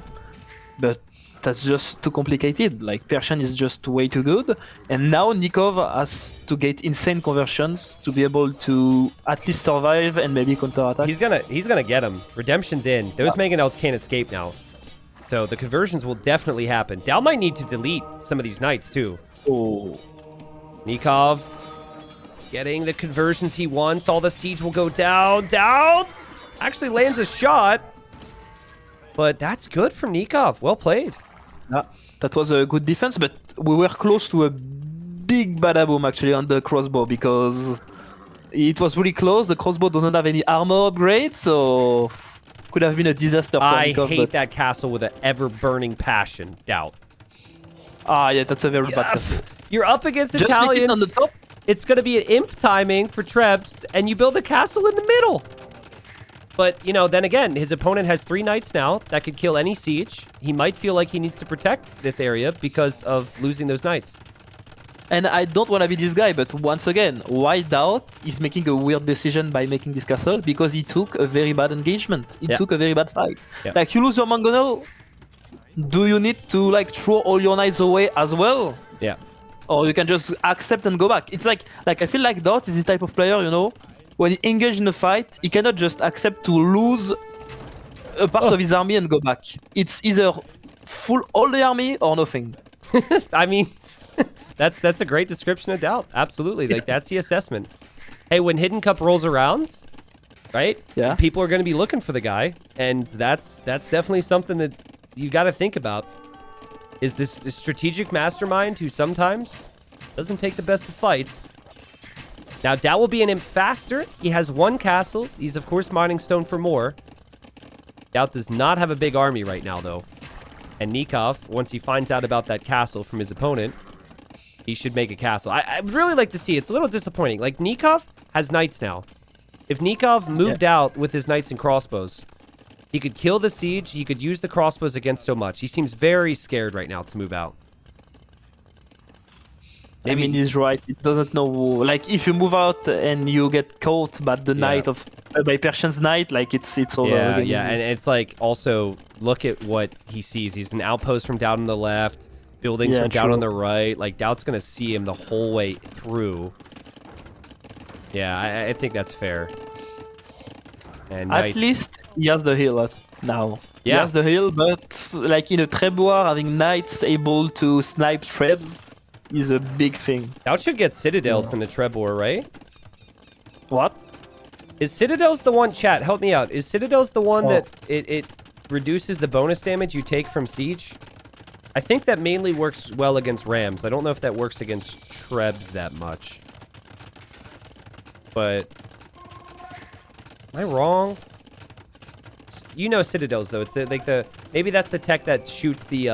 But that's just too complicated. Like, Persian is just way too good. And now Nicov has to get insane conversions to be able to at least survive and maybe counterattack. He's gonna get him. Redemption's in. Those mangonels can't escape now. So the conversions will definitely happen. DauT might need to delete some of these knights, too. Oh. Nicov getting the conversions he wants. All the siege will go down. DauT actually lands a shot. But that's good from Nicov. Well played. Yeah, that was a good defense, but we were close to a big badaboom actually on the crossbow because it was really close. The crossbow doesn't have any armor upgrade, so could have been a disaster for Nicov. I hate that castle with an ever-burning passion, DauT. Ah, yeah, that's a very bad castle. You're up against Just Italians. on the top. It's going to be an imp timing for Trebs, and you build a castle in the middle. But, you know, then again, his opponent has 3 knights now that could kill any siege. He might feel like he needs to protect this area because of losing those knights. And I don't want to be this guy, but once again, why DauT is making a weird decision by making this castle? Because he took a very bad engagement. He took a very bad fight. Like, you lose your mangonel, do you need to, like, throw all your knights away as well? Yeah. Or you can just accept and go back. It's like I feel like DauT is this type of player, you know? When he engages in a fight, he cannot just accept to lose a part of his army and go back. It's either full all the army or nothing. I mean, that's a great description of DauT. Absolutely. Like, that's the assessment. Hey, when Hidden Cup rolls around, right? Yeah. People are going to be looking for the guy. And that's definitely something that you got to think about. Is this strategic mastermind who sometimes doesn't take the best of fights. Now, DauT will be an imp faster. He has 1 castle. He's, of course, mining stone for more. DauT does not have a big army right now, though. And Nicov, once he finds out about that castle from his opponent, he should make a castle. I'd really like to see. It's a little disappointing. Like, Nicov has knights now. If Nicov moved out with his knights and crossbows, he could kill the siege. He could use the crossbows against so much. He seems very scared right now to move out. I mean, he's right. It doesn't know. Like, if you move out and you get caught by the knight of by Persian's knight, like it's over. Yeah, and it's like also look at what he sees. He's an outpost from down on the left, buildings from down on the right. Like, DauT's gonna see him the whole way through. Yeah, I think that's fair. And at least he has the heal now. He Yeah. has the heal, but like in a Treboar, having knights able to snipe trebs is a big thing. DauT should get Citadels in the Trebor, right? What? Is Citadels the one, chat, help me out. Is Citadels the one that it reduces the bonus damage you take from Siege? I think that mainly works well against Rams. I don't know if that works against Trebs that much. But... am I wrong? You know Citadels, though. It's like the... maybe that's the tech that shoots the,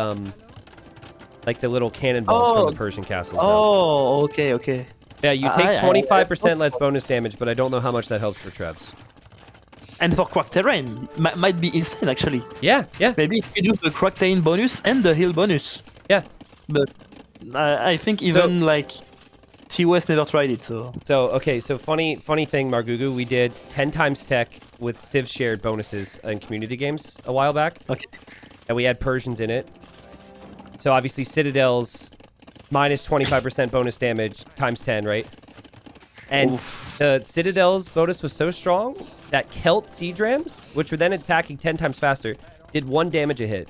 like the little cannonballs from the Persian castles. Oh, okay, okay. Yeah, you take 25% less bonus damage, but I don't know how much that helps for Trebs. And for crack terrain, might be insane actually. Yeah, yeah. Maybe if you do the crack terrain bonus and the heal bonus. Yeah. But I think even like T-West never tried it, so. So, okay, so funny thing, Margugu, we did 10 times tech with Civ shared bonuses in community games a while back. Okay. And we had Persians in it. So obviously Citadels minus 25% bonus damage times 10, right? And the Citadel's bonus was so strong that Celt Siege Rams, which were then attacking 10 times faster, did 1 damage a hit.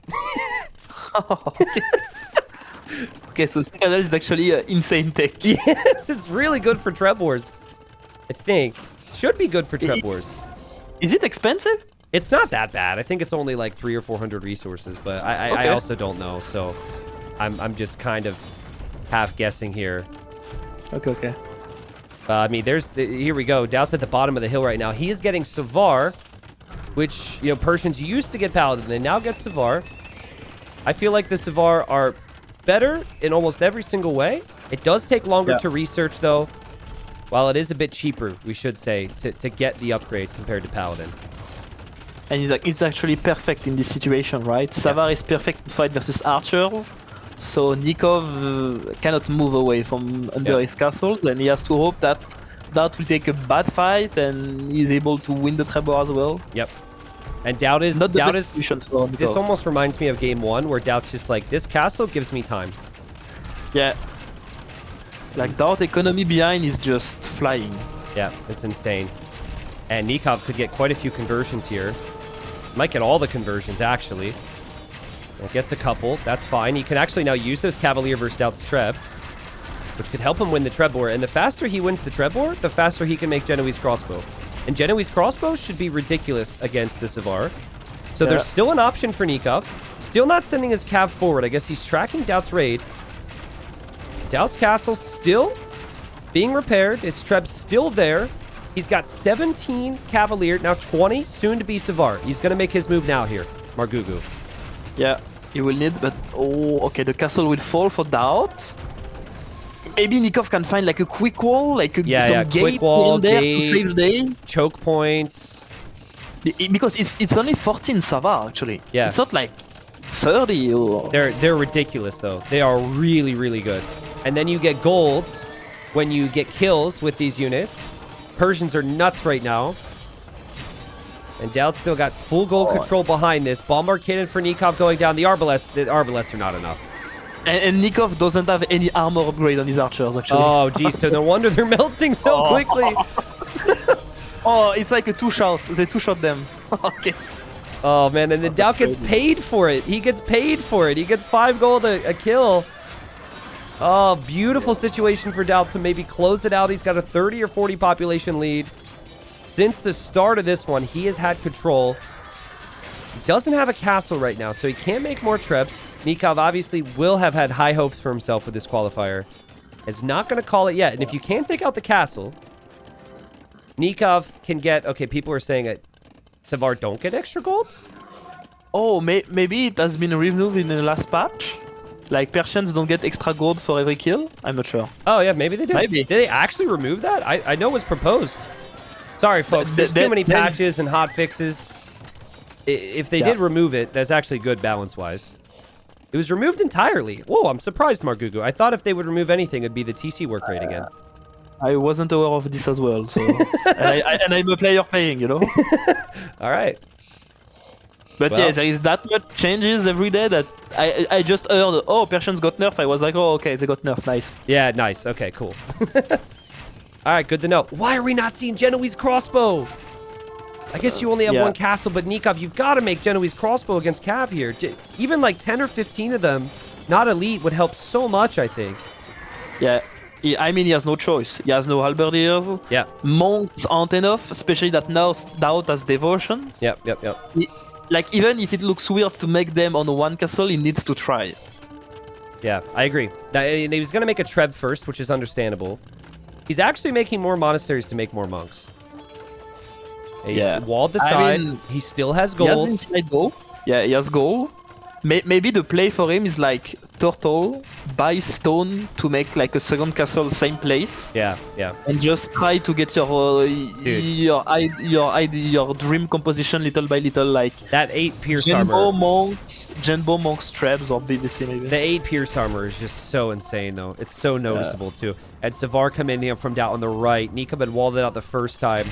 Okay, so Citadel is actually insane tech. Yes, it's really good for Treb Wars. I think. Should be good for Treb Wars. Is it expensive? It's not that bad. I think it's only like 300 or 400 resources, but I also don't know, so I'm just kind of half guessing here. Okay. I mean, here we go. DauT's at the bottom of the hill right now. He is getting Savar, which, you know, Persians used to get Paladin. They now get Savar. I feel like the Savar are better in almost every single way. It does take longer to research, though. While it is a bit cheaper, we should say, to get the upgrade compared to Paladin. And it's actually perfect in this situation, right? Savar is perfect to fight versus archers. So Nicov cannot move away from under his castles, and he has to hope that DauT will take a bad fight and he's able to win the Trebor as well. Yep. And DauT is... not the best solution for Nicov. This almost reminds me of game 1, where DauT's just like, this castle gives me time. Yeah. Like DauT economy behind is just flying. Yeah, it's insane. And Nicov could get quite a few conversions here. Might get all the conversions, actually. It gets a couple. That's fine. He can actually now use this Cavalier versus DauT's Treb, which could help him win the Trebor. And the faster he wins the Trebor, the faster he can make Genoese Crossbow. And Genoese Crossbow should be ridiculous against the Savar. So there's still an option for Nicov. Still not sending his Cav forward. I guess he's tracking DauT's raid. DauT's castle still being repaired. His Treb's still there. He's got 17 Cavalier, now 20, soon to be Savar. He's going to make his move now here, Margugu. Yeah, he will need, but okay, the castle will fall for DauT. Maybe Nicov can find like a quick wall, like some gate quick wall, in there gate, to save the day. Choke points. Because it's only 14 Savar actually. Yeah. It's not like 30 or... They're ridiculous though. They are really, really good. And then you get golds when you get kills with these units. Persians are nuts right now. And DauT still got full gold control behind this. Bombard cannon for Nicov going down. The Arbalests are not enough. And Nicov doesn't have any armor upgrade on his archers, actually. Oh, geez. So no wonder they're melting so quickly. Oh, it's like a two-shot. They two-shot them. Okay. Oh, man. And then DauT gets paid for it. He gets paid for it. He gets 5 gold a kill. Oh, beautiful situation for DauT to maybe close it out. He's got a 30 or 40 population lead. Since the start of this one, he has had control. He doesn't have a castle right now, so he can't make more trips. Nicov obviously will have had high hopes for himself with this qualifier. Is not going to call it yet. And if you can't take out the castle, Nicov can get... Okay, people are saying that Savar don't get extra gold? Oh, maybe it has been removed in the last patch? Like, Persians don't get extra gold for every kill? I'm not sure. Oh, yeah, maybe they did. Maybe. Did they actually remove that? I know it was proposed. Sorry, folks. There's too many patches and hot fixes. If they did remove it, that's actually good balance-wise. It was removed entirely. Whoa, I'm surprised, Margugu. I thought if they would remove anything, it'd be the TC work rate again. I wasn't aware of this as well, so... and I'm a player playing, you know? All right. But yeah, there is that much changes every day that I just heard, oh, Persians got nerfed. I was like, oh, okay, they got nerfed. Nice. Yeah, nice. Okay, cool. All right, good to know. Why are we not seeing Genoese crossbow? I guess you only have one castle, but Nicov, you've got to make Genoese crossbow against Cav here. Even like 10 or 15 of them, not elite, would help so much, I think. Yeah, I mean, he has no choice. He has no halberdiers. Yeah. Monks aren't enough, especially that now DauT has devotions. Yep. Like, even if it looks weird to make them on one castle, he needs to try. Yeah, I agree. He was going to make a Trev first, which is understandable. He's actually making more monasteries to make more monks. He's walled the side. He still has gold. He has inside gold. Yeah, he has gold. Maybe the play for him is like turtle, buy stone to make like a second castle same place. Yeah. And just try to get your dream composition little by little, like that 8 Pierce armor. Genbo monks trebs or BBC maybe. The 8 Pierce armor is just so insane though. It's so noticeable too. And Savar come in here from down on the right. Nicov had walled it out the first time.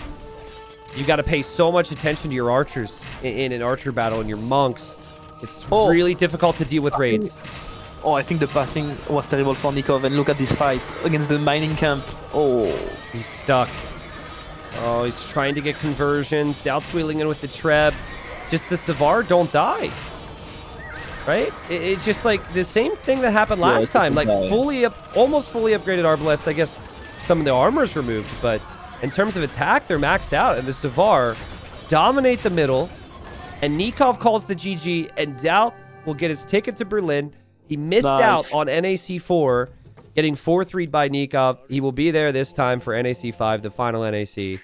You got to pay so much attention to your archers in an archer battle and your monks. It's really difficult to deal with raids. I think the pathing was terrible for Nicov, and look at this fight against the mining camp. He's stuck. He's trying to get conversions. DauT's wheeling in with the Treb. Just the Savar don't die. Right? It's just like the same thing that happened last time. Like almost fully upgraded Arbalest. I guess some of the armor's removed, but in terms of attack, they're maxed out, and the Savar dominate the middle, and Nicov calls the GG, and DauT will get his ticket to Berlin. He missed out on NAC 4, getting 4-3'd by Nicov. He will be there this time for NAC 5, the final NAC.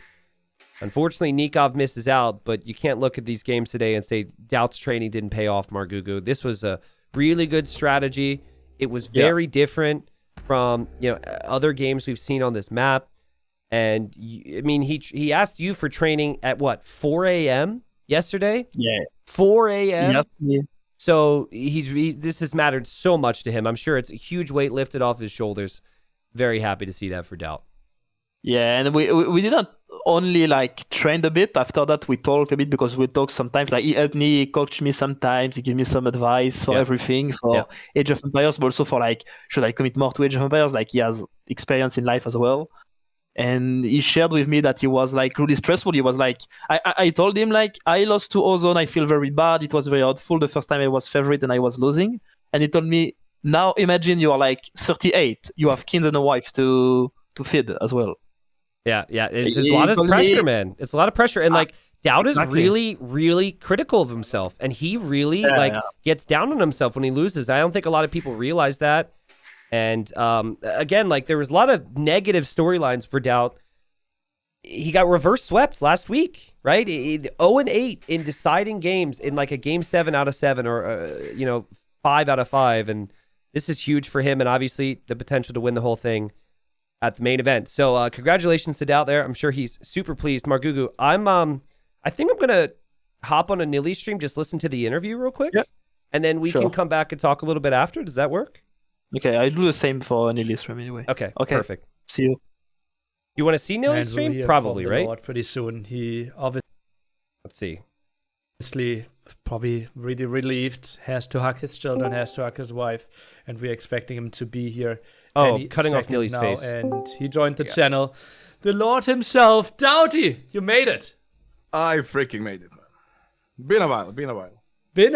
Unfortunately, Nicov misses out, but you can't look at these games today and say DauT's training didn't pay off, Margugu. This was a really good strategy. It was very different from other games we've seen on this map. And I mean, he asked you for training at what, 4 a.m. yesterday? Yeah. 4 a.m. Yeah. So this has mattered so much to him. I'm sure it's a huge weight lifted off his shoulders. Very happy to see that for DauT. Yeah, and we didn't only like train a bit. After that, we talked a bit because we talk sometimes. Like he helped me, he coached me sometimes. He gave me some advice for everything for Age of Empires, but also for like, should I commit more to Age of Empires? Like he has experience in life as well. And he shared with me that he was like really stressful. He was like, I told him like, I lost to Ozone. I feel very bad. It was very hurtful the first time I was favorite and I was losing. And he told me, now imagine you are like 38. You have kids and a wife to feed as well. Yeah. It's a lot of pressure, man. It's a lot of pressure. And like DauT is really, really critical of himself. And he really gets down on himself when he loses. I don't think a lot of people realize that. And again, like there was a lot of negative storylines for DauT. He got reverse swept last week, right? 0-8 in deciding games in like a game 7 out of 7 or 5 out of 5. And this is huge for him and obviously the potential to win the whole thing at the main event. So congratulations to DauT there. I'm sure he's super pleased. Margugu, I think I'm gonna hop on a Nilly stream, just listen to the interview real quick, and then we can come back and talk a little bit after. Does that work? Okay, I'll do the same for Nilly stream anyway. Okay, perfect. See you. You want to see Nilly's stream? Probably, right? Pretty soon. He obviously. Let's see. Obviously, probably really relieved. Has to hug his children. Has to hug his wife, and we're expecting him to be here. Cutting off Nilly's face. And he joined the channel. The Lord himself, DauT, you made it. I freaking made it, man. Been a while. Been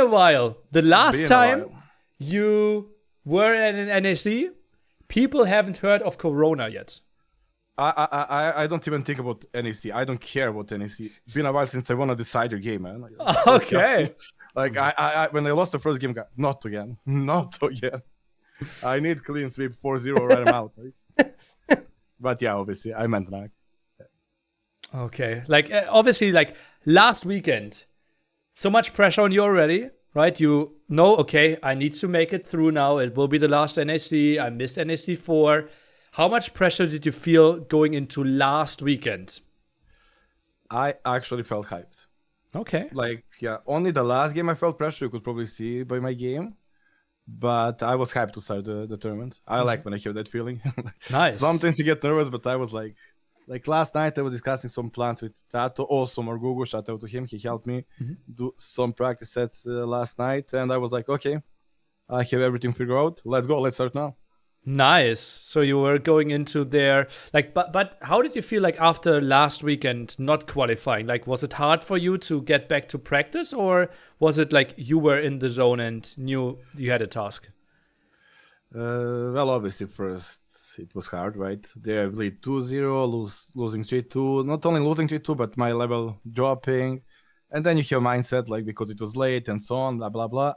a while. The last time you were at an NAC, people haven't heard of Corona yet. I don't even think about NAC. I don't care about NAC. Been a while since I won a decider game, man. Okay. Like I when I lost the first game, not again. I need clean sweep 4-0 right I'm out. Right? But yeah, obviously I meant NAC. Okay. Like obviously like last weekend, so much pressure on you already, right? You know, okay, I need to make it through now. It will be the last NAC. I missed NAC 4. How much pressure did you feel going into last weekend? I actually felt hyped. Okay. Like, only the last game I felt pressure. You could probably see by my game. But I was hyped to start the tournament. I like when I hear that feeling. Nice. Sometimes you get nervous, but I was like last night I was discussing some plans with Tato. Also, Margugu, shout out to him. He helped me do some practice sets last night. And I was like, okay, I have everything figured out. Let's go. Let's start now. Nice. So you were going into there, like, but how did you feel like after last weekend not qualifying? Like, was it hard for you to get back to practice, or was it like you were in the zone and knew you had a task? Well, obviously, first it was hard, right? They lead 2-0, losing 3-2. Not only losing 3-2, but my level dropping. And then you have mindset, like, because it was late and so on, blah, blah, blah.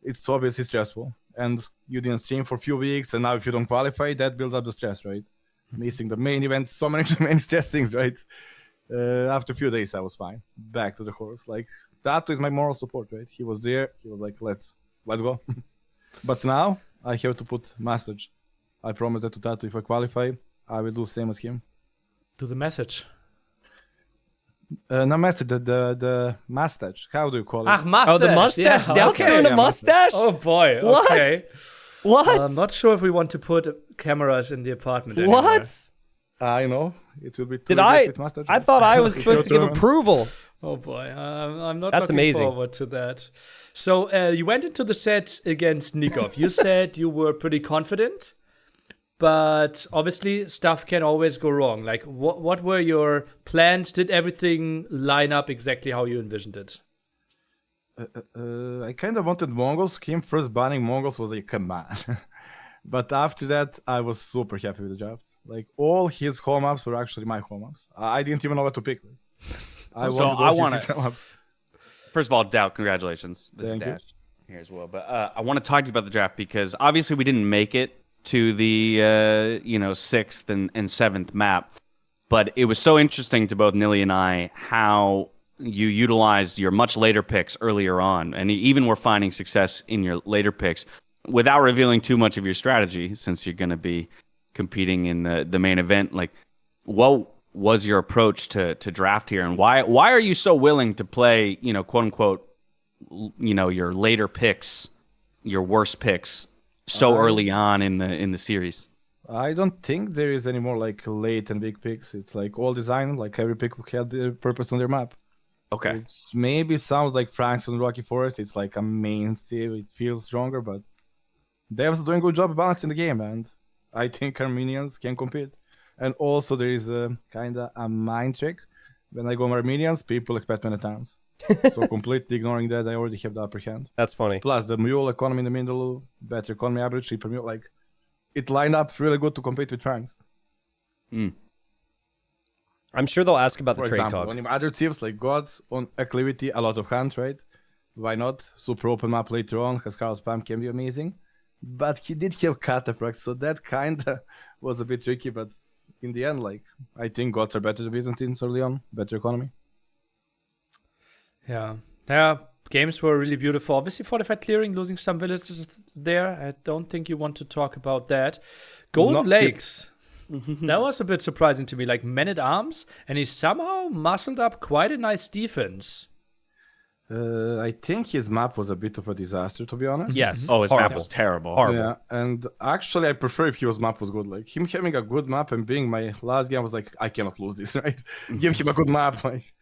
It's obviously stressful. And you didn't stream for a few weeks, and now if you don't qualify, that builds up the stress, right? Missing the main event, so many stress things, right? After a few days, I was fine. Back to the horse. Like, that is my moral support, right? He was there. He was like, let's go. But now I have to put message. I promise that to Tato, if I qualify, I will do same as him. To the message. No message, the mustache. How do you call it? Ah, mustache. Oh, the mustache. Yeah, DauT okay. doing a Yeah, mustache? Oh boy. What? Okay. What? I'm not sure if we want to put cameras in the apartment anymore. What? I know. It will be Did I? with mustache. I thought I was It's supposed to your give turn. approval. Oh boy, I'm not That's looking amazing. forward to that. So you went into the set against Nicov. You said you were pretty confident, but obviously stuff can always go wrong. Like, what were your plans? Did everything line up exactly how you envisioned it? I kind of wanted Mongols. Him first banning Mongols was like, come on. But after that, I was super happy with the draft. Like, all his home ups were actually my home ups. I didn't even know what to pick. I So wanted I all wanna- his home ups. First of all, DauT, congratulations. This Thank is you. Dash here as well. But I want to talk to you about the draft because obviously we didn't make it to the 6th and 7th map, but it was so interesting to both Nili and I how you utilized your much later picks earlier on, and even were finding success in your later picks without revealing too much of your strategy, since you're going to be competing in the main event. Like, what was your approach to draft here, and why are you so willing to play, quote unquote, your later picks, your worst picks, so early on in the series? I don't think there is any more like late and big picks. It's like all design, like every pick had the purpose on their map. Okay. It's maybe sounds like Franks on Rocky Forest. It's like a mainstay. It feels stronger, but devs are doing a good job balancing the game, and I think Armenians can compete. And also there is a kind of a mind trick. When I go Armenians, people expect many times. So completely ignoring that, I already have the upper hand. That's funny. Plus the mule economy in the middle, better economy average, cheaper mule. Like, it lined up really good to compete with Franks. I'm sure they'll ask about the For trade example, cog. on other teams like Goths on acclivity, a lot of hands, right? Why not? Super open map later on, Haskell spam can be amazing. But he did have cataphracts, so that kinda was a bit tricky, but in the end, like, I think Goths are better than Byzantines early on, better economy. Yeah. Games were really beautiful. Obviously, fortified clearing, losing some villages there. I don't think you want to talk about that. Golden Not Lakes. That was a bit surprising to me. Like, men at arms, and he somehow muscled up quite a nice defense. I think his map was a bit of a disaster, to be honest. Yes. Oh, his map Horrible. was terrible. Horrible. Yeah, and actually, I prefer if his map was good. Like, him having a good map and being my last game, I was like, I cannot lose this, right? Give him a good map. Like,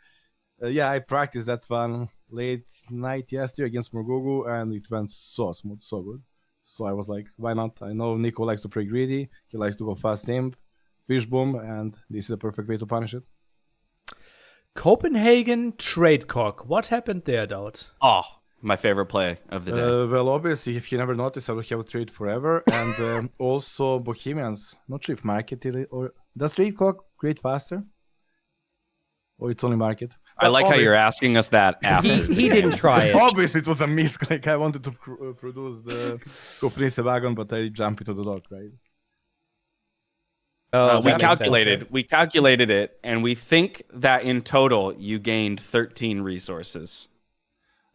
yeah, I practiced that one late night yesterday against Morgugu, and it went so smooth, so good. So I was like, why not? I know Nico likes to play greedy. He likes to go fast imp, fish boom, and this is a perfect way to punish it. Copenhagen trade cock. What happened there, DauT? Oh, my favorite play of the day. Well, obviously, if you never noticed, I will have a trade forever. And also, Bohemians, not sure if market it, or does trade clock create faster? Or it's only market? I like how you're asking us that after. He didn't try it. Obviously, it was a miss. Like, I wanted to produce the Coprince wagon, but I jumped into the dock, right? Oh, we that makes sense. we calculated it, and we think that in total you gained 13 resources.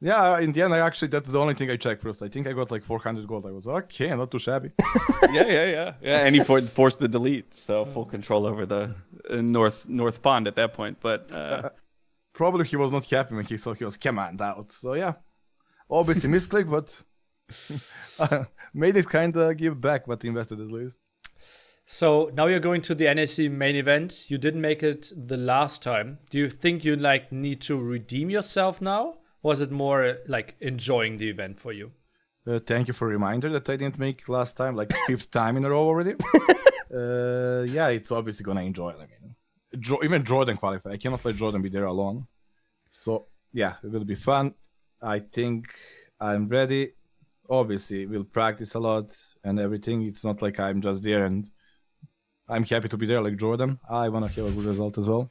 Yeah, in the end, that's the only thing I checked first. I think I got like 400 gold. I was okay, not too shabby. Yeah. And he forced the delete, so full control over the north pond at that point. But Probably he was not happy when he saw he was command out. So yeah, obviously misclick, but made it kind of give back what he invested at least. So now you're going to the NAC main event. You didn't make it the last time. Do you think you need to redeem yourself now? Or is it more like enjoying the event for you? Thank you for a reminder that I didn't make last time, like 5th time in a row already. Yeah, it's obviously gonna enjoy. I mean, even Jordan qualify. I cannot let Jordan be there alone. So yeah, it will be fun. I think I'm ready. Obviously, we'll practice a lot and everything. It's not like I'm just there and I'm happy to be there like Jordan. I want to have a good result as well.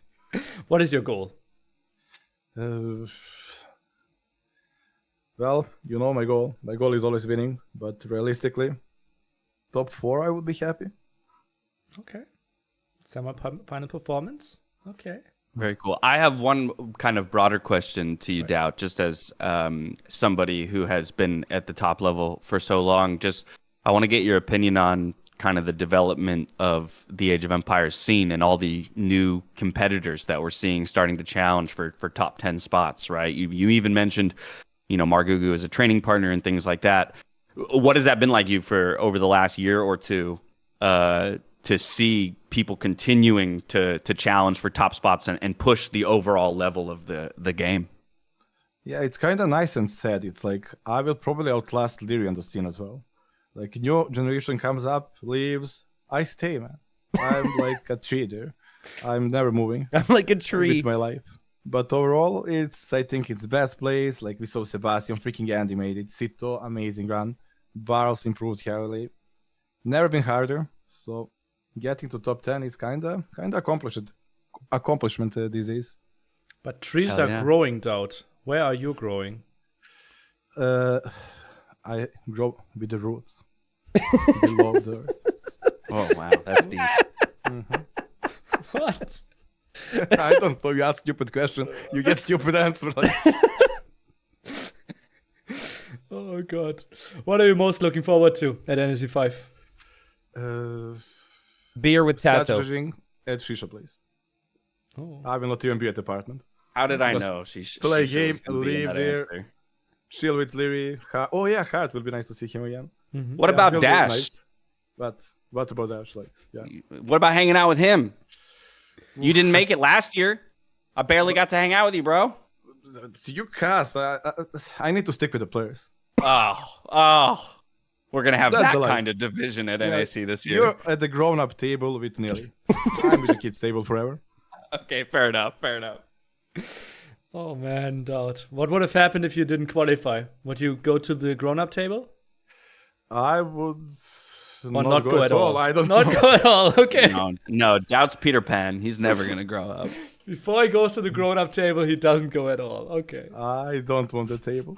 What is your goal? Well, you know my goal. My goal is always winning, but realistically, top 4 I would be happy. Okay. Final performance. Okay. Very cool. I have one kind of broader question to you, DauT, just as somebody who has been at the top level for so long. Just, I want to get your opinion on kind of the development of the Age of Empires scene and all the new competitors that we're seeing starting to challenge for top 10 spots, right? You even mentioned, Margugu as a training partner and things like that. What has that been like you for over the last year or two to see people continuing to challenge for top spots and push the overall level of the game? Yeah, it's kind of nice and sad. It's like I will probably outlast Leary on the scene as well. Like new generation comes up, leaves, I stay, man. I'm like a tree there. I'm never moving. I'm like a tree. With my life. But overall, I think it's best place. Like we saw Sebastian freaking animated, Sito, amazing run. Barrels improved heavily. Never been harder. So getting to top 10 is kind of accomplishment these days. But trees Hell are yeah. growing, DauT. Where are you growing? I grow with the roots. Below the earth. Oh, wow. That's deep. What? I don't know. You ask stupid question, you get stupid answer. Like, Oh god. What are you most looking forward to at NSC 5? Beer with Tato. strategizing at Shisha place. Oh. I will not even be at the apartment. How did I Just know? play she game, was gonna be in leave that there. answer. Chill with Leary. Oh yeah, Hart will be nice to see him again. What Yeah, about will be Dash? nice. But what about Dash? Like, yeah. What about hanging out with him? You didn't make it last year. I barely got to hang out with you, bro. You cast. I need to stick with the players. Oh. We're going to have That's that the line. kind of division at Yeah, NAC this year. You're at the grown-up table with Nelly. I'm with the kids table forever. Okay, fair enough. Oh man, DauT. What would have happened if you didn't qualify? Would you go to the grown-up table? I would Or not go at all? I don't Not know. go at all, okay. No, DauT's Peter Pan. He's never going to grow up. Before he goes to the grown-up table, he doesn't go at all. Okay. I don't want the table.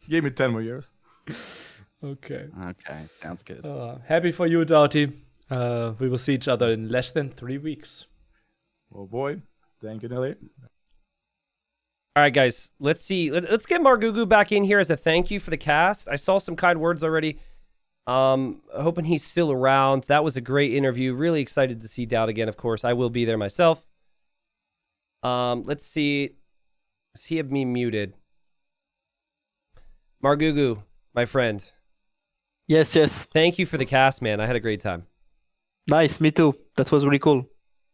Give me 10 more years. Okay. Okay, sounds good. Happy for you, DauT. We will see each other in less than 3 weeks. Oh boy. Thank you, Nelly. All right, guys. Let's see. Let's get Margugu back in here as a thank you for the cast. I saw some kind words already. Hoping he's still around. That was a great interview. Really excited to see DauT again, of course. I will be there myself. Let's see. Does he have me muted? Margugu, my friend. Yes. Thank you for the cast, man. I had a great time. Nice, me too. That was really cool.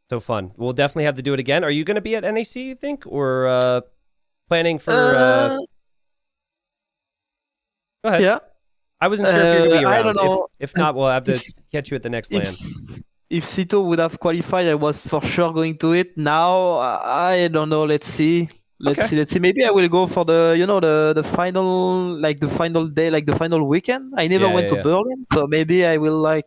So fun. We'll definitely have to do it again. Are you going to be at NAC, you think? Or planning for... Go ahead. Yeah. I wasn't sure if you're going to be I around. don't know. If not, we'll have to catch you at the next LAN. If Sito would have qualified, I was for sure going to it. Now, I don't know. Let's see. Let's see. Maybe I will go for the final, like the final day, like the final weekend. I never went to Berlin, so maybe I will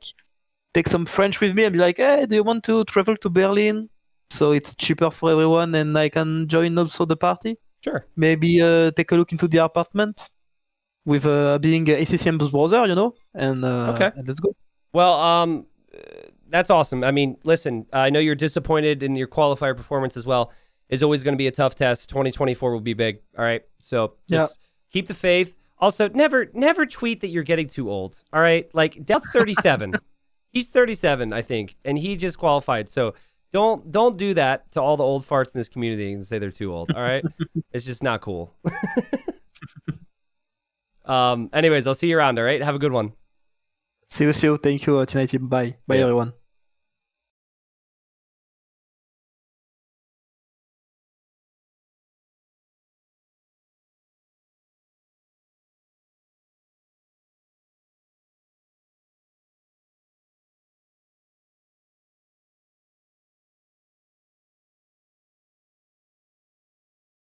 take some French with me and be like, hey, do you want to travel to Berlin? So it's cheaper for everyone and I can join also the party. Sure. Maybe take a look into the apartment with being ACCM's brother, and let's go. Well, that's awesome. I mean, listen, I know you're disappointed in your qualifier performance as well. It's always going to be a tough test. 2024 will be big. All right. So just keep the faith. Also, never tweet that you're getting too old. All right. Like, DauT's 37. He's 37, I think, and he just qualified. So don't do that to all the old farts in this community and say they're too old. All right. It's just not cool. Anyways, I'll see you around. All right. Have a good one. See you. Thank you, Tina Team. Bye, everyone.